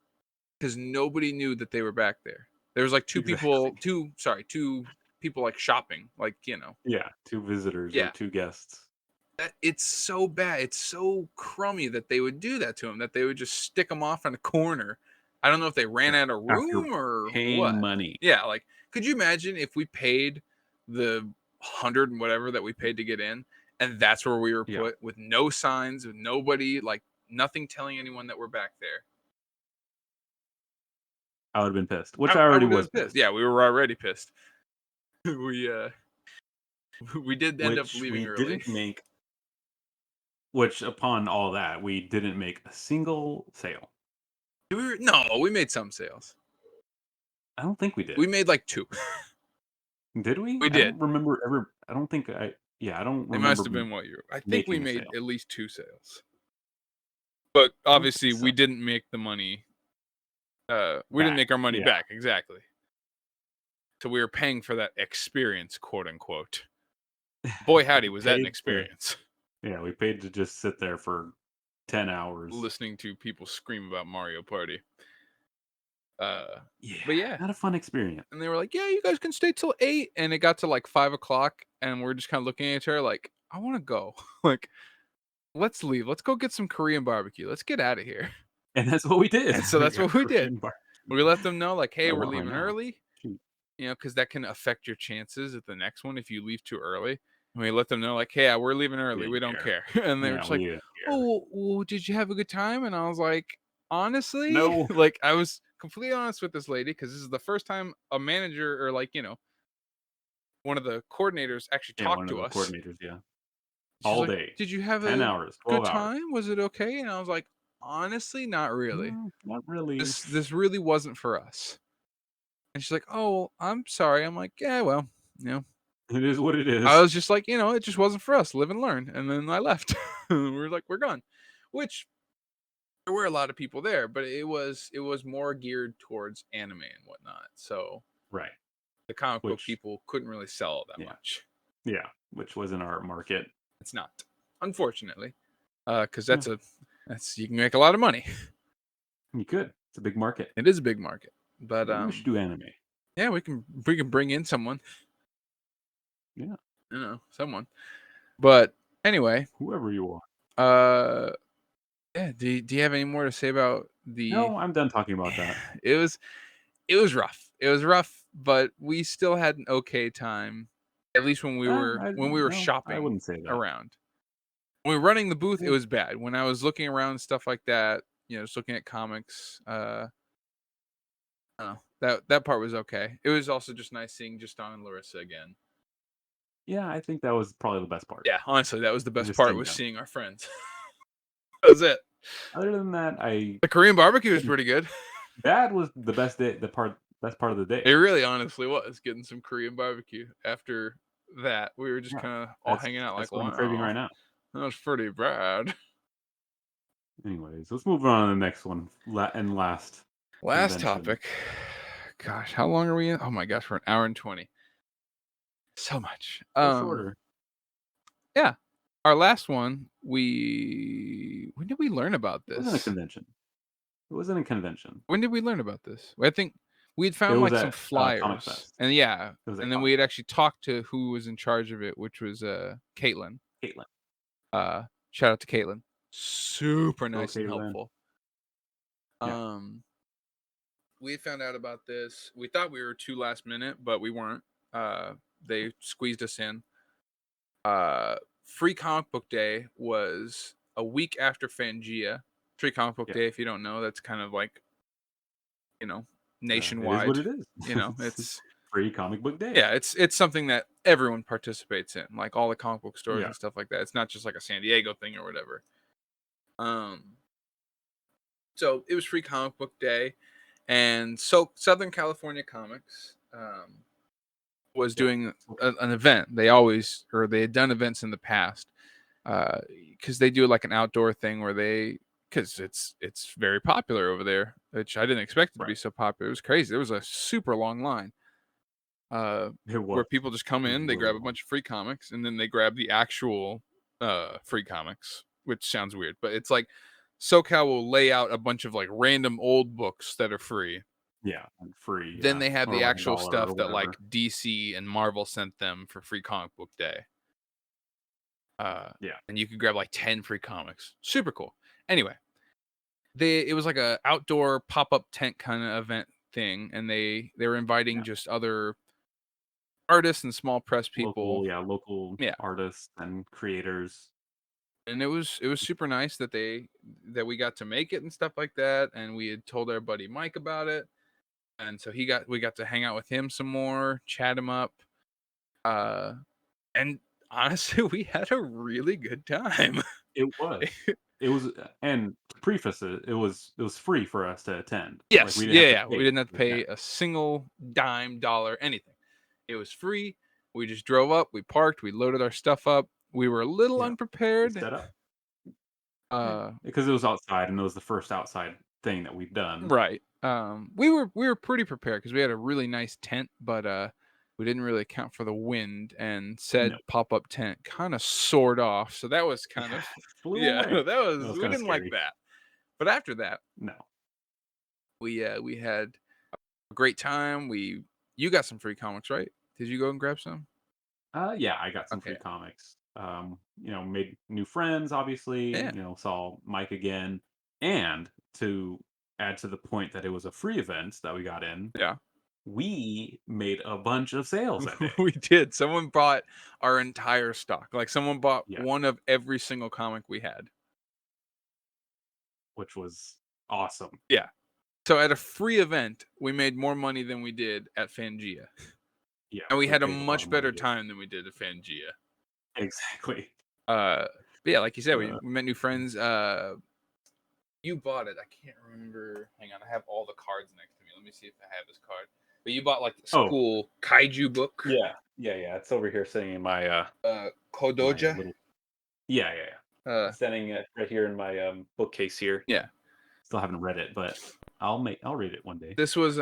S1: because nobody knew that they were back there. There was like
S2: Exactly.
S1: two people like shopping, like
S2: Yeah. Two visitors or
S1: yeah.
S2: two guests.
S1: It's so bad. It's so crummy that they would do that to him. That they would just stick him off in a corner. I don't know if they ran
S2: Yeah.
S1: out of
S2: After
S1: room or
S2: paying
S1: what.
S2: money.
S1: Yeah, like could you imagine if we paid the 100 and whatever that we paid to get in, and that's where we were
S2: Yeah.
S1: put with no signs, with nobody, like nothing telling anyone that we're back there.
S2: I would have been pissed, which
S1: I,
S2: I
S1: I
S2: already
S1: would have
S2: was
S1: been pissed.
S2: pissed.
S1: Yeah, we were already pissed. we we did end up
S2: Which
S1: leaving
S2: we
S1: early.
S2: didn't make. Which, upon all that, we didn't make a single sale.
S1: No, we made some sales.
S2: I don't think we did.
S1: We made like two.
S2: Did we?
S1: We
S2: I
S1: did.
S2: don't remember ever. I don't think I. Yeah, I don't
S1: It must
S2: remember
S1: have been what year. I think we
S2: making a
S1: made
S2: sale.
S1: at least two sales. But
S2: I don't think
S1: obviously
S2: so.
S1: we didn't make the money. We didn't
S2: Back.
S1: make our money
S2: Yeah.
S1: back, exactly. So we were paying for that experience, quote unquote. Boy howdy,
S2: We
S1: was that an
S2: paid to.
S1: experience.
S2: Yeah, we paid to just sit there for 10 hours.
S1: Listening to people scream about Mario Party.
S2: Yeah,
S1: But yeah.
S2: not a fun experience.
S1: And they were like, yeah, you guys can stay till 8. And it got to like 5 o'clock. And we're just kind of looking at each other like, I want to go. Like, let's leave. Let's go get some Korean barbecue. Let's get out of here.
S2: And that's what we did.
S1: And so
S2: We
S1: that's
S2: got
S1: what we did.
S2: Korean barbecue.
S1: We let them know, like, hey,
S2: I
S1: we're
S2: want right
S1: leaving
S2: now.
S1: early,
S2: Shoot.
S1: because that can affect your chances at the next one if you leave too early. And we let them know, like, hey, we're leaving
S2: We
S1: early. We
S2: didn't
S1: don't
S2: care.
S1: care. And they were
S2: Yeah,
S1: just
S2: we
S1: like,
S2: didn't care.
S1: oh, well, did you have a good time? And I was like, honestly,
S2: No.
S1: like, I was completely honest with this lady because this is the first time a manager or, like, one of the coordinators actually
S2: Yeah,
S1: talked
S2: one of
S1: to
S2: the
S1: us.
S2: coordinators. Yeah,
S1: She's
S2: all
S1: like,
S2: day,
S1: did you have
S2: 10
S1: a
S2: hours,
S1: good
S2: 12 hours.
S1: time? Was it okay? And I was like, honestly, not really.
S2: Not really.
S1: This really wasn't for us. And she's like, oh, well, I'm sorry. I'm like, yeah, well, you know,
S2: It is what it
S1: I
S2: is.
S1: was just like, it just wasn't for us. Live and learn. And then I left. We were like, we're gone. Which there were a lot of people there, but it was more geared towards anime and whatnot. So
S2: Right.
S1: the comic book
S2: Which,
S1: people couldn't really sell it that
S2: yeah,
S1: much.
S2: yeah, which was in our market.
S1: It's not, unfortunately, because
S2: Yeah,
S1: that's you can make a lot of money.
S2: you could. It's a big market.
S1: It is a big market, but
S2: Maybe we should do anime.
S1: yeah, we can bring in someone,
S2: Yeah,
S1: someone. But anyway,
S2: whoever you are.
S1: uh, yeah. Do you have any more to say about the?
S2: No, I'm done talking about that.
S1: It was rough. It was rough, but we still had an okay time. At least when we were
S2: No, I
S1: shopping
S2: wouldn't say that.
S1: around. When we were running the booth, it
S2: Yeah.
S1: was bad. When I was looking around and stuff like that, just looking at comics, Oh, that part was okay. It was also just nice seeing Justin and Larissa again.
S2: Yeah, I think that was probably the best part.
S1: Yeah, honestly, that was the best
S2: Just
S1: part
S2: seeing
S1: was
S2: them.
S1: seeing our friends. That was it.
S2: Other than that, I
S1: The Korean barbecue was
S2: think
S1: pretty good.
S2: that was the best part of the
S1: It
S2: day.
S1: really honestly was getting some Korean barbecue. After that, we were just
S2: Yeah,
S1: kind of all
S2: that's
S1: hanging out like,
S2: that's what I'm craving
S1: wow,
S2: right now.
S1: that was pretty bad.
S2: Anyways, let's move on to the next one, and last
S1: Last
S2: convention.
S1: topic. Gosh, how long are we in? Oh my gosh, we're an hour and 20. So much.
S2: Go shorter.
S1: Yeah. Our last one, we when did we learn about
S2: It wasn't a
S1: this?
S2: convention. It wasn't a convention.
S1: When did we learn about this? I think we'd
S2: It
S1: found
S2: was
S1: like some
S2: at Comic
S1: flyers.
S2: Fest.
S1: And yeah,
S2: It was at
S1: and then we
S2: Comic
S1: had
S2: Fest.
S1: actually talked to who was in charge of it, which was Caitlin.
S2: Caitlin.
S1: Shout out to Caitlin. Super
S2: Go
S1: nice and
S2: Caitlin.
S1: helpful.
S2: Yeah.
S1: Um we found out about this. We thought we were too last minute, but we weren't. They squeezed us in. Uh, Free Comic Book Day was a week after Fangia. Free Comic Book
S2: Yeah.
S1: Day, if you don't know, that's kind of like you know
S2: It is what
S1: nationwide.
S2: it is. It's
S1: It's
S2: free comic book day.
S1: yeah, it's something that everyone participates in, like all the comic book stores
S2: Yeah.
S1: and stuff like that. It's not just like a San Diego thing or whatever. Um, so it was Free Comic Book Day, and so Southern California Comics was
S2: Yeah.
S1: doing
S2: Okay.
S1: an event. They always or they had done events in the past because they do like an outdoor thing where they because it's very popular over there, which I didn't expect it to be
S2: Right.
S1: so popular. It was crazy. There was a super long line uh,
S2: It
S1: where
S2: was.
S1: people just come
S2: It was
S1: in, they
S2: really
S1: grab a
S2: long.
S1: bunch of free comics, and then they grab the actual free comics, which sounds weird, but it's like SoCal will lay out a bunch of like random old books that are free.
S2: Yeah. And free.
S1: Then
S2: Yeah.
S1: they have
S2: Or
S1: the
S2: like a
S1: actual
S2: dollar or
S1: stuff that
S2: whatever.
S1: like DC and Marvel sent them for Free Comic Book Day.
S2: Yeah.
S1: And you could grab like 10 free comics. Super cool. Anyway, it was like a outdoor pop-up tent kind of event thing, and they were inviting
S2: Yeah.
S1: just other artists and small press people.
S2: Local
S1: Yeah.
S2: artists and creators.
S1: And it was super nice that we got to make it and stuff like that. And we had told our buddy Mike about it. And so we got to hang out with him some more, chat him up. Uh and honestly, we had a really good time.
S2: It was. It was, and to preface it, it was free for us to attend. Like,
S1: Yes,
S2: we didn't
S1: yeah,
S2: have to
S1: yeah. We
S2: pay
S1: didn't have to
S2: to attend.
S1: pay a single dime, dollar, anything. It was free. We just drove up, we parked, we loaded our stuff up. We were a little
S2: Yeah. We
S1: unprepared.
S2: set up. Yeah.
S1: Uh,
S2: Because it was outside, and it was the first outside thing that we've done.
S1: right. We were pretty prepared because we had a really nice tent, but we didn't really account for the wind, and
S2: No.
S1: said pop-up tent kind of soared off. So that was kind
S2: Yeah.
S1: of
S2: Flew
S1: yeah,
S2: away. That was
S1: we
S2: kinda
S1: didn't like
S2: scary.
S1: that. But after that,
S2: No.
S1: we had a great time. You got some free comics, right? Did you go and grab some?
S2: Yeah, I got some free
S1: Okay.
S2: comics. Made new friends, obviously,
S1: Yeah.
S2: saw Mike again. And to add to the point that it was a free event that we got in,
S1: Yeah.
S2: we made a bunch of sales that day.
S1: We did. Someone bought our entire stock. Like someone bought
S2: Yeah,
S1: one of every single comic we had.
S2: which was awesome.
S1: Yeah. So at a free event, we made more money than we did at Fangia.
S2: Yeah,
S1: And we
S2: we
S1: had a
S2: saved a lot of
S1: much
S2: money
S1: better
S2: doing
S1: time than we did at Fangia.
S2: exactly.
S1: Uh but yeah, like you said,
S2: Uh,
S1: we met new friends. You bought it. I can't remember. Hang on, I have all the cards next to me. Let me see if I have this card. But you bought like the
S2: oh,
S1: school kaiju book.
S2: yeah. It's over here sitting in my
S1: Kodoja.
S2: little. Yeah.
S1: Uh
S2: It's standing right here in my bookcase here.
S1: yeah.
S2: Still haven't read it, but I'll read it one day.
S1: This was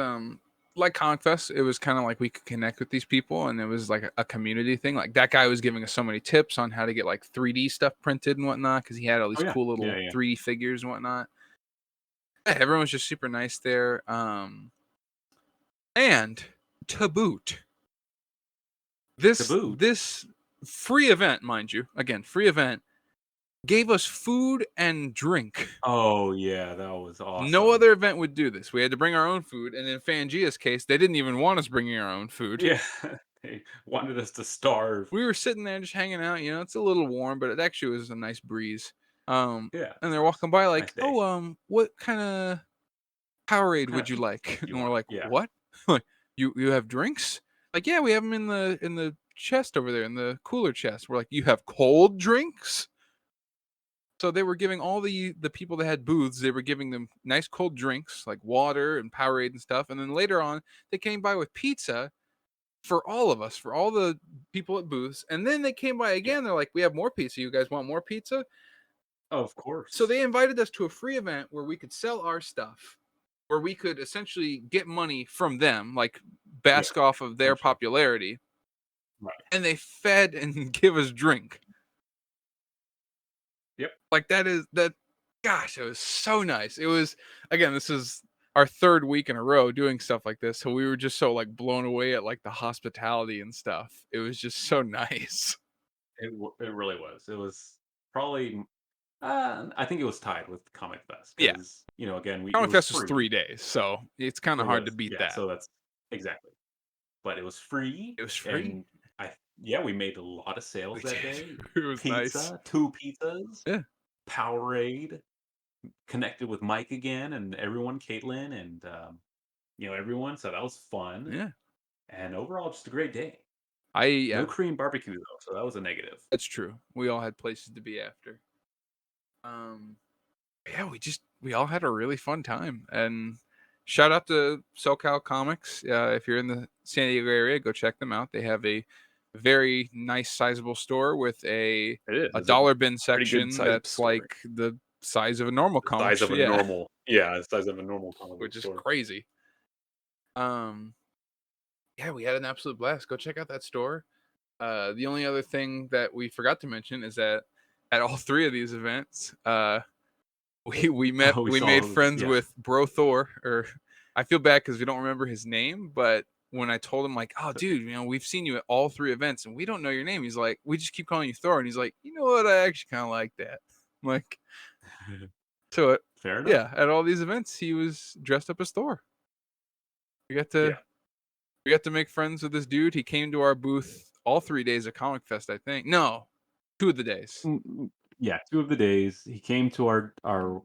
S1: like Comic Fest. It was kind of like we could connect with these people, and it was like a community thing. Like that guy was giving us so many tips on how to get like 3D stuff printed and whatnot because he had all
S2: Oh
S1: these
S2: yeah,
S1: cool
S2: yeah,
S1: little
S2: yeah.
S1: 3D figures and whatnot. Yeah, everyone was just super nice there. And to boot,
S2: To
S1: this
S2: boot.
S1: this free event, mind you, again free event, gave us food and drink.
S2: Oh yeah, that was
S1: No
S2: awesome.
S1: other event would do this. We had to bring our own food, and in Fangia's case, they didn't even want us bringing our own food.
S2: Yeah, they wanted us to starve.
S1: We were sitting there just hanging out. It's a little warm, but it actually was a nice breeze.
S2: Yeah,
S1: And
S2: it's
S1: they're
S2: nice.
S1: walking by
S2: Nice
S1: like,
S2: day.
S1: "Oh, what kind of Powerade would you like?
S2: You
S1: And we're
S2: want
S1: like,
S2: yeah.
S1: what? Like, you have drinks? Like, yeah, we have them in the chest over there, in the cooler chest. We're like, you have cold drinks? So they were giving all the people that had booths, they were giving them nice cold drinks like water and Powerade and stuff. And then later on, they came by with pizza for all of us, for all the people at booths. And then they came by
S2: Yeah.
S1: again. They're like, we have more pizza. You guys want more pizza?
S2: Of
S1: So
S2: course.
S1: they invited us to a free event where we could sell our stuff, where we could essentially get money from them, like
S2: Yeah,
S1: bask off of their
S2: essentially.
S1: popularity.
S2: Right.
S1: And they fed and give us drink.
S2: Yep.
S1: Like that is that gosh, it was so nice. It was again, this is our third week in a row doing stuff like this. So we were just so like blown away at like the hospitality and stuff. It was just so nice.
S2: It really was. It was probably I think it was tied with Comic Fest
S1: Yeah.
S2: because again it
S1: Comic
S2: was
S1: Fest was
S2: free.
S1: 3 days, so it's kind
S2: It
S1: of hard to
S2: was
S1: beat
S2: yeah.
S1: that.
S2: So that's exactly. But it was free,
S1: It was free.
S2: and yeah, we made a lot of
S1: We
S2: sales that
S1: did.
S2: day.
S1: It was nice.
S2: Pizza, 2 pizzas,
S1: Yeah.
S2: Powerade, connected with Mike again, and everyone, Caitlin, and everyone. So that was fun,
S1: Yeah.
S2: and overall, just a great day. No
S1: Yeah,
S2: Korean barbecue though, so that was a negative.
S1: that's true. We all had places to be after. Um yeah, we all had a really fun time. And shout out to SoCal Comics. If you're in the San Diego area, go check them out. They have a very nice, sizable store with
S2: It is.
S1: a
S2: It's a
S1: dollar bin
S2: pretty good
S1: section
S2: sized
S1: that's
S2: store.
S1: like the size of a normal
S2: The
S1: comic
S2: size
S1: store.
S2: of a
S1: Yeah,
S2: normal yeah, the size of a normal comic book
S1: which is
S2: store.
S1: crazy. Um, yeah, we had an absolute blast. Go check out that store. The only other thing that we forgot to mention is that at all three of these events,
S2: Oh, we
S1: we made
S2: saw
S1: friends
S2: yeah.
S1: with Bro Thor, or I feel bad because we don't remember his name, but when I told him like, oh dude, we've seen you at all three events and we don't know your name, he's like, we just keep calling you Thor, and he's like, you know what, I actually kind of like that. I'm like, so
S2: Fair enough.
S1: yeah, at all these events he was dressed up as Thor. We got to
S2: Yeah.
S1: we got to make friends with this dude. He came to our booth all 3 days of Comic Fest, I think. No, 2 of the days.
S2: Yeah, 2 of the days. He came to our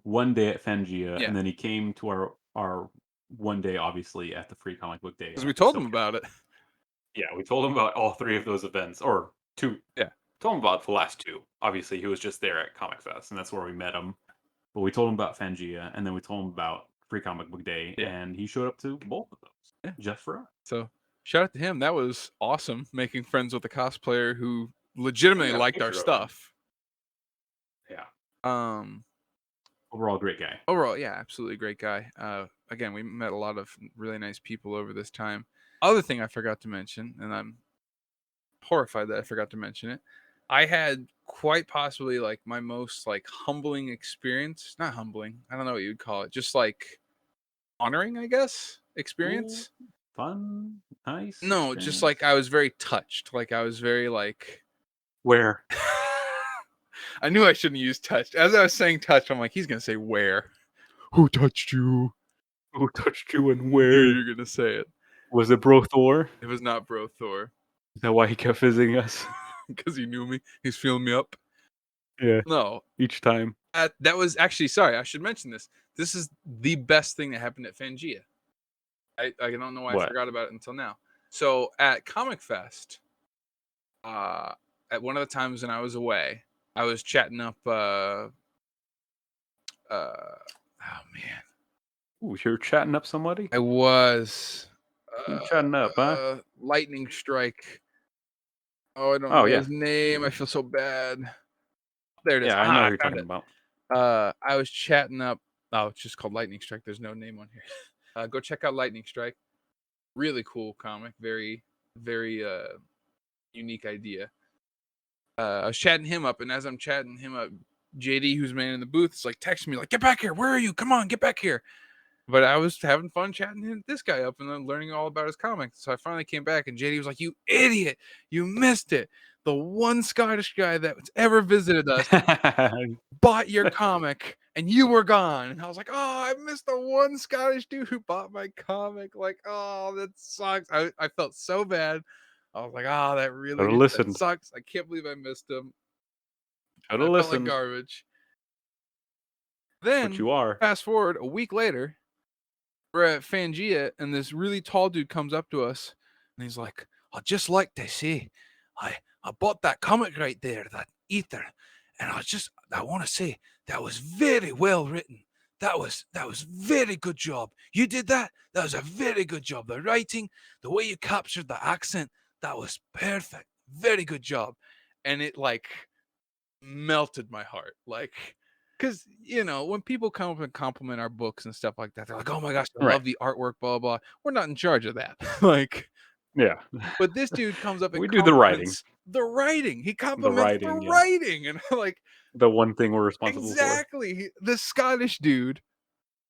S2: one day at Fangia,
S1: Yeah,
S2: and then he came to our one day, obviously, at the Free Comic Book Day
S1: because we
S2: at
S1: told him
S2: SoCal.
S1: about it.
S2: Yeah, we told him about all 3 of those events, or 2
S1: Yeah,
S2: told him about the last 2. Obviously, he was just there at Comic Fest, and that's where we met him. But we told him about Fangia, and then we told him about Free Comic Book Day,
S1: yeah,
S2: and he showed up to both of those
S1: yeah.
S2: just for us.
S1: So shout out to him. That was awesome. Making friends with a cosplayer who
S2: I
S1: legitimately
S2: got a
S1: liked our
S2: picture of him.
S1: stuff.
S2: Yeah.
S1: Um,
S2: Overall, great guy.
S1: Overall, yeah, absolutely great guy. Again, we met a lot of really nice people over this time. Other thing I forgot to mention, and I'm horrified that I forgot to mention it. I had quite possibly like my most like humbling experience. Not humbling. I don't know what you'd call it. Just like honoring, I guess,
S2: Cool,
S1: experience.
S2: fun, nice
S1: No, just like
S2: experience.
S1: I was very touched. Like I was very like
S2: Where?
S1: I knew I shouldn't use touched. As I was saying touched, I'm like, he's gonna say where. Who touched you?
S2: Who touched you and
S1: I knew
S2: where?
S1: you were gonna say it.
S2: Was it Bro Thor?
S1: It was not Bro Thor.
S2: Is that why he kept visiting us?
S1: Because he knew me. He's feeling me up.
S2: Yeah,
S1: No.
S2: each time.
S1: That was actually sorry, I should mention this. This is the best thing that happened at Fangia. I don't know why I
S2: What?
S1: forgot about it until now. So at Comic Fest, uh, at one of the times when I was away, I was chatting up oh man.
S2: Ooh, you're chatting up somebody?
S1: I was
S2: You chatting up, huh?
S1: Lightning Strike. Oh, I don't
S2: Oh,
S1: know
S2: yeah.
S1: his name. I feel so bad. There it is.
S2: Yeah, I know
S1: Ah,
S2: who
S1: I
S2: you're
S1: found
S2: talking
S1: it.
S2: about.
S1: I was chatting up. Oh, it's just called Lightning Strike. There's no name on here. Go check out Lightning Strike. Really cool comic. Very, very unique idea. I was chatting him up, and as I'm chatting him up, JD, who's man in the booth, is like texting me like, "Get back here! Where are you? Come on, get back here!" But I was having fun chatting this guy up and then learning all about his comics. So I finally came back, and JD was like, "You idiot! You missed it! The one Scottish guy that's ever visited us bought your comic and you were gone." And I was like, "Oh, I missed the one Scottish dude who bought my comic. Like, oh, that sucks." I felt so bad. I was like, "Oh,
S2: Shoulda
S1: that
S2: listened.
S1: sucks. I can't believe I missed him."
S2: Shoulda
S1: I felt like
S2: listened.
S1: garbage.
S2: But
S1: Then
S2: you are.
S1: fast forward a week later, we're at Fangia, and this really tall dude comes up to us, and he's like, "I'd just like to say, I bought that comic right there, that Ether, and I want to say that was very well written. That was very good job. You did that. That was a very good job. The writing, the way you captured the accent, that was perfect. Very good job." And it like melted my heart, like, because when people come up and compliment our books and stuff like that, they're like, "Oh my gosh, I
S2: Right.
S1: love the artwork, blah blah." We're not in charge of that. Like,
S2: Yeah.
S1: but this dude comes up and
S2: We do the writing.
S1: compliments the writing. He
S2: The
S1: compliments the
S2: writing, yeah.
S1: writing, and I'm like,
S2: The one thing we're responsible for.
S1: exactly. The Scottish dude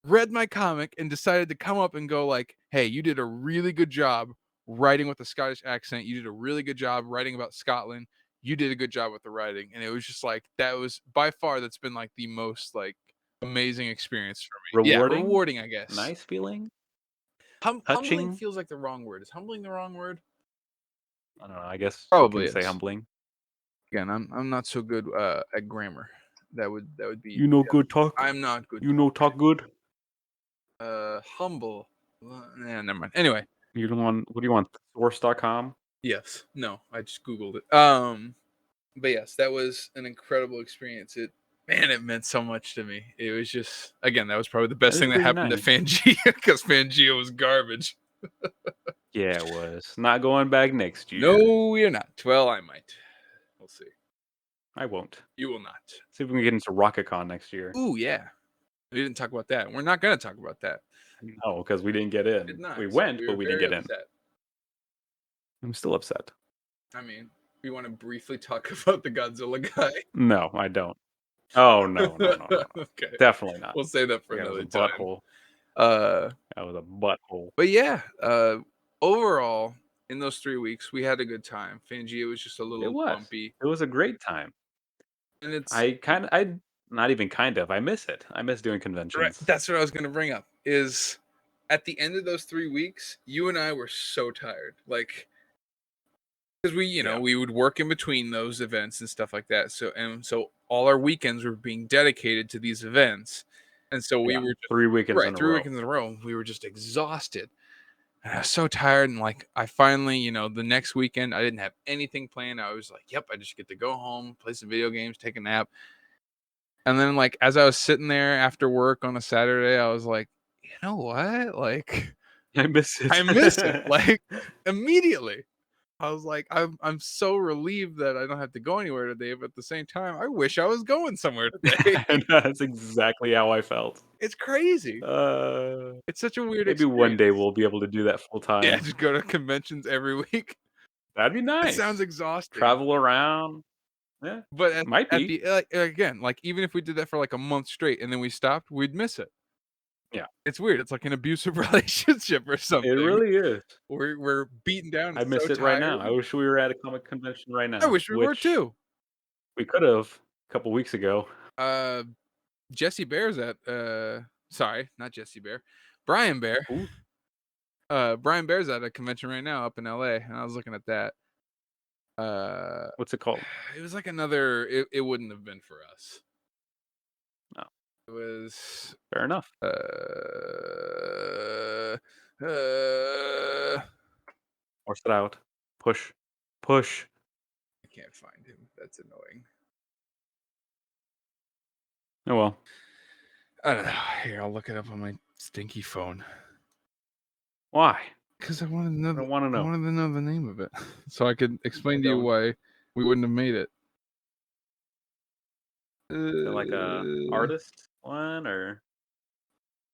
S1: read my comic and decided to come up and go like, "Hey, you did a really good job writing with a Scottish accent. You did a really good job writing about Scotland. You did a good job with the writing." And it was just like that was by far that's been like the most like amazing experience for me. Yeah,
S2: Rewarding?
S1: rewarding, I guess.
S2: Nice feeling?
S1: Humbling
S2: Touching?
S1: feels like the wrong word. Is humbling the wrong word?
S2: I don't know, I guess you
S1: Probably
S2: can say
S1: is.
S2: humbling.
S1: Again, I'm not so good at grammar. That would be
S2: You know good talk?
S1: I'm not good
S2: You know talk good?
S1: humble. Yeah, never mind. Anyway,
S2: You don't want what do you want? Source.com?
S1: yes. No, I just googled it. But yes, that was an incredible experience. It meant so much to me. It was just again, that was probably the
S2: That
S1: best
S2: is
S1: thing that
S2: pretty
S1: happened to
S2: nice.
S1: Fangia because Fangia was garbage.
S2: Yeah, it was. Not going back next year.
S1: No, you're not. Well, I might. We'll see.
S2: I won't.
S1: You will not.
S2: See if we can get into RocketCon next year.
S1: Ooh, yeah. We didn't talk about that. We're not going to talk about that.
S2: No, because we didn't get
S1: Did
S2: in.
S1: not.
S2: We
S1: So
S2: went,
S1: we
S2: but
S1: were
S2: we didn't
S1: very
S2: get in.
S1: upset.
S2: I'm still upset.
S1: I mean, we want to briefly talk about the Godzilla guy.
S2: No, I don't. Oh, no, no, no, no, no.
S1: Okay.
S2: Definitely not.
S1: We'll save that for
S2: That was a
S1: another time.
S2: butthole.
S1: Uh
S2: That was a butthole.
S1: But yeah, overall, in those 3 weeks, we had a good time. Fangia was just a
S2: It
S1: little
S2: was.
S1: bumpy,
S2: It was a great time.
S1: and it's
S2: I not even kind of. I miss it. I miss doing
S1: right.
S2: conventions.
S1: That's what I was going to bring up. Is at the end of those 3 weeks, you and I were so tired, like because we,
S2: Yeah.
S1: we would work in between those events and stuff like that. So all our weekends were being dedicated to these events, and so we
S2: Yeah.
S1: were just
S2: 3 weekends
S1: right
S2: in a
S1: three
S2: row.
S1: weekends in a row. We were just exhausted. And I was so tired, and like I finally, the next weekend I didn't have anything planned. I was like, "Yep, I just get to go home, play some video games, take a nap." And then, like as I was sitting there after work on a Saturday, I was like, "You know what? Like,
S2: I miss
S1: I miss it."
S2: it.
S1: Like immediately, I was like, "I'm so relieved that I don't have to go anywhere today." But at the same time, I wish I was going somewhere today.
S2: And that's exactly how I felt.
S1: It's crazy.
S2: Uh,
S1: It's such a weird
S2: Maybe one day
S1: experience.
S2: we'll be able to do that full
S1: Yeah,
S2: time.
S1: just go to conventions every week.
S2: That'd be
S1: It sounds
S2: nice.
S1: exhausting.
S2: Travel around. Yeah,
S1: But
S2: might
S1: at
S2: be.
S1: the again, like, even if we did that for, like, a month straight and then we stopped, we'd miss it.
S2: Yeah,
S1: It's weird, it's like an abusive relationship or
S2: it
S1: something.
S2: really is.
S1: We're beaten down and
S2: I
S1: so
S2: miss it right now.
S1: tired.
S2: I wish we were at a comic convention right
S1: I
S2: now,
S1: wish we were
S2: which
S1: too.
S2: we could have a couple weeks ago.
S1: Uh, Jesse Bear's at, sorry, not Jesse Bear, Brian Bear.
S2: Ooh,
S1: Brian Bear's at a convention right now up in LA, and I was looking at that. Uh,
S2: what's it called?
S1: it was like another it wouldn't have been for us.
S2: No,
S1: It was,
S2: fair enough.
S1: uh
S2: Force it out. Push. Push.
S1: I can't find him. That's annoying.
S2: Oh well.
S1: I don't know. Here, I'll look it up on my stinky phone
S2: Why?
S1: because I wanted to know.
S2: I don't want to
S1: I
S2: know.
S1: wanted to know the name of it so I could
S2: I
S1: explain to you
S2: don't.
S1: why we wouldn't have made it.
S2: Is it like a
S1: Uh,
S2: artist one or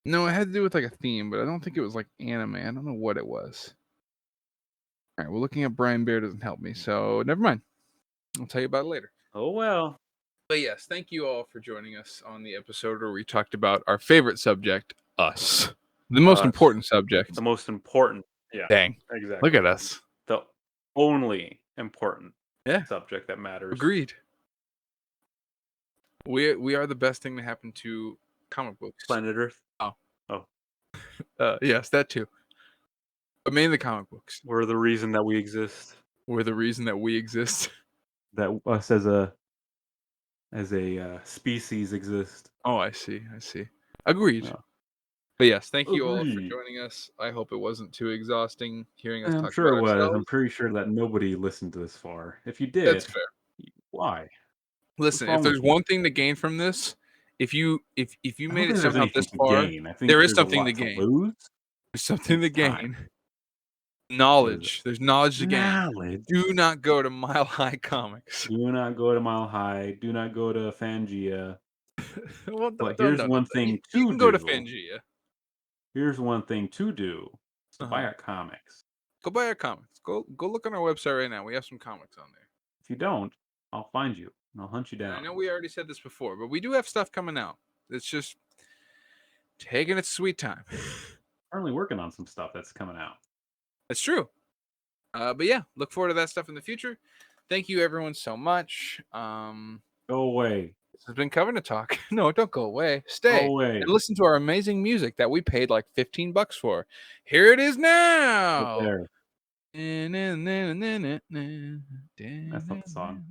S1: no, it had to do with like a theme, but I don't think it was like anime. I don't know what it was. All right, well, looking at Brian Bear doesn't help me, so never mind. I'll tell you about it later.
S2: oh well.
S1: But yes, thank you all for joining us on the episode where we talked about our favorite subject, us. The most
S2: Us.
S1: important subject.
S2: The most important. Yeah,
S1: Dang. Look
S2: exactly.
S1: at us.
S2: The only important
S1: Yeah,
S2: subject that matters.
S1: agreed. We are the best thing to happen to comic books.
S2: Planet Earth.
S1: Oh,
S2: Oh,
S1: yes, that too. But mainly the comic books.
S2: we're the reason that we exist.
S1: We're the reason that we exist.
S2: That us as a species exist.
S1: Oh, I see. I see. Agreed.
S2: Yeah.
S1: But yes, thank you all for
S2: Agreed.
S1: joining us. I hope it wasn't too exhausting hearing us
S2: I'm
S1: talk
S2: sure
S1: about
S2: it was. I'm
S1: ourselves.
S2: pretty sure that nobody listened to this far. If you
S1: That's
S2: did,
S1: fair.
S2: why? What's
S1: Listen, if
S2: wrong with
S1: there's
S2: you?
S1: one thing to gain from this, if you
S2: I don't
S1: made it
S2: think there's
S1: somehow this
S2: anything to
S1: far,
S2: gain. I think
S1: there is
S2: there's a
S1: something to
S2: lot to
S1: gain.
S2: lose,
S1: There's
S2: and
S1: something to
S2: it's time.
S1: gain.
S2: What is it?
S1: Knowledge. There's knowledge to gain.
S2: Knowledge.
S1: Do not go to Mile High Comics.
S2: Do not go to Mile High. Do not go to Fangia.
S1: Well,
S2: But
S1: don't
S2: here's
S1: no, no.
S2: one
S1: You,
S2: thing
S1: you
S2: to
S1: can go to
S2: do.
S1: Fangia.
S2: Here's one thing to do. Is to
S1: Uh-huh.
S2: buy our comics.
S1: Go buy our comics. Go look on our website right now. We have some comics on there.
S2: If you don't, I'll find you and I'll hunt you
S1: And I
S2: down.
S1: know we already said this before, but we do have stuff coming out. It's just taking its sweet time.
S2: Currently working on some stuff that's coming out.
S1: It's true. But yeah, look forward to that stuff in the future. Thank you everyone so much.
S2: Go away.
S1: This has been Covenant Talk. No, don't go away.
S2: Go
S1: Stay
S2: away.
S1: and listen to our amazing music that we paid like $15 for. Here it is
S2: Right
S1: now.
S2: there. That's not the song.